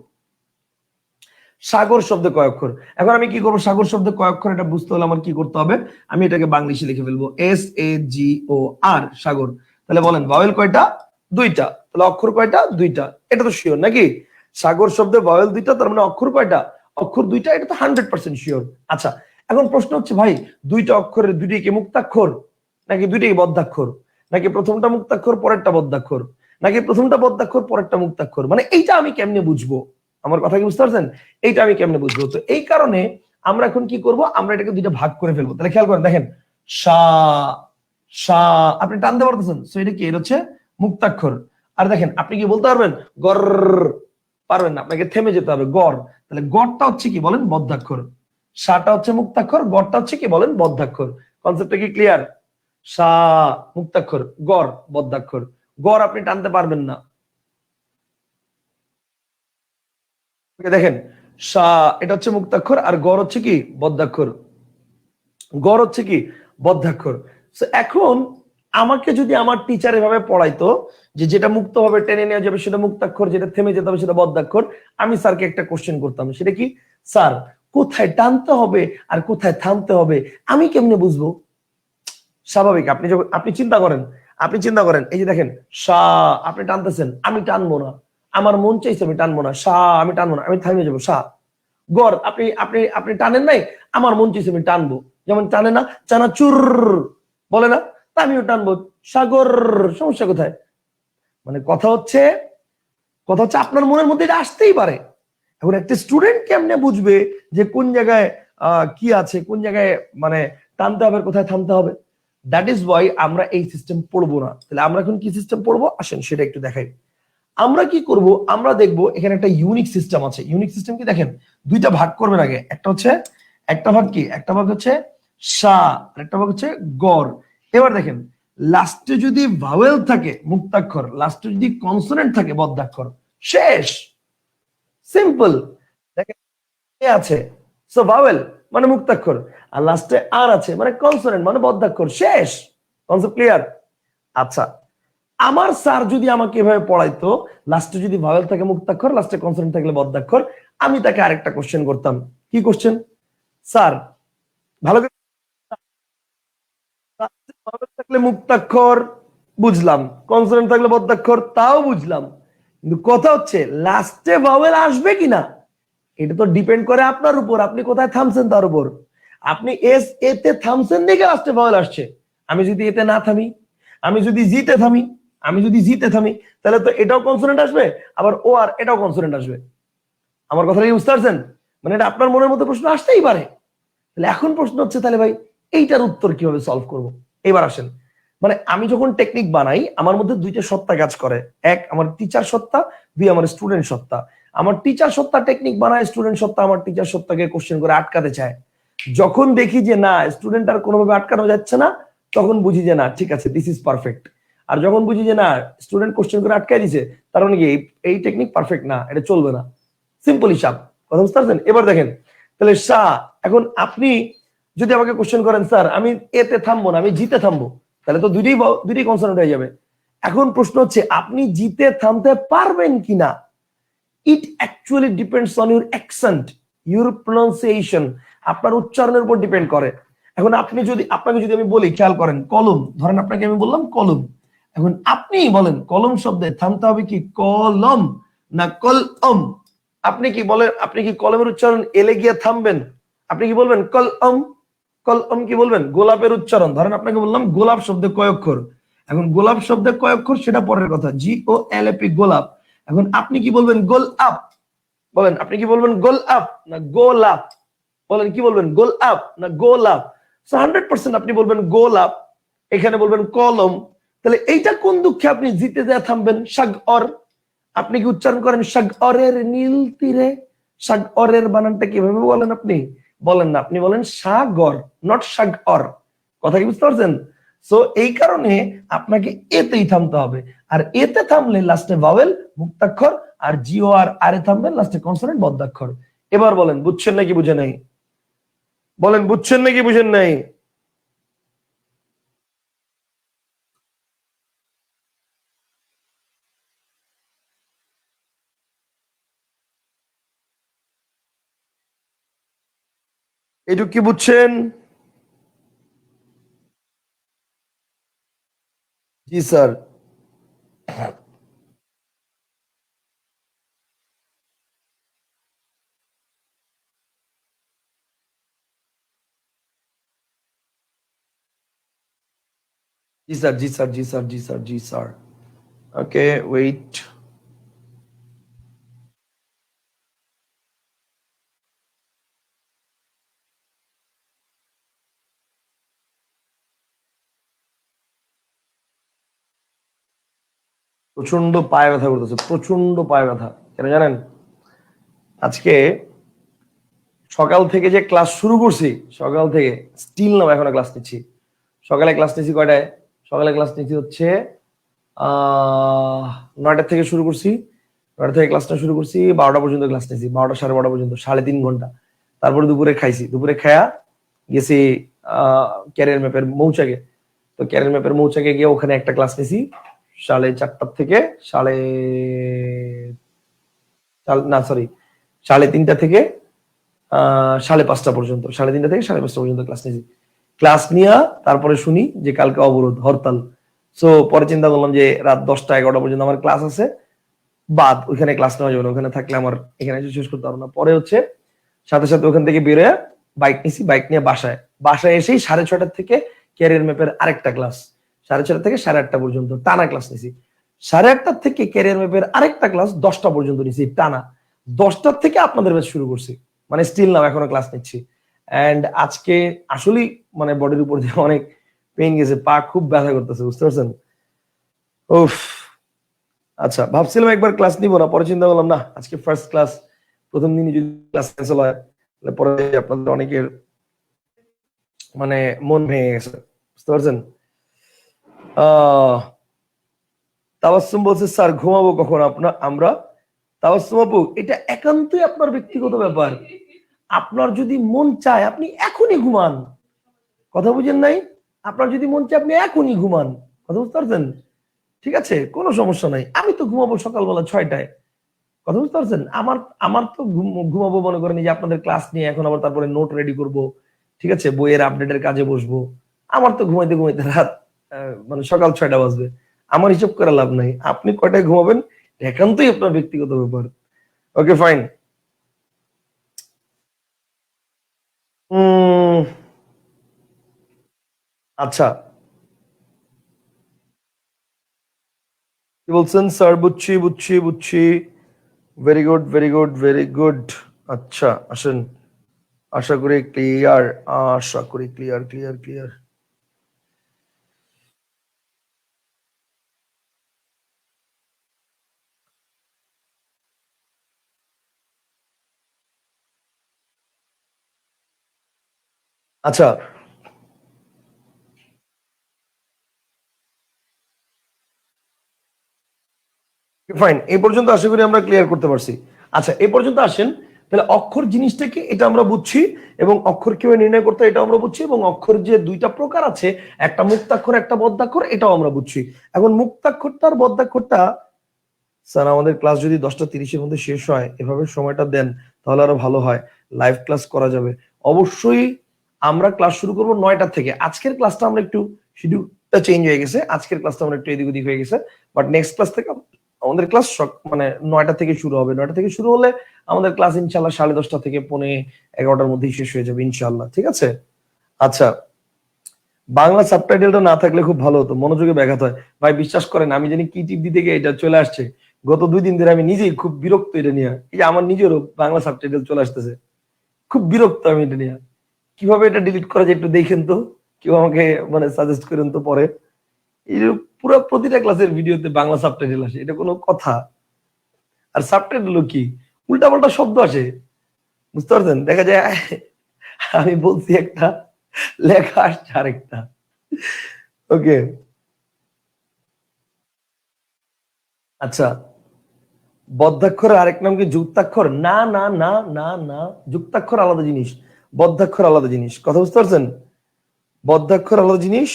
সাগর শব্দ কয় অক্ষর? এখন আমি কি করবো? সাগর শব্দ কয় অক্ষর এটা বুঝতে হলে আমার কি করতে হবে? আমি এটাকে বাংলিশে লিখে ফেলবো, SAGOR, সাগর। তাহলে বলেন ভাওয়েল কয়টা? দুইটা। তাহলে অক্ষর কয়টা? দুইটা। এটা তো শিওর নাকি? সাগর শব্দে ভাওয়েল দুইটা, তার মানে অক্ষর কয়টা? অক্ষর দুইটা, এটা তো 100% শিওর। আচ্ছা, এখন প্রশ্ন হচ্ছে ভাই, দুইটা অক্ষরের দুইটাই কি মুক্তাক্ষর, নাকি দুইটাই বদ্ধাক্ষর, নাকি প্রথমটা মুক্তাক্ষর পরেরটা বদ্ধাক্ষর, নাকি প্রথমটা বদ্ধাক্ষর পরেরটা মুক্তাক্ষর? মানে এইটা আমি কেমনে বুঝবো? আমার কথা কি বুঝতে পারছেন? এইটা আমি কেমনে বুঝবো? তো এই কারণে আমরা এখন কি করব? আমরা এটাকে দুইটা ভাগ করে ফেলবো। তাহলে খেয়াল করেন, দেখেন সা, সা, আপনি টানতে পারতেছেন, সো এটা কি? এটা হচ্ছে মুক্তাক্ষর। আর দেখেন, আপনি কি বলতে পারবেন? গর, পারবেন না, আপনাকে থেমে যেতে হবে। গড়, তাহলে গড়টা হচ্ছে কি বলেন? বদ্ধাক্ষর। সাটা হচ্ছে মুক্তাক্ষর, গড়টা হচ্ছে কি বলেন? বদ্ধাক্ষর। কনসেপ্টটা কি ক্লিয়ার? সা মুক্তাক্ষর, গড় বদ্ধাক্ষর। গড় আপনি টানতে পারবেন না। দেখেন, সা এটা হচ্ছে মুক্তাক্ষর, আর গড় হচ্ছে কি? বদ্ধাক্ষর। গড় হচ্ছে কি? বদ্ধাক্ষর। এখন আমাকে যদি আমার টিচার এভাবে পড়াইতো যে যেটা মুক্ত ভাবে টেনে নেওয়া যাবে সেটা মুক্তাক্ষর, যেটা থেমে যেতে হবে সেটা বদ্ধাক্ষর, আমি স্যারকে একটা কোশ্চেন করতাম, সেটা কি? স্যার, কোথায় টানতে হবে আর কোথায় থামতে হবে আমি কেমনে বুঝবো? স্বাভাবিক, আপনি যখন আপনি চিন্তা করেন, এই যে দেখেন, সা আপনি টানতেছেন, আমি টানবো না, আমার মন চাইছে আমি টানবো না, সা আমি টানবো না, আমি থামিয়ে যাবো, সা। গড় আপনি আপনি আপনি টানেন নাই, আমার মন চাইছে আমি টানবো, যেমন টানে না চানাচুর বলে না, তা আমিও টানবো সাগর। সমস্যা কোথায়? মানে কথা হচ্ছে আপনার মনের মধ্যে এটা আসতেই পারে। এখন একটা স্টুডেন্ট কেমনে বুঝবে যে কোন জায়গায় কি আছে, কোন জায়গায় মানে টানতে হবে কোথায় থামতে হবে? দ্যাট ইজ ওয়াই আমরা এই সিস্টেম পড়বো না। তাহলে আমরা এখন কি সিস্টেম পড়বো আসেন সেটা একটু দেখাই। আমরা কি করব? আমরা দেখব এখানে একটা ইউনিক সিস্টেম আছে। ইউনিক সিস্টেম কি দেখেন, দুইটা ভাগ করবেন আগে। একটা ভাগ কি? একটা ভাগ হচ্ছে সা, আর একটা ভাগ হচ্ছে গড়। এবার দেখেন, লাস্টে যদি ভাওয়েল থাকে মুক্তাক্ষর, লাস্টে যদি কনসোনেন্ট থাকে বদ্ধাক্ষর, শেষ। সিম্পল। দেখেন, এ আছে, সো ভাওয়েল মানে মুক্তাক্ষর, আর লাস্টে আর আছে মানে কনসোনেন্ট মানে বদ্ধাক্ষর, শেষ। Concept clear? আচ্ছা, আমার স্যার যদি আমাকে এভাবে পড়াইতো, লাস্টে যদি ভাওয়েল থাকে মুক্তাক্ষর, লাস্টে কনসোনেন্ট থাকলে বদ্ধাক্ষর, আমি তাকে আরেকটা কোশ্চেন করতাম। কি কোশ্চেন? স্যার, ভালো করে, ভাওয়েল থাকলে মুক্তাক্ষর বুঝলাম, কনসোনেন্ট থাকলে বদ্ধাক্ষর তাও বুঝলাম, কিন্তু কথা হচ্ছে লাস্টে ভাওয়েল আসবে কিনা, এটা তো ডিপেন্ড করে আপনার উপর, আপনি কোথায় থামছেন তার উপর। আপনি এস এতে থামছেন দেখে লাস্টে ভাওয়েল আসছে। আমি যদি এতে না থামি, আমি যদি জিতে থামি, তাহলে তো এটাও কনসোনেন্ট আসবে, আবার ও আর এটাও কনসোনেন্ট আসবে। আমার কথা কি বুঝতে পারছেন? মানে এটা আপনার মনের মধ্যে প্রশ্ন আসতেই পারে। তাহলে এখন প্রশ্ন হচ্ছে, তাহলে ভাই এইটার উত্তর কিভাবে সলভ করব? এবার আসেন, মানে আমি যখন টেকনিক বানাই আমার মধ্যে দুইটা সত্তা কাজ করে। এক আমার টিচার সত্তা, দুই আমার স্টুডেন্ট সত্তা। আমার টিচার সত্তা টেকনিক বানায়, স্টুডেন্ট সত্তা আমার টিচার সত্তাকে কোশ্চেন করে আটকাতে চায়। যখন দেখি যে না স্টুডেন্ট আর কোনোভাবে আটকানো যাচ্ছে না, তখন বুঝি যে না ঠিক আছে, দিস ইজ পারফেক্ট। আর যখন বুঝি যে না স্টুডেন্ট কোশ্চেন করে আটকাই দিছে, তার মানে কি এই টেকনিক পারফেক্ট না, এটা চলবে না। সিম্পল হিসাব। কথা বুঝতে পারছেন? এবার দেখেন, তাহলে শাহ, এখন আপনি যদি আমাকে কোশ্চেন করেন স্যার আমি এতে থামবো না, আমি জিতে থামবো, তাহলে তো দুইটাই কনসার্ন হয়ে যাবে। এখন প্রশ্ন হচ্ছে আপনি জিতে থামতে পারবেন কিনা। It actually depends on your accent, your pronunciation, আপনার উচ্চারণের উপর ডিপেন্ড করে। এখন আপনাকে যদি আমি বলি, খেয়াল করেন, কলম, ধরেন আপনাকে আমি বললাম কলম, এখন আপনি বলেন কলম শব্দে থামতে হবে কি কলম না কলম? আপনি কি বলেন, আপনি কি কলমের উচ্চারণ এলে গিয়ে থামবেন? আপনি কি বলবেন কলম? কলম কি বলবেন? গোলাপের উচ্চারণ, ধরেন আপনাকে বললাম গোলাপ শব্দে কয় অক্ষর, এখন গোলাপ শব্দে কয় অক্ষর সেটা পরের কথা, GOLAP গোলাপ। এখন আপনি কি বলবেন? গোল আপ। বলেন আপনি কি বলবেন? গোল আপ না গোলাপ? বলেন কি বলবেন? গোল আপ না গোলাপ? 100% আপনি বলবেন গোলাপ, এখানে বলবেন কলম। তাহলে এইটা কোন দুঃখে আপনি জিতে দেয়া থামবেন? সাগ অর। আপনি কি উচ্চারণ করেন সাগ অরের নীল তীরে? সাগ অরের বানানটা কিভাবে বলেন? আপনি বলেন না, আপনি বলেন সাগর, নট সাগ অর। কথা কি বুঝতে পারছেন? সো এই কারণে আপনাকে এতেই থামতে হবে, আর এতে থামলে লাস্টে ভাওয়েল মুক্তাক্ষর, আর জিও আর আরে থামবেন লাস্টে কনসোনেন্ট বদ্ধাক্ষর। এবার বলেন বুঝছেন নাকি বুঝে নাই? বলেন বুঝছেন নাকি বুঝেন নাই? এটুক কি বুঝছেন? জি স্যার। জি স্যার, জি স্যার, জি স্যার, জি স্যার, জি স্যার। Okay wait. প্রচন্ড পায়ে ব্যথা করতেছে, প্রচন্ড পায়ে ব্যথা, কেন জানেন? আজকে সকাল থেকে যে ক্লাস শুরু করছি, সকাল থেকে স্টিল নাও এখনো ক্লাস নিচ্ছি। সকালে ক্লাস নিচ্ছি কয়টায়? সকালে ক্লাস নিচ্ছি হচ্ছে 9টা থেকে শুরু করছি। 9টা থেকে ক্লাসটা শুরু করছি, 12টা পর্যন্ত ক্লাস নিয়েছি, 12টা 12:30 পর্যন্ত, 3.5 ঘন্টা। তারপরে দুপুরে খাইছি, দুপুরে খায়া গেছি ক্যারিয়ার ম্যাপের মৌচাকে। তো ক্যারিয়ার ম্যাপের মৌচাকে গিয়ে ওখানে একটা ক্লাস নিয়েছি 4:30 থেকে না সরি 3:30 থেকে 5:30 পর্যন্ত, 3:30 থেকে 5:30 পর্যন্ত ক্লাস নিয়েছি। ক্লাস নিয়ে তারপরে শুনি যে কালকে অবরোধ, হরতাল। সো পরে চিন্তা করলাম যে রাত 10টা 11টা পর্যন্ত আমার ক্লাস আছে, বাদ, ওইখানে ক্লাস নেওয়া যাবে না, ওখানে থাকলে আমার এখানে এসে শেষ করতে পারবো না। পরে হচ্ছে সাথে সাথে ওখান থেকে বেরোয় বাইক নিছি, বাইক নিয়ে বাসায় এসেই 6:30 থেকে ক্যারিয়ার ম্যাপের আরেকটা ক্লাস, 6:30 থেকে 8:30 পর্যন্ত টানা ক্লাস নিছি। 8:30 থেকে ক্যারিয়ার ম্যাপের আরেকটা ক্লাস 10টা পর্যন্ত নিছি টানা। 10টা থেকে আপনাদের ব্যাচ শুরু করছি, মানে স্টিল নাও এখনো ক্লাস নিচ্ছি। এন্ড আজকে আসলেই মানে বডির উপর দিয়ে অনেক পেইন গেছে, পা খুব ব্যথা করতেছে, বুঝতে পারছেন? উফ। আচ্ছা, ভাবছিলাম একবার ক্লাস নিব না, পরে চিন্তা করলাম না, আজকে ফার্স্ট ক্লাস, প্রথম দিনই যদি ক্লাস ক্যান্সেল হয় তাহলে পরে আপনাদের অনেকের মানে মন ভেঙে গেছে, বুঝতে পারছেন? তাবাসসুম বলছে স্যার ঘুমাবো কখন আমরা? তাবাসসুম আপু, এটা একান্তই আপনার ব্যক্তিগত ব্যাপার। আপনার যদি মন চায় আপনি এখনই ঘুমান, কথা বুঝেন নাই? আপনার যদি মন চায় আপনি এখনই ঘুমান, কথা বুঝতে পারছেন? ঠিক আছে, কোনো সমস্যা নাই। আমি তো ঘুমাবো সকালবেলা 6টায়, কথা বুঝতে পারছেন? আমার আমার তো ঘুমাবো মনে করেন যে আপনাদের ক্লাস নিয়ে এখন আবার তারপরে নোট রেডি করব, ঠিক আছে, বইয়ের আপডেটের কাজে বসবো। আমার তো ঘুমাইতে ঘুমাইতে রাত মানে সকাল 6টা বাজবে। আমার হিসাব করে লাভ নাই, আপনি কয়টায় ঘুমাবেন একান্তই আপনার ব্যক্তিগত ব্যাপার। Okay fine. আচ্ছা, কি বলছেন স্যার? বুঝছি বুঝছি বুঝছি। Very good very good very good. আচ্ছা আসেন, আশা করি ক্লিয়ার, আশা করি ক্লিয়ার ক্লিয়ার ক্লিয়ার। আচ্ছা ফাইন, এই পর্যন্ত আশা করি আমরা ক্লিয়ার করতে পারছি। আচ্ছা, এই পর্যন্ত আসেন, তাহলে অক্ষর জিনিসটা কি এটা আমরা বুঝছি, এবং অক্ষর কিভাবে নির্ণয় করতে হয় এটা আমরা বুঝছি, এবং অক্ষর যে দুইটা প্রকার আছে, একটা মুক্তাক্ষর একটা বদ্ধাক্ষর, এটাও আমরা বুঝছি। এখন মুক্তাক্ষরটা আর বদ্ধাক্ষরটা, স্যার আমাদের ক্লাস যদি 10:30-এর মধ্যে শেষ হয়, এভাবে সময়টা দেন তাহলে আরো ভালো হয়, লাইভ ক্লাস করা যাবে। অবশ্যই আমরা ক্লাস শুরু করব 9টা থেকে। আজকের ক্লাসটা আমরা একটু শিডিউলটা চেঞ্জ হয়ে গেছে, আজকের ক্লাসটা আমরা একটু এদিক ওদিক হয়ে গেছে, বাট নেক্সট ক্লাস থেকে আমাদের ক্লাস মানে 9টা থেকে শুরু হবে। 9টা থেকে শুরু হলে আমাদের ক্লাস ইনশাল্লাহ 10:30 থেকে 11:30-র মধ্যেই শেষ হয়ে যাবে ইনশাল্লাহ, ঠিক আছে? আচ্ছা, বাংলা সাবটাইটেলটা না থাকলে খুব ভালো হতো, মনোযোগে ব্যাঘাত হয়। ভাই বিশ্বাস করেন, আমি জানি কি টিপ দিতে গিয়ে এটা চলে আসছে। গত 2 দিন ধরে আমি নিজেই খুব বিরক্ত এটা নিয়ে, এই যে আমার নিজেরও বাংলা সাবটাইটেল চলে আসতেছে, খুব বিরক্ত আমি এটা নিয়ে। কিভাবে এটা ডিলিট করা যায় একটু দেখেন তো, কেউ আমাকে মানে সাজেস্ট করেন তো পরে। এই যে পুরো প্রতিটা ক্লাসের ভিডিওতে বাংলা সাবটাইটেল আসে, এটা কোনো কথা? আর সাবটাইটেল কি, উল্টাপাল্টা শব্দ আসে, বুঝতে পারছেন? দেখা যায় আমি বলছি একটা, লেখা আসছে আরেকটা। ওকে, আচ্ছা, বদ্ধাক্ষরের আরেক নাম কি যুক্তাক্ষর? না না না না না, যুক্তাক্ষর আলাদা জিনিস, বদ্ধাক্ষর আলাদা জিনিস, কথা বুঝতে পারছেন? বদ্ধাক্ষর আলাদা জিনিস,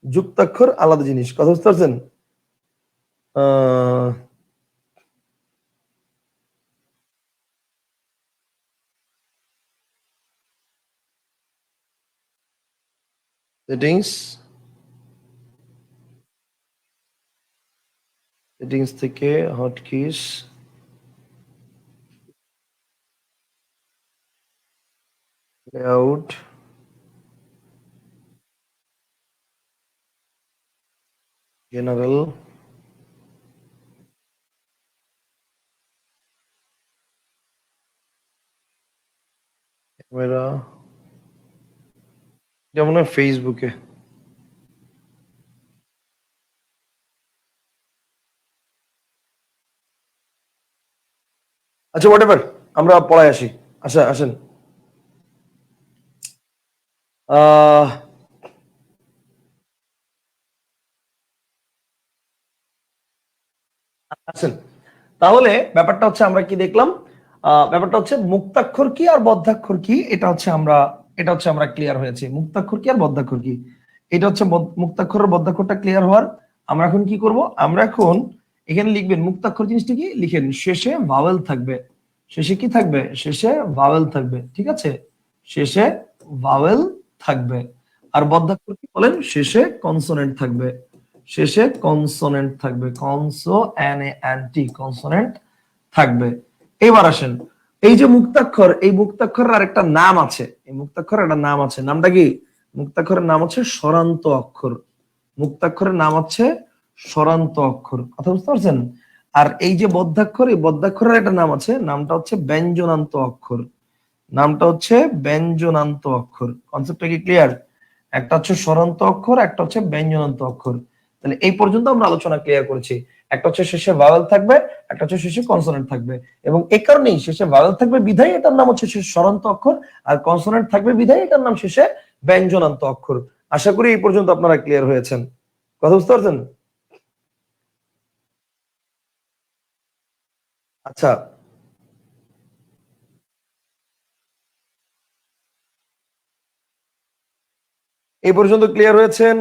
যুক্তাক্ষর আলাদা জিনিস, কথা বুঝতে পারছেন? সেটিংস, সেটিংস থেকে হটকিস, লেআউট, জেনারেল, ক্যামেরা, যেমন ফেসবুকে। আচ্ছা হোয়াট এভার, আমরা পড়ায় আসি। আচ্ছা আসেন। আহ আসেন, তাহলে ব্যাপারটা হচ্ছে আমরা কি দেখলাম, ব্যাপারটা হচ্ছে মুক্তাক্ষর কি আর বদ্ধাক্ষর কি, এটা হচ্ছে আমরা ক্লিয়ার হয়েছে। মুক্তাক্ষর কি আর বদ্ধাক্ষর কি, এটা হচ্ছে মুক্তাক্ষর আর বদ্ধাক্ষরটা ক্লিয়ার হওয়ার আমরা এখন কি করব, আমরা এখন এখানে লিখবেন মুক্তাক্ষর জিনিসটা কি, লিখেন শেষে ভাওয়েল থাকবে। শেষে কি থাকবে, শেষে ভাওয়েল থাকবে, ঠিক আছে, শেষে ভাওয়েল থাকবে। আর বদ্ধাক্ষর কি বলেন, শেষে কনসোনেন্ট থাকবে, শেষে কনসোনেন্ট থাকবে, conso N A N T, consonant থাকবে। এবার আসেন, এই যে মুক্তাক্ষর, এই মুক্তাক্ষরের আরেকটা নাম আছে, এই মুক্তাক্ষরের একটা নাম আছে, নামটা কি, মুক্তাক্ষরের নাম হচ্ছে স্বরান্ত অক্ষর। মুক্তাক্ষরের নাম হচ্ছে স্বরান্ত অক্ষর, কথা বুঝতে পারছেন? আর এই যে বদ্ধাক্ষর, এই বদ্ধাক্ষরের একটা নাম আছে, নামটা হচ্ছে ব্যঞ্জনান্ত অক্ষর, নামটা হচ্ছে ব্যঞ্জনান্ত অক্ষর। কনসেপ্টটা কি ক্লিয়ার? একটা হচ্ছে স্বরান্ত অক্ষর, একটা হচ্ছে ব্যঞ্জনান্ত অক্ষর। তাহলে এই পর্যন্ত আমরা আলোচনা ক্লিয়ার করেছি। একটা হচ্ছে শেষে ভাওয়েল থাকবে, একটা হচ্ছে শেষে কনসোনেন্ট থাকবে, এবং এই কারণেই শেষে ভাওয়েল থাকবে বিধায় এটার নাম হচ্ছে শেষে স্বরান্ত অক্ষর, আর কনসোনেন্ট থাকবে বিধায় এটার নাম শেষে ব্যঞ্জনান্ত অক্ষর। আশা করি এই পর্যন্ত আপনারা ক্লিয়ার হয়েছেন, কথা বুঝতে পারছেন? আচ্ছা, এই পর্যন্ত ক্লিয়ার হয়েছেন?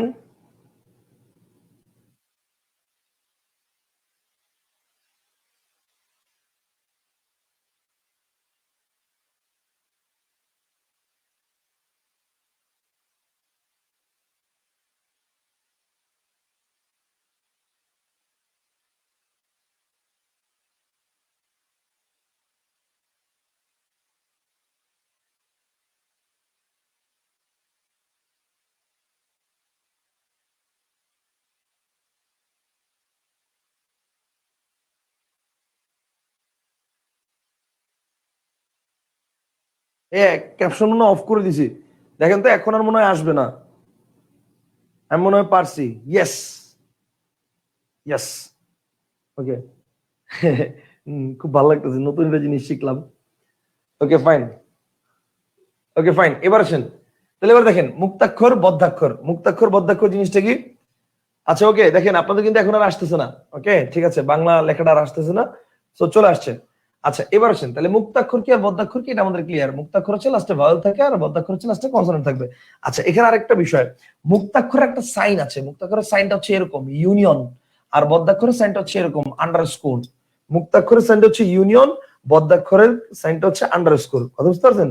এ ক্যাপশন মনে অফ করে দিছি, দেখেন তো এখন আর মনে হয় আসবে না। আমি মনে হয় পারছি। ইয়েস, ইয়েস, ওকে। খুব ভালো লাগতেছে, নতুন একটা জিনিস শিখলাম। ওকে ফাইন, ওকে ফাইন, এবার আসেন। তাহলে এবার দেখেন মুক্তাক্ষর বদ্ধাক্ষর, মুক্তাক্ষর বদ্ধাক্ষর জিনিসটা কি। আচ্ছা ওকে, দেখেন আপনাদের কিন্তু এখন আর আসতেছে না। ওকে ঠিক আছে, বাংলা লেখাটা আর আসতেছে না, তো চলে আসছে। আচ্ছা এবার আসেন, তাহলে মুক্তাক্ষর কি আর বদ্ধাক্ষর কি এটা আমাদের ক্লিয়ার। মুক্তাক্ষর হচ্ছে লাস্টে ভাওয়েল থাকে, আর বদ্ধাক্ষর হচ্ছে লাস্টে কনসোনেন্ট থাকবে। আচ্ছা এখানে আরেকটা বিষয়, মুক্তাক্ষরের একটা সাইন আছে, মুক্তাক্ষরের সাইনটা হচ্ছে এরকম ইউনিয়ন, আর বদ্ধাক্ষরের সাইনটা হচ্ছে এরকম আন্ডারস্কোর। মুক্তাক্ষরের সাইনটা হচ্ছে ইউনিয়ন, বদ্ধাক্ষরের সাইনটা হচ্ছে আন্ডারস্কোর, কথা বুঝতে পারছেন?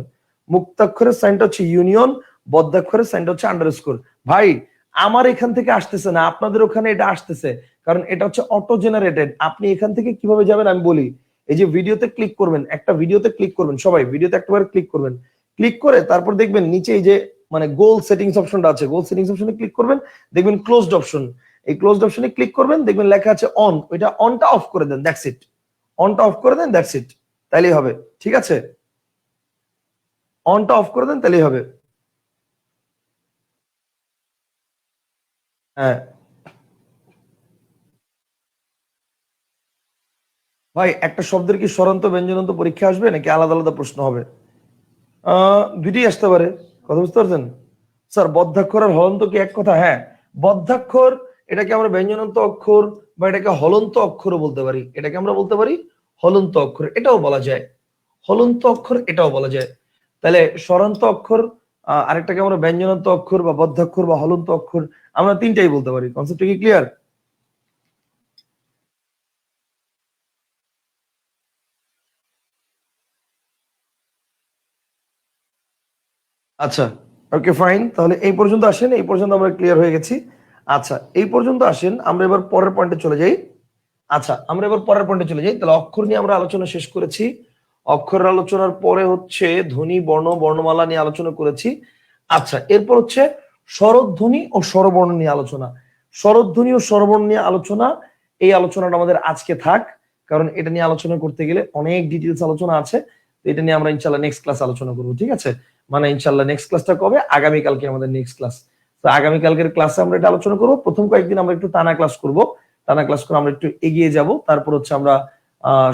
মুক্তাক্ষরের সাইনটা হচ্ছে ইউনিয়ন, বদ্ধাক্ষরের সাইনটা হচ্ছে আন্ডারস্কোর। ভাই আমার এখান থেকে আসতেছে না, আপনাদের ওখানে এটা আসতেছে, কারণ এটা হচ্ছে অটো জেনারেটেড। আপনি এখান থেকে কিভাবে যাবেন আমি বলি, এই যে ভিডিওতে ক্লিক করবেন, একটা ভিডিওতে ক্লিক করবেন, সবাই ভিডিওতে একবার ক্লিক করবেন, ক্লিক করে তারপর দেখবেন নিচে এই যে মানে গোল সেটিংস অপশনটা আছে, গোল সেটিংস অপশনে ক্লিক করবেন, দেখবেন ক্লোজড অপশন, এই ক্লোজড অপশনে ক্লিক করবেন, দেখবেন লেখা আছে অন, ওইটা অনটা অফ করে দেন, দ্যাটস ইট। অনটা অফ করে দেন, দ্যাটস ইট, তাইলেই হবে, ঠিক আছে? অনটা অফ করে দেন, তাইলেই হবে। হ্যাঁ ভাই, একটা শব্দের কি স্বরান্ত ব্যঞ্জনান্ত পরীক্ষা আসবে নাকি আলাদা আলাদা প্রশ্ন হবে? দুইটাই আসতে পারে, কথা বুঝতে পারছেন? স্যার বদ্ধাক্ষর আর হলন্ত কি এক কথা? হ্যাঁ, বদ্ধাক্ষর এটাকে আমরা ব্যঞ্জনান্ত অক্ষর বা এটাকে হলন্ত অক্ষরও বলতে পারি, এটাকে আমরা বলতে পারি হলন্ত অক্ষর, এটাও বলা যায়, হলন্ত অক্ষর এটাও বলা যায়। তাহলে স্বরান্ত অক্ষর, আরেকটাকে আমরা ব্যঞ্জনান্ত অক্ষর বা বদ্ধাক্ষর বা হলন্ত অক্ষর, আমরা তিনটাই বলতে পারি। কনসেপ্টটা কি ক্লিয়ার? আচ্ছা ওকে ফাইন, তাহলে এই পর্যন্ত আসেন, এই পর্যন্ত আমরা ক্লিয়ার হয়ে গেছি। আচ্ছা এই পর্যন্ত আসেন, আমরা এবার পরের পয়েন্টে চলে যাই। আচ্ছা আমরা এবার পরের পয়েন্টে চলে যাই। তাহলে অক্ষর নিয়ে আমরা আলোচনা শেষ করেছি, অক্ষরের আলোচনার পরে হচ্ছে ধ্বনি বর্ণ বর্ণমালা নিয়ে আলোচনা করেছি। আচ্ছা এরপর হচ্ছে স্বরধ্বনি ও স্বরবর্ণ নিয়ে আলোচনা। স্বরধ্বনি ও স্বরবর্ণ নিয়ে আলোচনা, এই আলোচনাটা আমাদের আজকে থাক, কারণ এটা নিয়ে আলোচনা করতে গেলে অনেক ডিটেলস আলোচনা আছে। তো এটা নিয়ে আমরা ইনশাল্লাহ নেক্সট ক্লাস আলোচনা করবো, ঠিক আছে? মানে ইনশাল্লাহ নেক্সট ক্লাসটা কবে, আগামীকালকে আমাদের নেক্সট ক্লাস। তো আগামীকালকের ক্লাসে আমরা এটা আলোচনা করবো। প্রথম কয়েকদিন আমরা একটু টানা ক্লাস করব, টানা ক্লাস করে আমরা একটু এগিয়ে যাব, তারপর হচ্ছে আমরা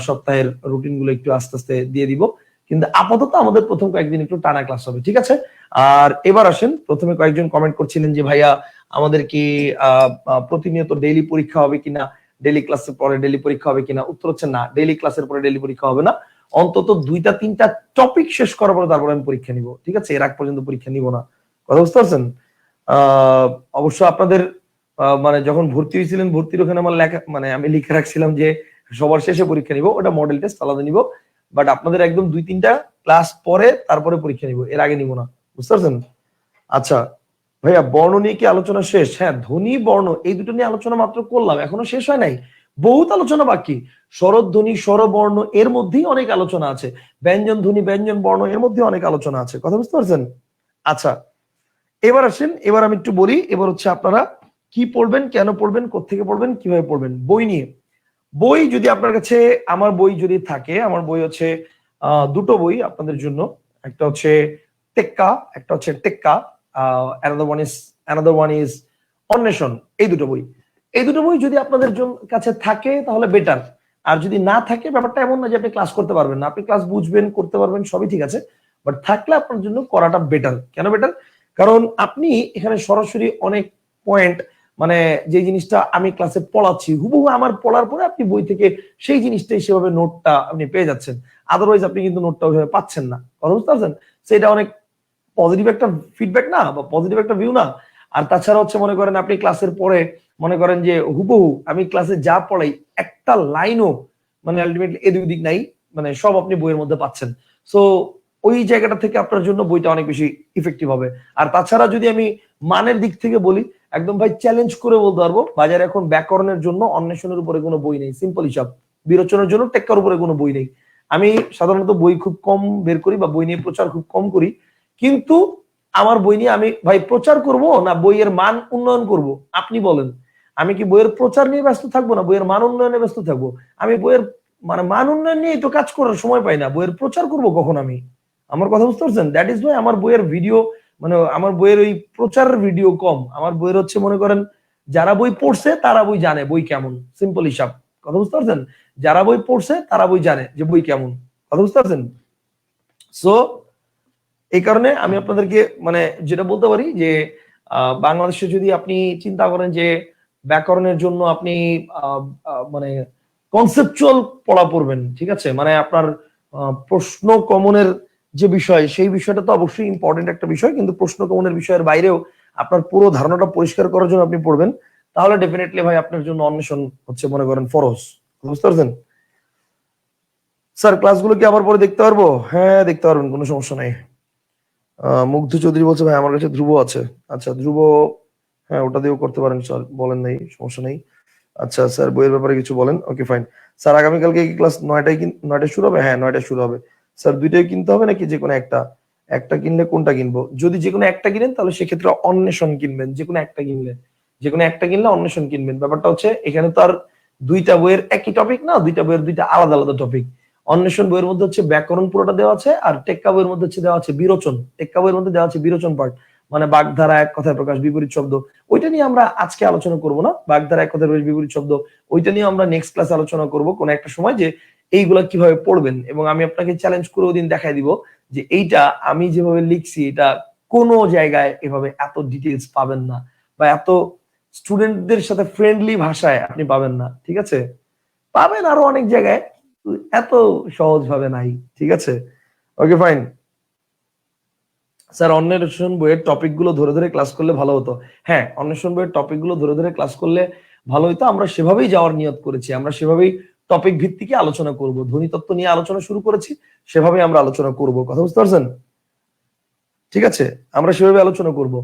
সপ্তাহের রুটিন গুলো একটু আস্তে আস্তে দিয়ে দিব, কিন্তু আপাতত আমাদের প্রথম কয়েকদিন একটু টানা ক্লাস হবে, ঠিক আছে? আর এবার আসেন, প্রথমে কয়েকজন কমেন্ট করছিলেন যে ভাইয়া আমাদের কি প্রতিনিয়ত ডেইলি পরীক্ষা হবে কিনা, ডেইলি ক্লাসের পরে ডেইলি পরীক্ষা হবে কিনা। উত্তর হচ্ছে না, ডেইলি ক্লাসের পরে ডেইলি পরীক্ষা হবে না। অন্তত 2-3টা টপিক শেষ করার পরে তারপরে আমি পরীক্ষা নিব, ঠিক আছে? এর আগ পর্যন্ত পরীক্ষা নিব না। কথা বুঝতে পারছেন? অবশ্য আপনাদের মানে যখন ভর্তি হয়েছিলেন, ভর্তির ওখানে আমার লেখা, মানে আমি লিখে রাখছিলাম যে সবার শেষে পরীক্ষা নিব, ওটা মডেল টেস্ট আলাদা নিব। বাট আপনাদের একদম 2-3টা ক্লাস পরে তারপরে পরীক্ষা নিব, এর আগে নিব না। বুঝতে পারছেন? আচ্ছা ভাইয়া, বর্ণ নিয়ে কি আলোচনা শেষ? হ্যাঁ, ধ্বনি বর্ণ এই দুটো নিয়ে আলোচনা মাত্র করলাম, এখনো শেষ হয় নাই, বহুত আলোচনা বাকি। স্বরধ্বনি, স্বরবর্ণ এর মধ্যেই অনেক আলোচনা আছে, ব্যঞ্জন ধ্বনি, ব্যঞ্জন বর্ণ এর মধ্যে অনেক আলোচনা আছে। কথা বুঝতে পারছেন? আচ্ছা এবার আসেন, এবার আমি একটু বলি, এবার হচ্ছে আপনারা কি পড়বেন, কেন পড়বেন, কোত্থেকে পড়বেন, কিভাবে পড়বেন। বই নিয়ে, বই যদি আপনার কাছে, আমার বই যদি থাকে, আমার বই হচ্ছে দুটো বই আপনাদের জন্য। একটা হচ্ছে টেক্কা, একটা হচ্ছে টেক্কা, অ্যানাদার ওয়ান ইজ অন্বেষণ। এই দুটো বই, এই দুটো বই যদি আপনাদের কাছে থাকে তাহলে বেটার। আর যদি না থাকে, ব্যাপারটা এমন না যে আপনি ক্লাস করতে পারবেন না, আপনি ক্লাস বুঝবেন, করতে পারবেন, সবই ঠিক আছে, বাট থাকলে আপনার জন্য করাটা বেটার। কেন বেটার? কারণ আপনি এখানে সরাসরি অনেক পয়েন্ট, মানে যে জিনিসটা আমি ক্লাসে পড়াচ্ছি হুবহু আমার পড়ার পরে আপনি বই থেকে সেই জিনিসটাই সেভাবে নোটটা আপনি পেয়ে যাচ্ছেন। আদারওয়াইজ আপনি কিন্তু নোটটা ওইভাবে পাচ্ছেন না। কথা বুঝতে পারছেন? সেটা অনেক পজিটিভ একটা ফিডব্যাক না, বা পজিটিভ একটা ভিউ না। আর তাছাড়া হচ্ছে মনে করেন আপনি ক্লাসের পরে মনে করেন যে হুবহু আমি ক্লাসে যা পড়াই একটা লাইনও মানে আলটিমেটলি এদিক ওদিক নাই, মানে সব আপনি বইয়ের মধ্যে পাচ্ছেন। সো ওই জায়গাটা থেকে আপনার জন্য বইটা অনেক বেশি ইফেক্টিভ হবে। আর তাছাড়া যদি আমি মানের দিক থেকে বলি, একদম ভাই চ্যালেঞ্জ করে বলতে পারবো, বাজারে এখন ব্যাকরণের জন্য অন্বেষণের উপরে কোনো বই নেই, সিম্পল হিসাব। বিরোচনের জন্য টেক্কার উপরে কোনো বই নেই। আমি সাধারণত বই খুব কম বের করি, বা বই নিয়ে প্রচার খুব কম করি, কিন্তু আমার বই নিয়ে আমি ভাই প্রচার করব না বইয়ের মান উন্নয়ন করব? আপনি বলেন, আমি কি বইয়ের প্রচার নিয়ে ব্যস্ত থাকবো না বইয়ের মান উন্নয়নে ব্যস্ত থাকবো? আমি বইয়ের মানে মান উন্নয়ন নিয়ে তো কাজ করার সময় পাই না, বইয়ের প্রচার করব কখন আমি? আমার কথা বুঝতে পারছেন? দ্যাট ইজ ওয়াই আমার বইয়ের ভিডিও, মানে আমার বইয়ের ওই প্রচারের ভিডিও কম। আমার বইয়ের হচ্ছে মনে করেন যারা বই পড়ছে তারা বই জানে বই কেমন, সিম্পল হিসাব। কথা বুঝতে পারছেন? যারা বই পড়ছে তারা বই জানে যে বই কেমন। কথা বুঝতে পারছেন? সো এই কারণে আমি আপনাদেরকে মানে যেটা বলতে পারি যে বাংলাদেশে যদি আপনি চিন্তা করেন যে ব্যাকরণের জন্য আপনি মানে কনসেপচুয়াল পড়া পড়বেন, ঠিক আছে, মানে আপনার প্রশ্ন কমনের যে বিষয়, সেই বিষয়টা তো অবশ্যই ইম্পর্টেন্ট একটা বিষয়, কিন্তু প্রশ্ন কমনের বিষয়ের বাইরেও আপনার পুরো ধারণাটা পরিষ্কার করার জন্য আপনি পড়বেন, তাহলে ডেফিনেটলি ভাই আপনার জন্য অন্বেষণ হচ্ছে মনে করেন ফরজ। বুঝতে পারছেন? স্যার ক্লাসগুলো কি আবার পরে দেখতে পারবো? হ্যাঁ দেখতে পারবেন, কোনো সমস্যা নাই। মুগ্ধ চৌধুরী বলছে ভাই আমার কাছে ধ্রুব আছে। আচ্ছা ধ্রুব, হ্যাঁ ওটা দিয়েও করতে পারেন স্যার, বলেন নাই, সমস্যা নেই। আচ্ছা স্যার বইয়ের ব্যাপারে কিছু বলেন। Okay fine. স্যার আগামীকালকে কি ক্লাস 9টায় শুরু হবে? হ্যাঁ 9টায় শুরু হবে। স্যার দুইটাই কিনতে হবে নাকি যে কোনো একটা? একটা কিনলে কোনটা কিনবো? যদি যে কোনো একটা কিনেন তাহলে সেক্ষেত্রে অন্বেষণ কিনবেন, যে কোনো একটা কিনলে, যে কোনো একটা কিনলে অন্বেষণ কিনবেন। ব্যাপারটা হচ্ছে এখানে তো আর দুইটা বইয়ের একই টপিক না, দুইটা বইয়ের দুইটা আলাদা আলাদা টপিক। অন্বেষণ বইয়ের মধ্যে হচ্ছে ব্যাকরণ পুরোটা দেওয়া আছে, আর টেক্কা বইয়ের মধ্যে হচ্ছে দেওয়া আছে বিরোচন। টেক্কা বইয়ের মধ্যে দেওয়া আছে বিরোচন পার্ট, মানে বাগধারা, এক কথায় প্রকাশ, বিপরীত শব্দ। ওইটা নিয়ে আমরা আজকে আলোচনা করব না, বাগধারা, এক কথায় প্রকাশ, বিপরীত শব্দ, ওইটা নিয়ে আমরা নেক্সট ক্লাসে আলোচনা করব কোন একটা সময়, যে এইগুলা কিভাবে পড়বেন। এবং আমি আপনাকে চ্যালেঞ্জ করে ওদিন দেখাই দিব যে এইটা আমি যেভাবে লিখছি এটা কোনো জায়গায় এভাবে এত ডিটেলস পাবেন না, বা এত স্টুডেন্টদের সাথে ফ্রেন্ডলি ভাষায় আপনি পাবেন না, ঠিক আছে? পাবেন আরো অনেক জায়গায়, এত সহজ ভাবে নাই, ঠিক আছে? Okay fine. স্যার অন্বেষণ বইয়ের টপিক গুলো ধরে ধরে ক্লাস করলে ভালো হতো। হ্যাঁ অন্বেষণ বইয়ের টপিক গুলো ধরে ধরে ক্লাস করলে ভালো হতো, আমরা সেভাবেই যাওয়ার নিয়ত করেছি, আমরা সেভাবেই টপিক ভিত্তিকে আলোচনা করব, ধ্বনিতত্ত্ব নিয়ে আলোচনা শুরু করেছি, সেভাবেই আমরা আলোচনা করব। কথা বুঝতে পারছেন? ঠিক আছে, আমরা সেভাবে আলোচনা করব।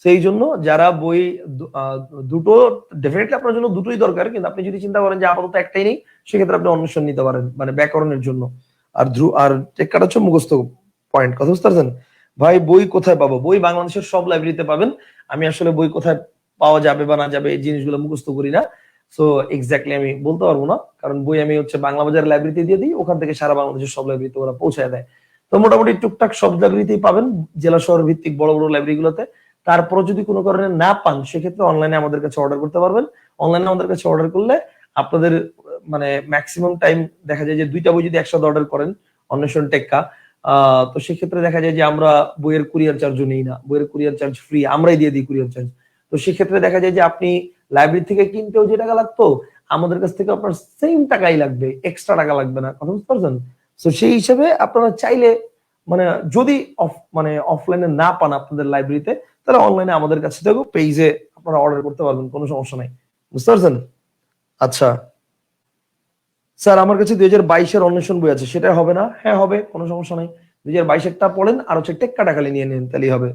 সেই জন্য যারা বই দুটো, ডেফিনেটলি আপনার জন্য দুটোই দরকার, কিন্তু আপনি যদি চিন্তা করেন যে আপাতত একটাই নেই, সেক্ষেত্রে আপনি অন্বেষণ নিতে পারেন, মানে ব্যাকরণের জন্য। আর টেক্কাটা হচ্ছে মুখস্থ পয়েন্ট। কথা বুঝতে পারছেন? ভাই বই কোথায় পাবো? বই বাংলাদেশের সব লাইব্রেরিতে পাবেন। আমি আসলে বই কোথায় পাওয়া যাবে বা না যাবে এই জিনিসগুলো মুখস্থ করি না, সো এক্স্যাক্টলি আমি বলতে পারবো না, কারণ বই আমি হচ্ছে বাংলা বাজার লাইব্রেরিতে দিয়ে দিই, ওখান থেকে সারা বাংলাদেশের সব লাইব্রেরিতে ওরা পৌঁছায় দেয়। তো মোটামুটি টুকটাক সব লাইব্রেরিতেই পাবেন, জেলা শহর ভিত্তিক বড় বড় লাইব্রেরিগুলোতে। তারপরে যদি কোনো কারণে না পান, সেক্ষেত্রে অনলাইনে আমাদের কাছে অর্ডার করতে পারবেন। অনলাইনে আমাদের কাছে অর্ডার করলে আপনাদের মানে ম্যাক্সিমাম টাইম দেখা যায় যে 2টা বই যদি একসাথে অর্ডার করেন অন্বেষণ টেক্কা, তো সেক্ষেত্রে দেখা যায় যে আমরা বইয়ের কুরিয়ার চার্জও নেই না, বইয়ের কুরিয়ার চার্জ ফ্রি, আমরাই দিয়ে দিই কুরিয়ার চার্জ। তো সেক্ষেত্রে দেখা যায় যে আপনি লাইব্রেরি থেকে কিনতেও যে টাকা লাগতো আমাদের কাছ থেকে আপনার সেম টাকাই লাগবে, এক্সট্রা টাকা লাগবে না, কথা বুঝতে পারছেন? তো সেই হিসেবে আপনারা চাইলে মানে যদি মানে অফলাইনে না পান আপনাদের লাইব্রেরিতে, তাহলে অনলাইনে আমাদের কাছে থেকেও পেজে আপনারা অর্ডার করতে পারবেন, কোনো সমস্যা নাই। বুঝতে পারছেন? আচ্ছা স্যার, আমার কাছে 2022-এর অন্বেষণ বই আছে, সেটা হবে না? হ্যাঁ হবে, কোনো সমস্যা নাই। 2022-এরটা পড়েন আর হচ্ছে টেক্কাটা খালি নিয়ে নেন, তাহলেই হবে।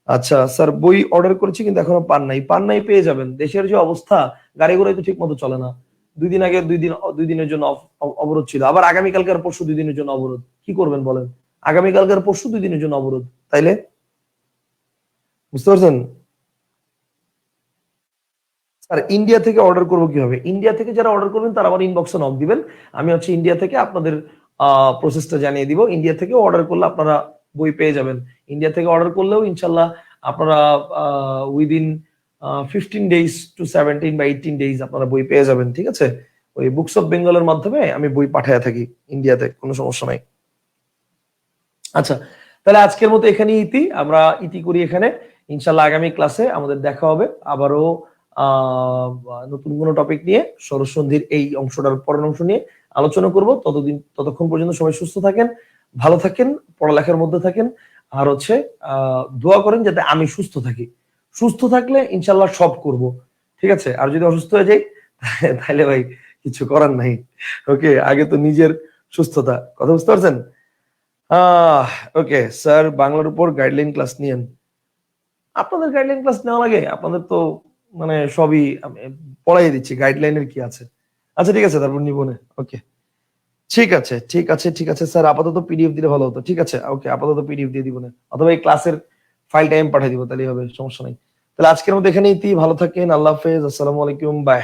আচ্ছা স্যার, বই অর্ডার করেছি কিন্তু এখনো পান নাই। পান নাই, পেয়ে যাবেন। দেশের যে অবস্থা, গাড়ি ঘোড়াই তো ঠিক মতো চলে না। 2 দিন আগে 2 দিনের জন্য অবরোধ ছিল, আবার আগামীকালকে আর পরশু 2 দিনের জন্য অবরোধ। কি করবেন বলেন? আগামীকালকে আর পরশু 2 দিনের জন্য অবরোধ, তাইলে বুঝতে পারছেন? স্যার, ইন্ডিয়া থেকে অর্ডার করবো কিভাবে? ইন্ডিয়া থেকে যারা অর্ডার করবেন তারা আমার ইনবক্সে নক দিবেন, আমি হচ্ছে ইন্ডিয়া থেকে আপনাদের প্রসেসটা জানিয়ে দিব। ইন্ডিয়া থেকে অর্ডার করলে আপনারা বই পেয়ে যাবেন। ইন্ডিয়া থেকে অর্ডার করলেও ইনশাল্লাহ আপনারা উইদিন 15 days to 17 বা 18 days আপনারা বই পেয়ে যাবেন, ঠিক আছে? ওই বুকস অফ বেঙ্গলের মাধ্যমে আমি বই পাঠায় থাকি ইন্ডিয়াতে, কোনো সমস্যা নাই। আচ্ছা, তাহলে আজকের মতো এখানেই আমরা ইতি করি এখানে। ইনশাল্লাহ আগামী ক্লাসে আমাদের দেখা হবে আবারও আহ নতুন কোনো টপিক নিয়ে, ষোড়শসন্ধির এই অংশটার পরের অংশ নিয়ে আলোচনা করব। ততক্ষণ পর্যন্ত সবাই সুস্থ থাকেন, ভালো থাকেন, পড়ালেখার মধ্যে থাকেন, আর হচ্ছে দোয়া করেন যাতে আমি সুস্থ থাকি। সুস্থ থাকলে ইনশাল্লাহ সব করব, ঠিক আছে? আর যদি অসুস্থ হয়ে যাই তাহলে ভাই কিছু করার নাই। ওকে, আগে তো নিজের সুস্থতা, কথা বুঝতে পারছেন? ওকে স্যার, বাংলার উপর গাইডলাইন ক্লাস নিয়েন। আপনাদের গাইডলাইন ক্লাস নেওয়া লাগে? আপনাদের তো মানে সবই আমি পড়াই দিচ্ছি, গাইডলাইনের কি আছে? আচ্ছা ঠিক আছে, তারপর নিব না। ওকে, ঠিক আছে ঠিক আছে ঠিক আছে স্যার, আপাতত পিডিএফ দিলে ভালো হতো। ঠিক আছে, ওকে, আপাতত পিডিএফ দিয়ে দিব না, অথবা এই ক্লাসের ফাইলটা আমি পাঠিয়ে দিব, তাহলেই হবে, সমস্যা নাই। তাহলে আজকের মতো এখানেই ভালো থাকেন, আল্লাহ হাফেজ, আসসালামু আলাইকুম, বাই।